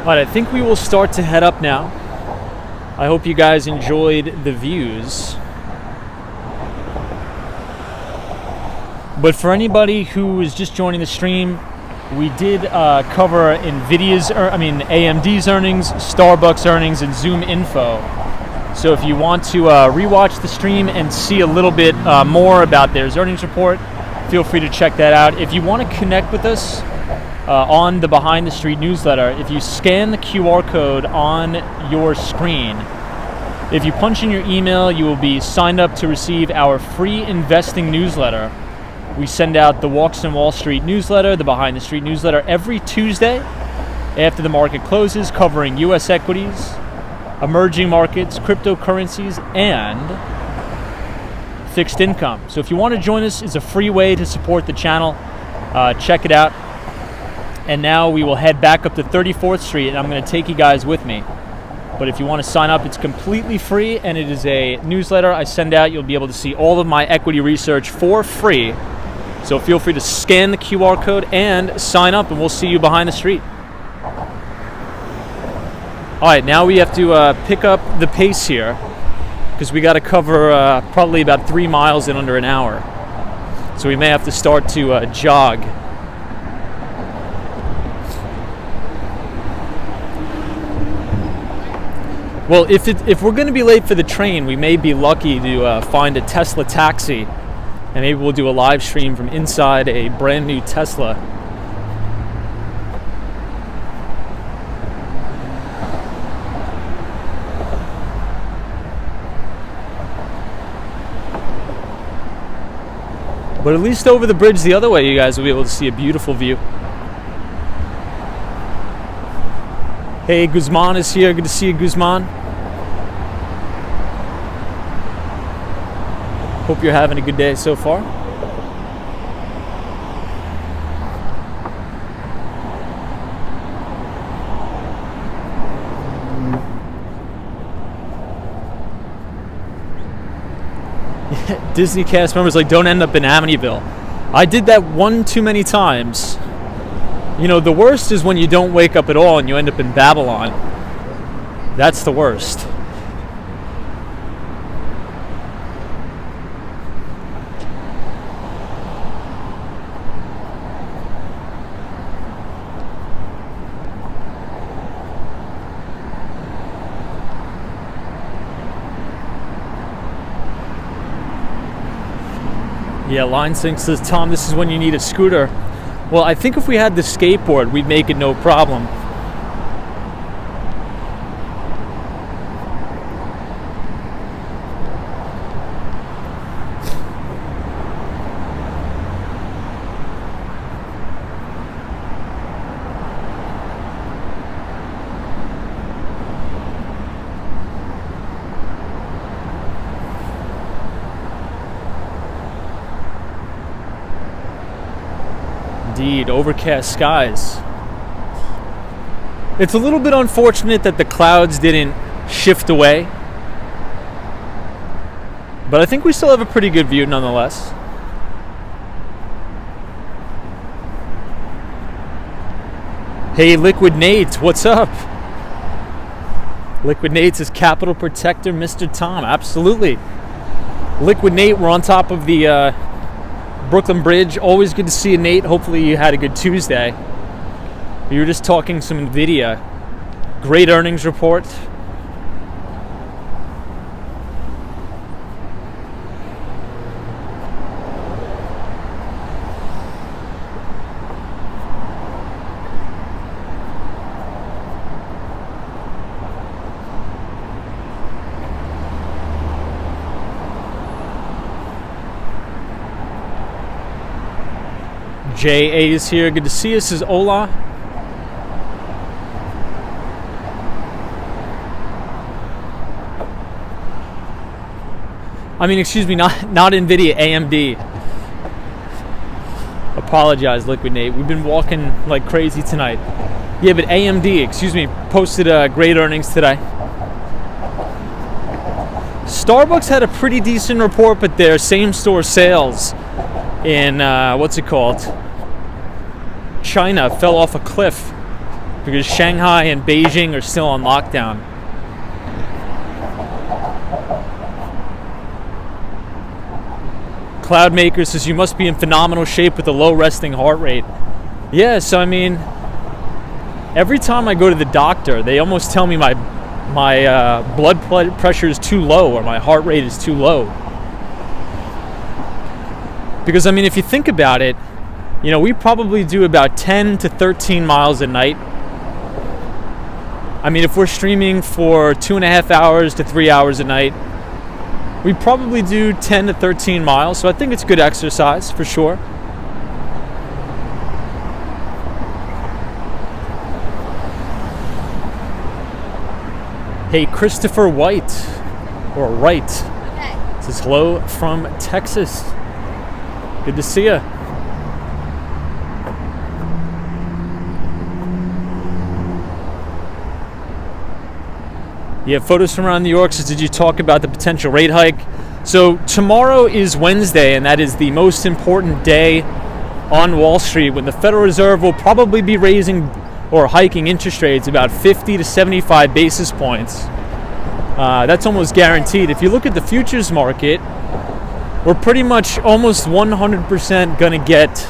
Alright, I think we will start to head up now. I hope you guys enjoyed the views. But for anybody who is just joining the stream, we did cover AMD's earnings, Starbucks earnings, and Zoom info. So if you want to rewatch the stream and see a little bit more about their earnings report, feel free to check that out. If you want to connect with us on the Behind the Street newsletter. If you scan the QR code on your screen, if you punch in your email, you will be signed up to receive our free investing newsletter. We send out the Walks on Wall Street newsletter, the Behind the Street newsletter, every Tuesday after the market closes, covering U.S. equities, emerging markets, cryptocurrencies, and fixed income. So if you want to join us, it's a free way to support the channel. Check it out. And now we will head back up to 34th Street, and I'm going to take you guys with me. But if you want to sign up, it's completely free, and it is a newsletter I send out. You'll be able to see all of my equity research for free. So feel free to scan the QR code and sign up, and we'll see you behind the street. All right, now we have to pick up the pace here because we got to cover probably about 3 miles in under an hour. So we may have to start to jog. Well, if we're going to be late for the train, we may be lucky to find a Tesla taxi. And maybe we'll do a live stream from inside a brand new Tesla. But at least over the bridge the other way, you guys will be able to see a beautiful view. Hey, Guzman is here. Good to see you, Guzman. Hope you're having a good day so far. Disney cast members like, don't end up in Amityville. I did that one too many times. You know, the worst is when you don't wake up at all and you end up in Babylon. That's the worst. Yeah, Line Sync says, Tom, this is when you need a scooter. Well, I think if we had the skateboard, we'd make it no problem. Indeed, overcast skies. It's a little bit unfortunate that the clouds didn't shift away, but I think we still have a pretty good view nonetheless. Hey, Liquid Nate, what's up? Liquid Nate's is Capital Protector, Mr. Tom. Absolutely. Liquid Nate, we're on top of the Brooklyn Bridge. Always good to see you, Nate. Hopefully you had a good Tuesday. We were just talking some NVIDIA. Great earnings report. J.A. is here. Good to see you. This is Ola. I mean, excuse me, not NVIDIA, AMD. Apologize, Liquid Nate. We've been walking like crazy tonight. Yeah, but AMD, excuse me, posted great earnings today. Starbucks had a pretty decent report, but their same-store sales in, China fell off a cliff because Shanghai and Beijing are still on lockdown. Cloudmaker says you must be in phenomenal shape with a low resting heart rate. Yeah, so I mean, every time I go to the doctor, they almost tell me my blood pressure is too low or my heart rate is too low. Because I mean, if you think about it, You know, we probably do about 10 to 13 miles a night. I mean, if we're streaming for 2.5 hours to 3 hours a night, we probably do 10 to 13 miles. So I think it's good exercise for sure. Hey, Christopher White, or Wright, says hello from Texas. Good to see you. You have photos from around New York. So did you talk about the potential rate hike? So tomorrow is Wednesday, and that is the most important day on Wall Street when the Federal Reserve will probably be raising or hiking interest rates about 50 to 75 basis points. That's almost guaranteed. If you look at the futures market, we're pretty much almost 100% going to get,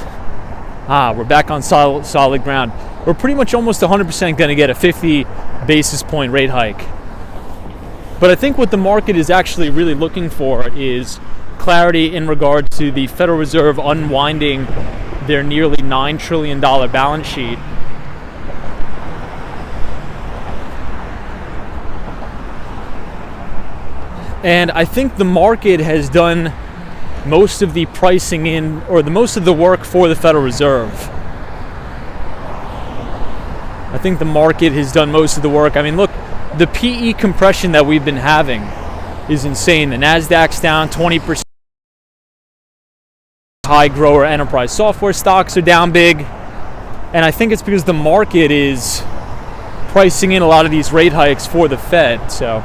we're back on solid ground. We're pretty much almost 100% going to get a 50 basis point rate hike. But I think what the market is actually really looking for is clarity in regard to the Federal Reserve unwinding their nearly $9 trillion balance sheet. And I think the market has done most of the pricing in, or the most of the work for the Federal Reserve. I think the market has done most of the work. I mean, look, the PE compression that we've been having is insane. The Nasdaq's down 20%. High grower enterprise software stocks are down big. And I think it's because the market is pricing in a lot of these rate hikes for the Fed. So,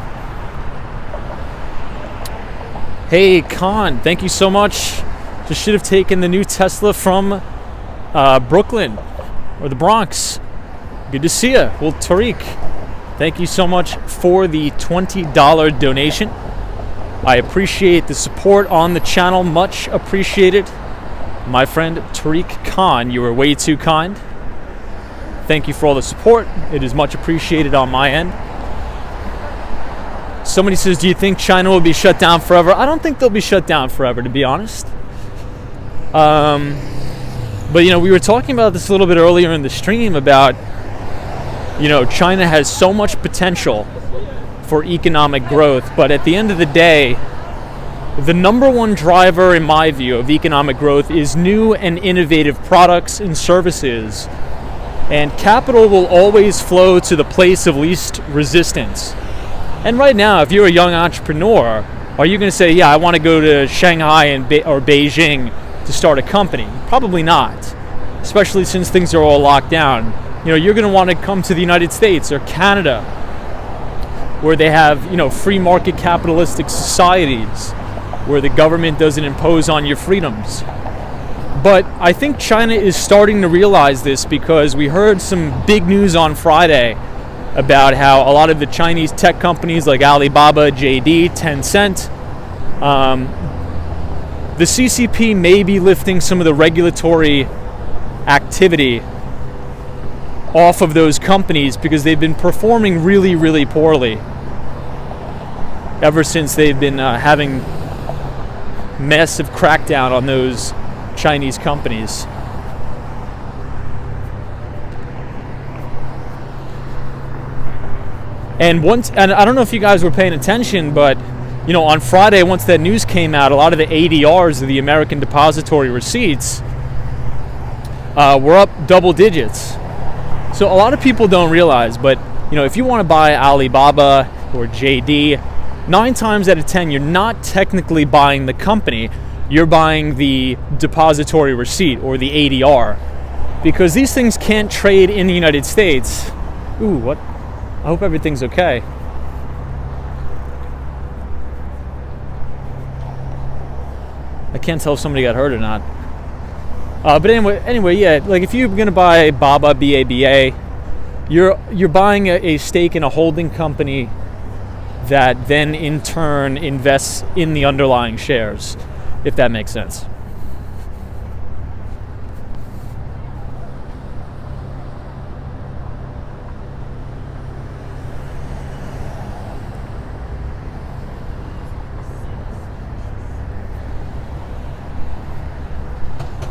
hey, Khan, thank you so much. Just should have taken the new Tesla from Brooklyn or the Bronx. Good to see you. Well, Tariq, thank you so much for the $20 donation. I appreciate the support on the channel. Much appreciated. My friend Tariq Khan, you were way too kind. Thank you for all the support. It is much appreciated on my end. Somebody says, do you think China will be shut down forever? I don't think they'll be shut down forever, to be honest. But, you know, we were talking about this a little bit earlier in the stream about, you know, China has so much potential for economic growth. But at the end of the day, the number one driver, in my view, of economic growth is new and innovative products and services. And capital will always flow to the place of least resistance. And right now, if you're a young entrepreneur, are you going to say, yeah, I want to go to Shanghai or Beijing to start a company? Probably not, especially since things are all locked down. You know, you're going to want to come to the United States or Canada, where they have, you know, free market capitalistic societies, where the government doesn't impose on your freedoms. But I think China is starting to realize this, because we heard some big news on Friday about how a lot of the Chinese tech companies like Alibaba, JD, Tencent, the CCP may be lifting some of the regulatory activity off of those companies because they've been performing really, really poorly ever since they've been having massive crackdown on those Chinese companies. And I don't know if you guys were paying attention, but you know, on Friday, once that news came out, a lot of the ADRs of the American Depository Receipts were up double digits. So a lot of people don't realize, but you know, if you want to buy Alibaba or JD, 9 times out of 10, you're not technically buying the company, you're buying the depository receipt or the ADR, because these things can't trade in the United States. Ooh, what? I hope everything's okay. I can't tell if somebody got hurt or not. But anyway, yeah. Like if you're gonna buy BABA, BABA, you're buying a stake in a holding company that then in turn invests in the underlying shares, if that makes sense.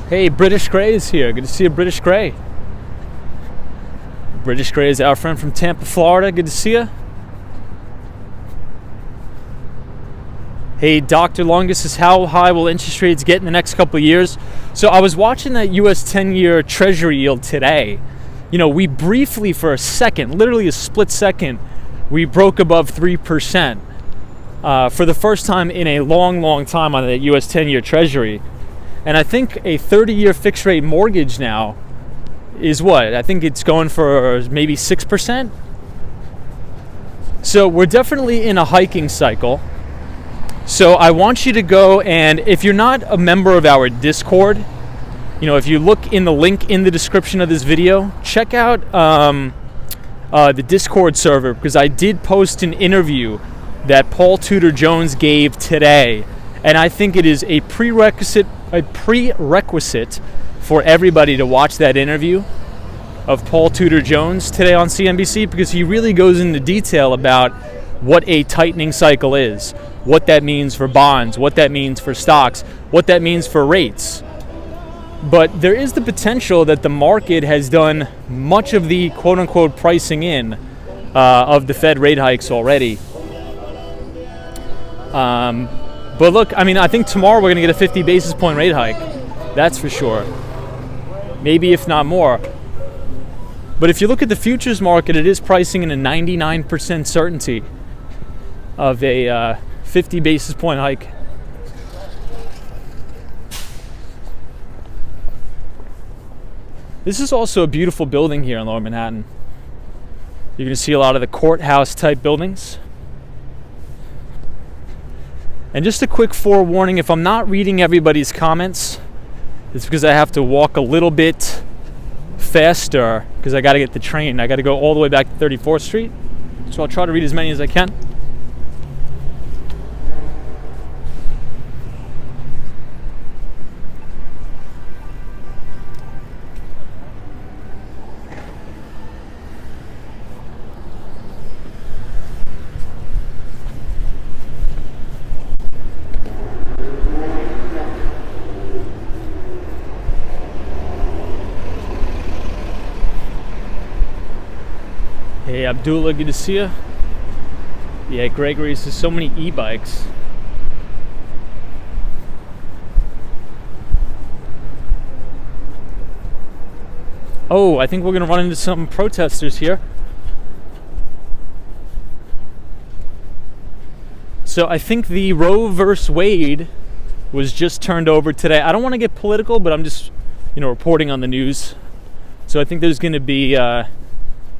Hey, British Grey is here. Good to see you, British Grey. British Grey is our friend from Tampa, Florida. Good to see you. Hey, Dr. Longus says, how high will interest rates get in the next couple of years? So I was watching that U.S. 10-year Treasury yield today. You know, we briefly, for a second, literally a split second, we broke above 3% for the first time in a long, long time on the U.S. 10-year Treasury. And I think a 30-year fixed rate mortgage now is what? I think it's going for maybe 6%. So we're definitely in a hiking cycle. So I want you to go, and if you're not a member of our Discord, you know, if you look in the link in the description of this video, check out the Discord server, because I did post an interview that Paul Tudor Jones gave today, and I think it is a prerequisite for everybody to watch that interview of Paul Tudor Jones today on CNBC, because he really goes into detail about what a tightening cycle is, what that means for bonds, what that means for stocks, what that means for rates. But there is the potential that the market has done much of the quote-unquote pricing in of the Fed rate hikes already. But look, I mean, I think tomorrow we're going to get a 50 basis point rate hike. That's for sure. Maybe if not more. But if you look at the futures market, it is pricing in a 99% certainty of a 50 basis point hike. This is also a beautiful building here in Lower Manhattan. You're going to see a lot of the courthouse type buildings. And just a quick forewarning, if I'm not reading everybody's comments, it's because I have to walk a little bit faster because I got to get the train. I got to go all the way back to 34th Street. So I'll try to read as many as I can. Hey Abdullah, good to see you. Yeah, Gregory says so many e-bikes. Oh, I think we're going to run into some protesters here. So I think the Roe versus Wade was just turned over today. I don't want to get political, but I'm just, reporting on the news. So I think there's going to be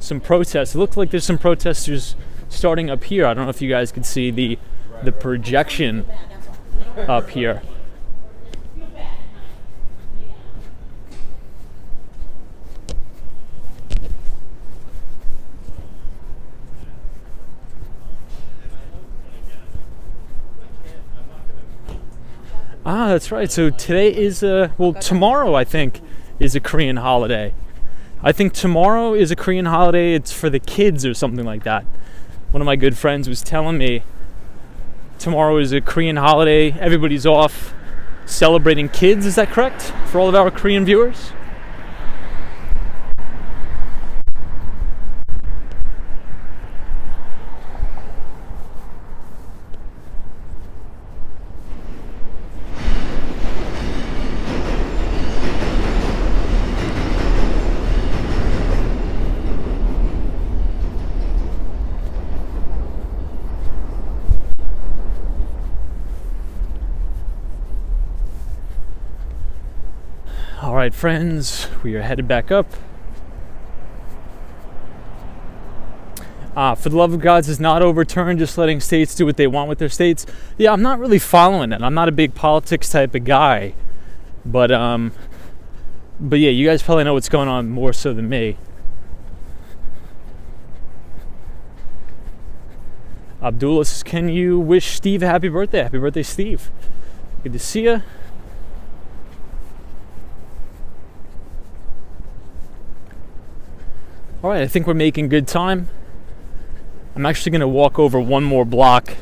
some protests. It looks like there's some protesters starting up here. I don't know if you guys can see the projection up here. Ah, that's right. So today is tomorrow I think is a Korean holiday. I think tomorrow is a Korean holiday. It's for the kids or something like that. One of my good friends was telling me tomorrow is a Korean holiday. Everybody's off celebrating kids. Is that correct? For all of our Korean viewers? All right, friends, we are headed back up. For the love of God is not overturned, just letting states do what they want with their states. Yeah, I'm not really following it. I'm not a big politics type of guy. But yeah, you guys probably know what's going on more so than me. Abdullah says, can you wish Steve a happy birthday? Happy birthday, Steve. Good to see you. All right, I think we're making good time. I'm actually going to walk over one more block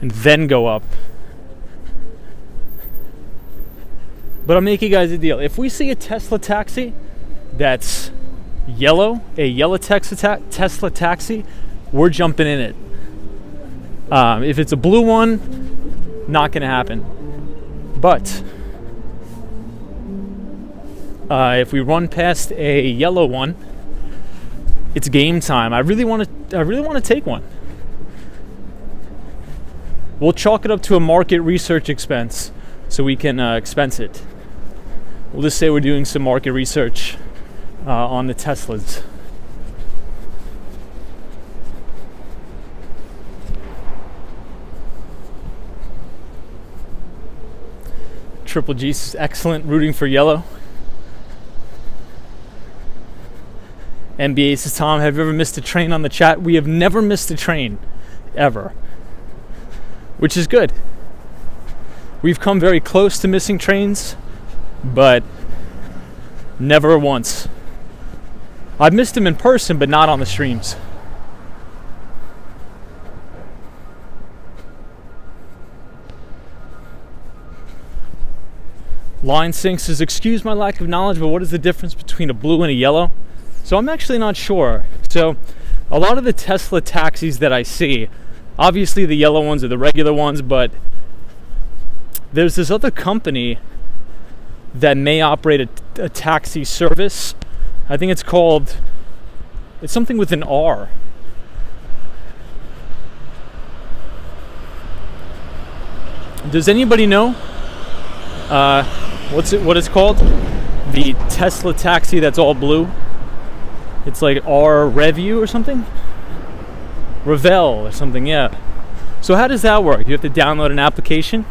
and then go up. But I'll make you guys a deal. If we see a Tesla taxi that's yellow, a yellow Tesla taxi, we're jumping in it. If it's a blue one, not gonna happen. But if we run past a yellow one, it's game time. I really want to take one. We'll chalk it up to a market research expense so we can expense it. We'll just say we're doing some market research on the Teslas. Triple G's is excellent, rooting for yellow. NBA says, Tom, have you ever missed a train on the chat? We have never missed a train, ever. Which is good. We've come very close to missing trains, but never once. I've missed them in person, but not on the streams. Line Sync says, excuse my lack of knowledge, but what is the difference between a blue and a yellow? So I'm actually not sure. So a lot of the Tesla taxis that I see, obviously the yellow ones are the regular ones, but there's this other company that may operate a taxi service. I think it's something with an R. Does anybody know what it's called? The Tesla taxi that's all blue. It's like R Review or something? Revel or something, yeah. So how does that work? You have to download an application?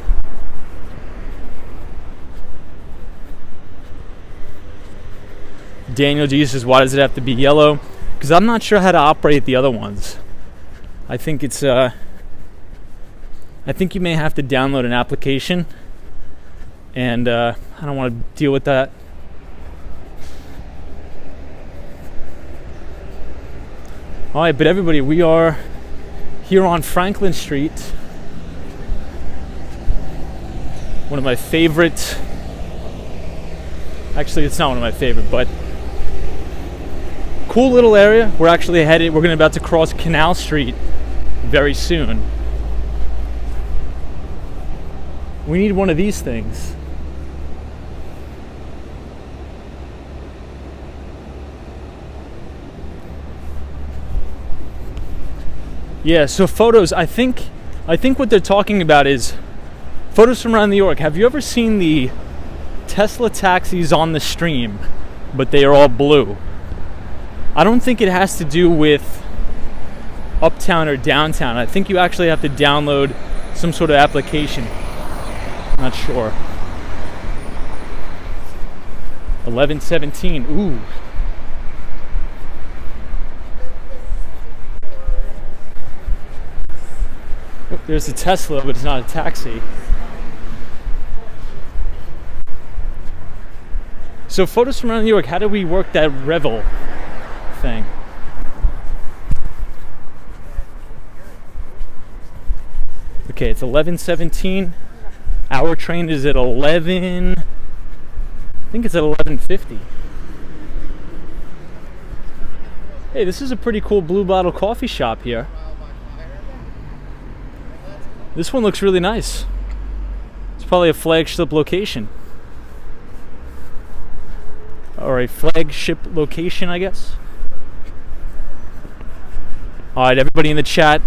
Daniel G says, why does it have to be yellow? Because I'm not sure how to operate the other ones. I think you may have to download an application, and I don't want to deal with that. All right, but everybody, we are here on Franklin Street. One of my favorite, actually it's not one of my favorite, but cool little area. We're about to cross Canal Street very soon. We need one of these things. Yeah, so photos, I think what they're talking about is photos from around New York. Have you ever seen the Tesla taxis on the stream, but they are all blue? I don't think it has to do with uptown or downtown. I think you actually have to download some sort of application. Not sure. 11:17. Ooh. Oh, there's a Tesla, but it's not a taxi. So photos from around New York, how do we work that Revel thing? Okay, it's 11:17. Our train is at 11. I think it's at 11:50. Hey, this is a pretty cool Blue Bottle coffee shop here. This one looks really nice. It's probably a flagship location. Or a flagship location, I guess. Alright, everybody in the chat.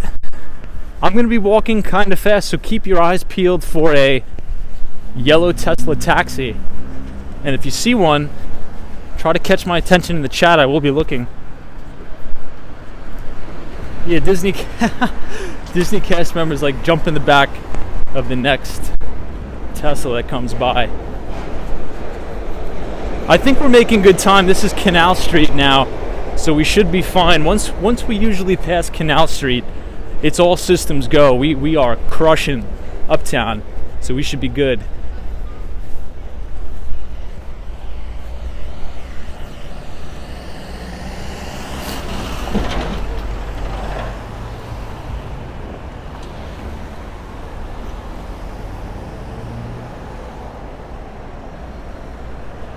I'm going to be walking kind of fast, so keep your eyes peeled for a yellow Tesla taxi. And if you see one, try to catch my attention in the chat. I will be looking. Yeah, Disney cast members like jump in the back of the next Tesla that comes by. I think we're making good time. This is Canal Street now, so we should be fine. Once we usually pass Canal Street, it's all systems go. We are crushing uptown, so we should be good.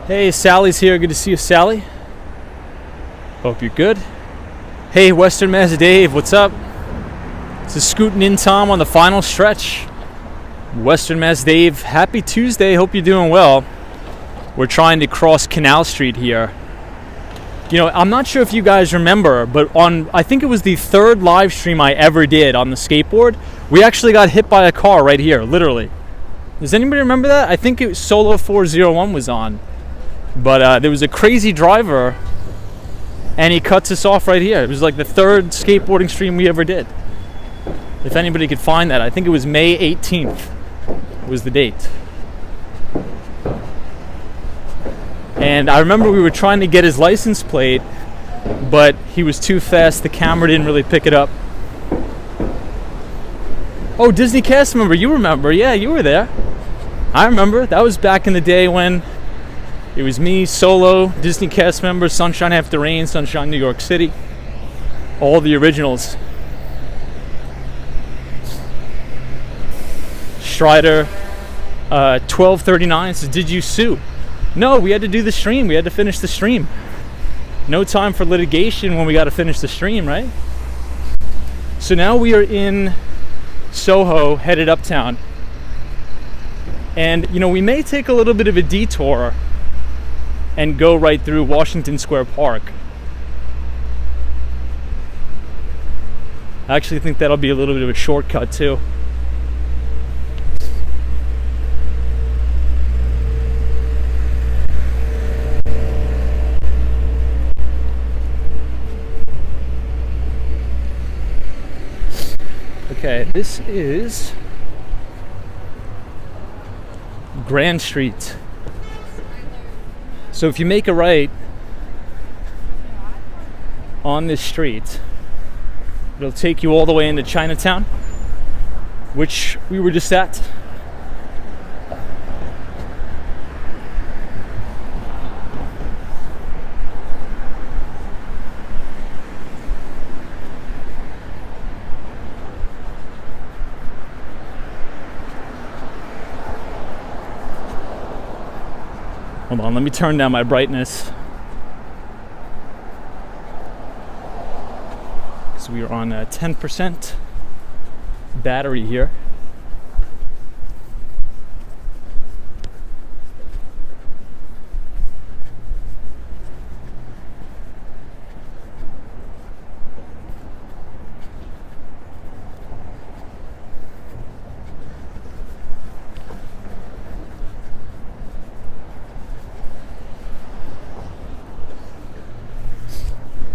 Hey, Sally's here. Good to see you, Sally. Hope you're good. Hey, Western Mass Dave, what's up? This is Scootin' in Tom on the final stretch. Western Mass Dave, happy Tuesday. Hope you're doing well. We're trying to cross Canal Street here. You know, I'm not sure if you guys remember, but I think it was the third live stream I ever did on the skateboard, we actually got hit by a car right here, literally. Does anybody remember that? I think it was Solo 401 was on. But there was a crazy driver, and he cuts us off right here. It was like the third skateboarding stream we ever did. If anybody could find that, I think it was May 18th was the date. And I remember we were trying to get his license plate, but he was too fast. The camera didn't really pick it up. Oh, Disney cast member, you remember. Yeah, you were there. I remember. That was back in the day when it was me, Solo, Disney cast member, Sunshine After Rain, Sunshine New York City. All the originals. Strider, 1239 says, did you sue? No, we had to do the stream. We had to finish the stream. No time for litigation when we got to finish the stream, right? So now we are in Soho, headed uptown. And, you know, we may take a little bit of a detour and go right through Washington Square Park. I actually think that'll be a little bit of a shortcut, too. Okay, this is Grand Street. So if you make a right on this street, it'll take you all the way into Chinatown, which we were just at. Hold on, let me turn down my brightness. So we are on 10% battery here.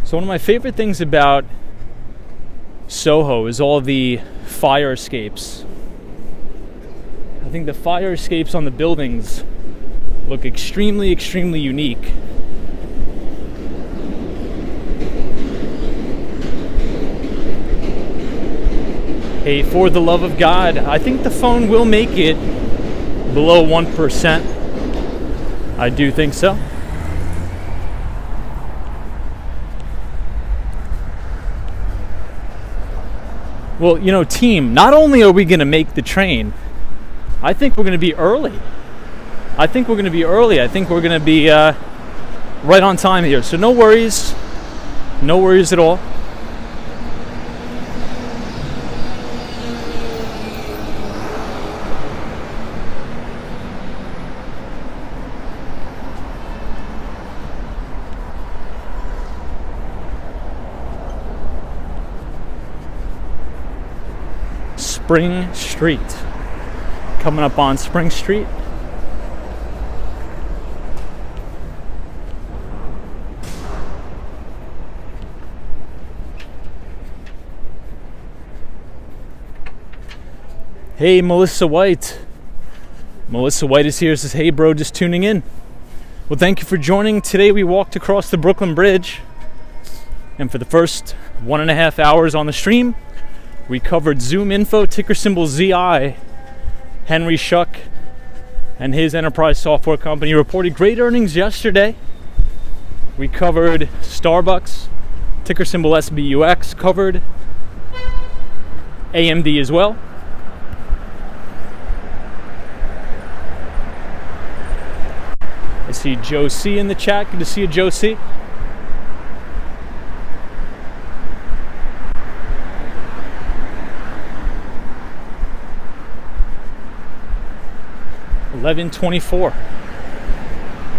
So one of my favorite things about Soho is all the fire escapes. I think the fire escapes on the buildings look extremely, extremely unique. Hey, for the love of God, I think the phone will make it below 1%. I do think so. Well, you know, team, not only are we going to make the train, I think we're going to be early. I think we're going to be right on time here. So no worries at all. Spring Street. Coming up on Spring Street. Hey, Melissa White. Melissa White is here. Says, hey, bro, just tuning in. Well, thank you for joining. Today we walked across the Brooklyn Bridge. And for the first 1.5 hours on the stream, we covered Zoom Info, ticker symbol ZI. Henry Schuck and his enterprise software company reported great earnings yesterday. We covered Starbucks, ticker symbol SBUX, covered AMD as well. As See Joe C in the chat. Good to see you, Joe C. $11.24.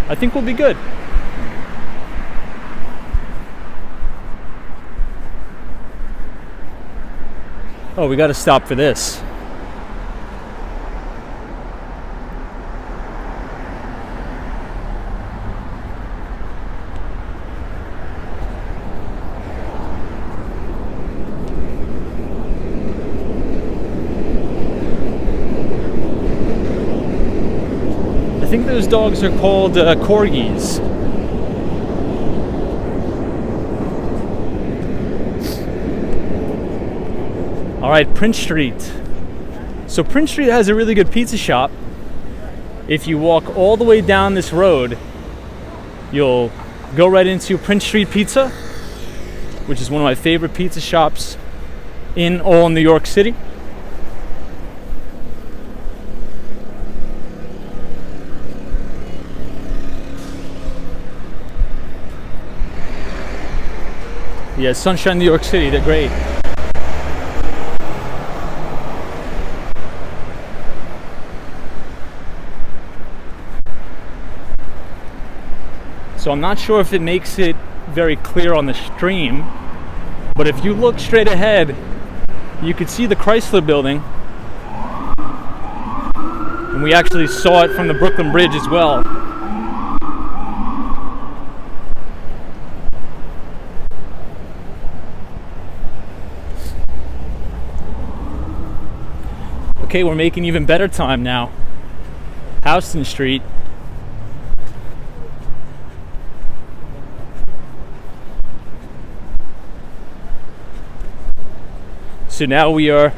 I think we'll be good. Oh, we got to stop for this. I think those dogs are called corgis. All right, Prince Street. So Prince Street has a really good pizza shop. If you walk all the way down this road, you'll go right into Prince Street Pizza, which is one of my favorite pizza shops in all New York City. Yeah, Sunshine, New York City, they're great. So I'm not sure if it makes it very clear on the stream, but if you look straight ahead, you could see the Chrysler Building. And we actually saw it from the Brooklyn Bridge as well. Okay, we're making even better time now. Houston Street. So now we are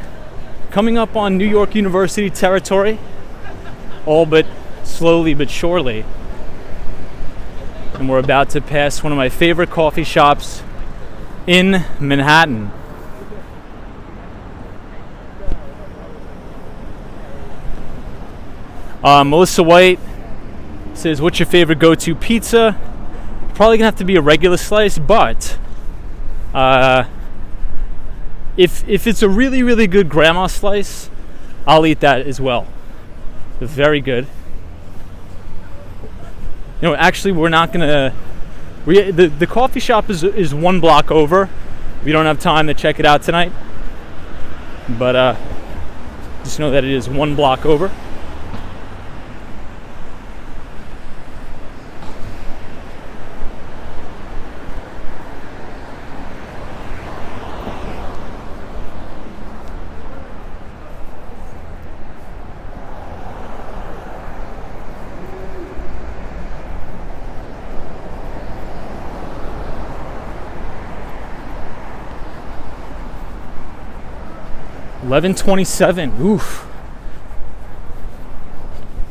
coming up on New York University territory, all but slowly but surely. And we're about to pass one of my favorite coffee shops in Manhattan. Melissa White says, what's your favorite go-to pizza? Probably gonna have to be a regular slice, but if it's a really, really good grandma slice, I'll eat that as well. They're very good. You know, actually, we're not gonna. The coffee shop is one block over. We don't have time to check it out tonight, but just know that it is one block over. $11.27. Oof.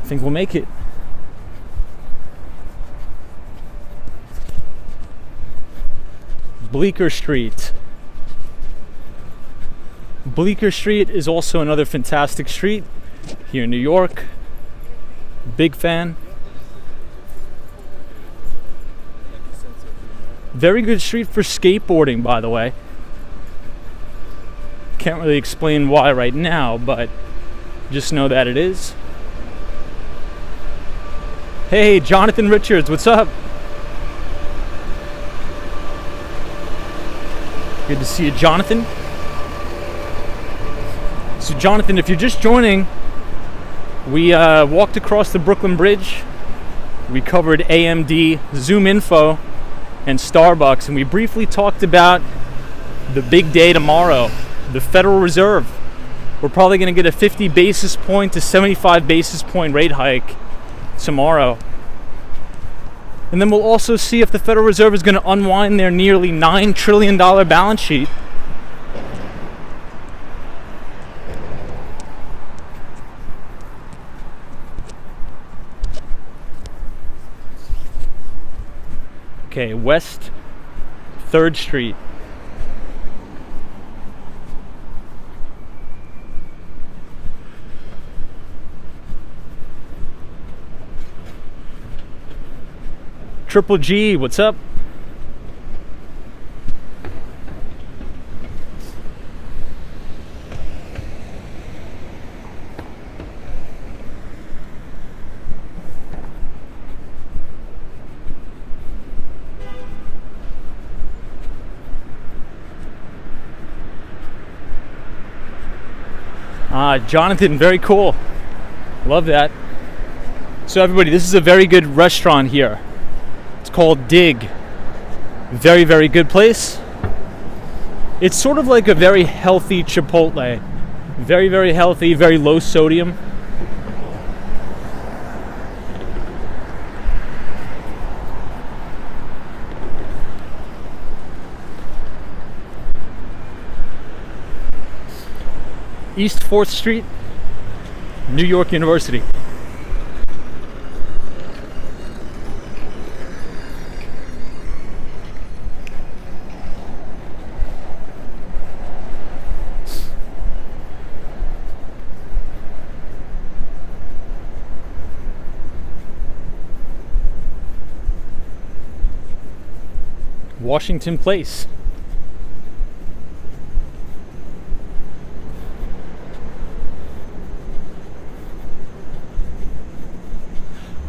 I think we'll make it. Bleecker Street. Bleecker Street is also another fantastic street here in New York. Big fan. Very good street for skateboarding, by the way. Can't really explain why right now, but just know that it is. Hey, Jonathan Richards, what's up? Good to see you, Jonathan. So, Jonathan, if you're just joining, we walked across the Brooklyn Bridge. We covered AMD, Zoom Info, and Starbucks, and we briefly talked about the big day tomorrow. The Federal Reserve. We're probably going to get a 50 basis point to 75 basis point rate hike tomorrow. And then we'll also see if the Federal Reserve is going to unwind their nearly $9 trillion balance sheet. Okay, West 3rd Street. Triple G, what's up? Jonathan, very cool. Love that. So everybody, this is a very good restaurant here. It's called Dig. Very, very good place. It's sort of like a very healthy Chipotle. Very, very healthy, very low sodium. East 4th Street, New York University. Washington Place.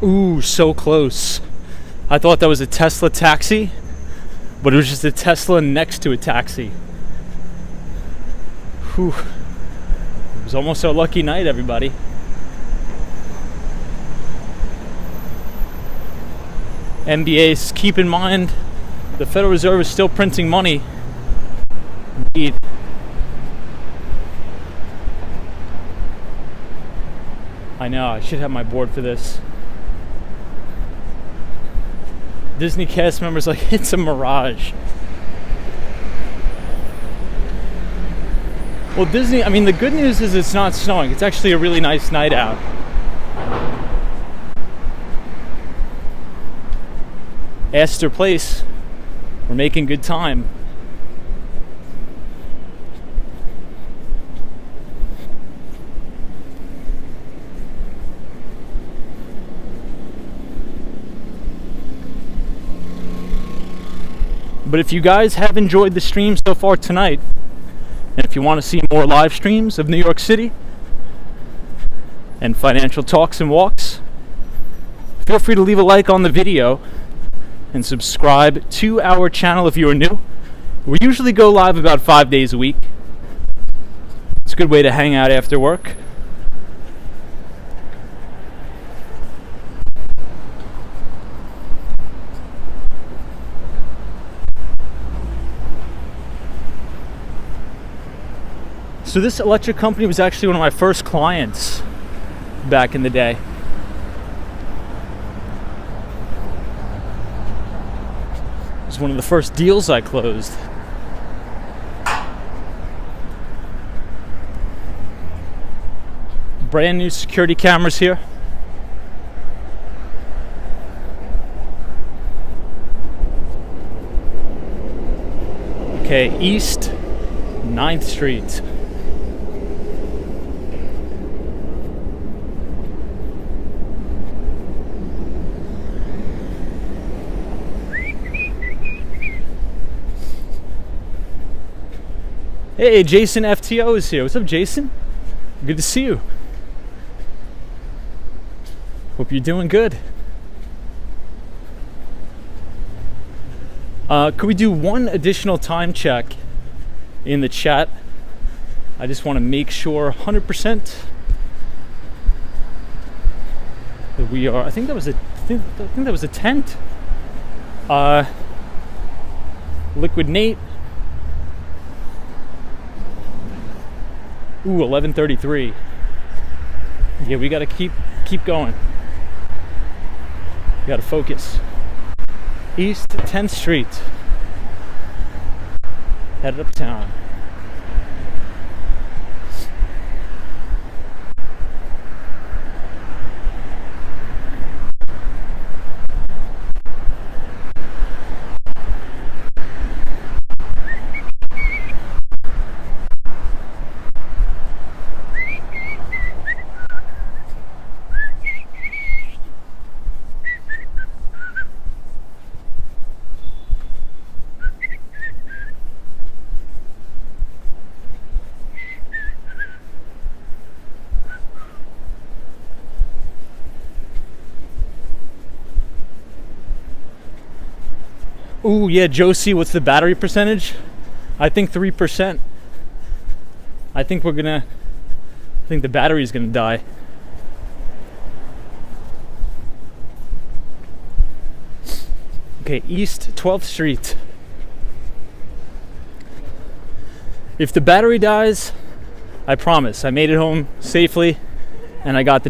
Ooh, so close. I thought that was a Tesla taxi, but it was just a Tesla next to a taxi. Whew. It was almost our lucky night, everybody. MBAs, keep in mind, the Federal Reserve is still printing money. Indeed. I know, I should have my board for this. Disney cast members like, it's a mirage. Well, Disney, I mean, the good news is it's not snowing. It's actually a really nice night out. Astor Place, we're making good time. But if you guys have enjoyed the stream so far tonight, and if you want to see more live streams of New York City and financial talks and walks, feel free to leave a like on the video and subscribe to our channel if you are new. We usually go live about 5 days a week. It's a good way to hang out after work. So this electric company was actually one of my first clients back in the day. It was one of the first deals I closed. Brand new security cameras here. Okay, East 9th Street. Hey, Jason FTO is here. What's up, Jason? Good to see you. Hope you're doing good. Could we do one additional time check in the chat? I just want to make sure 100% that we are. I think that was a tent. Liquid Nate. Ooh, 11:33. Yeah, we gotta keep going. We gotta focus. East 10th Street. Headed uptown. Ooh, yeah, Josie, what's the battery percentage? I think 3%. I think the battery's gonna die. Okay, East 12th Street. If the battery dies, I promise I made it home safely and I got the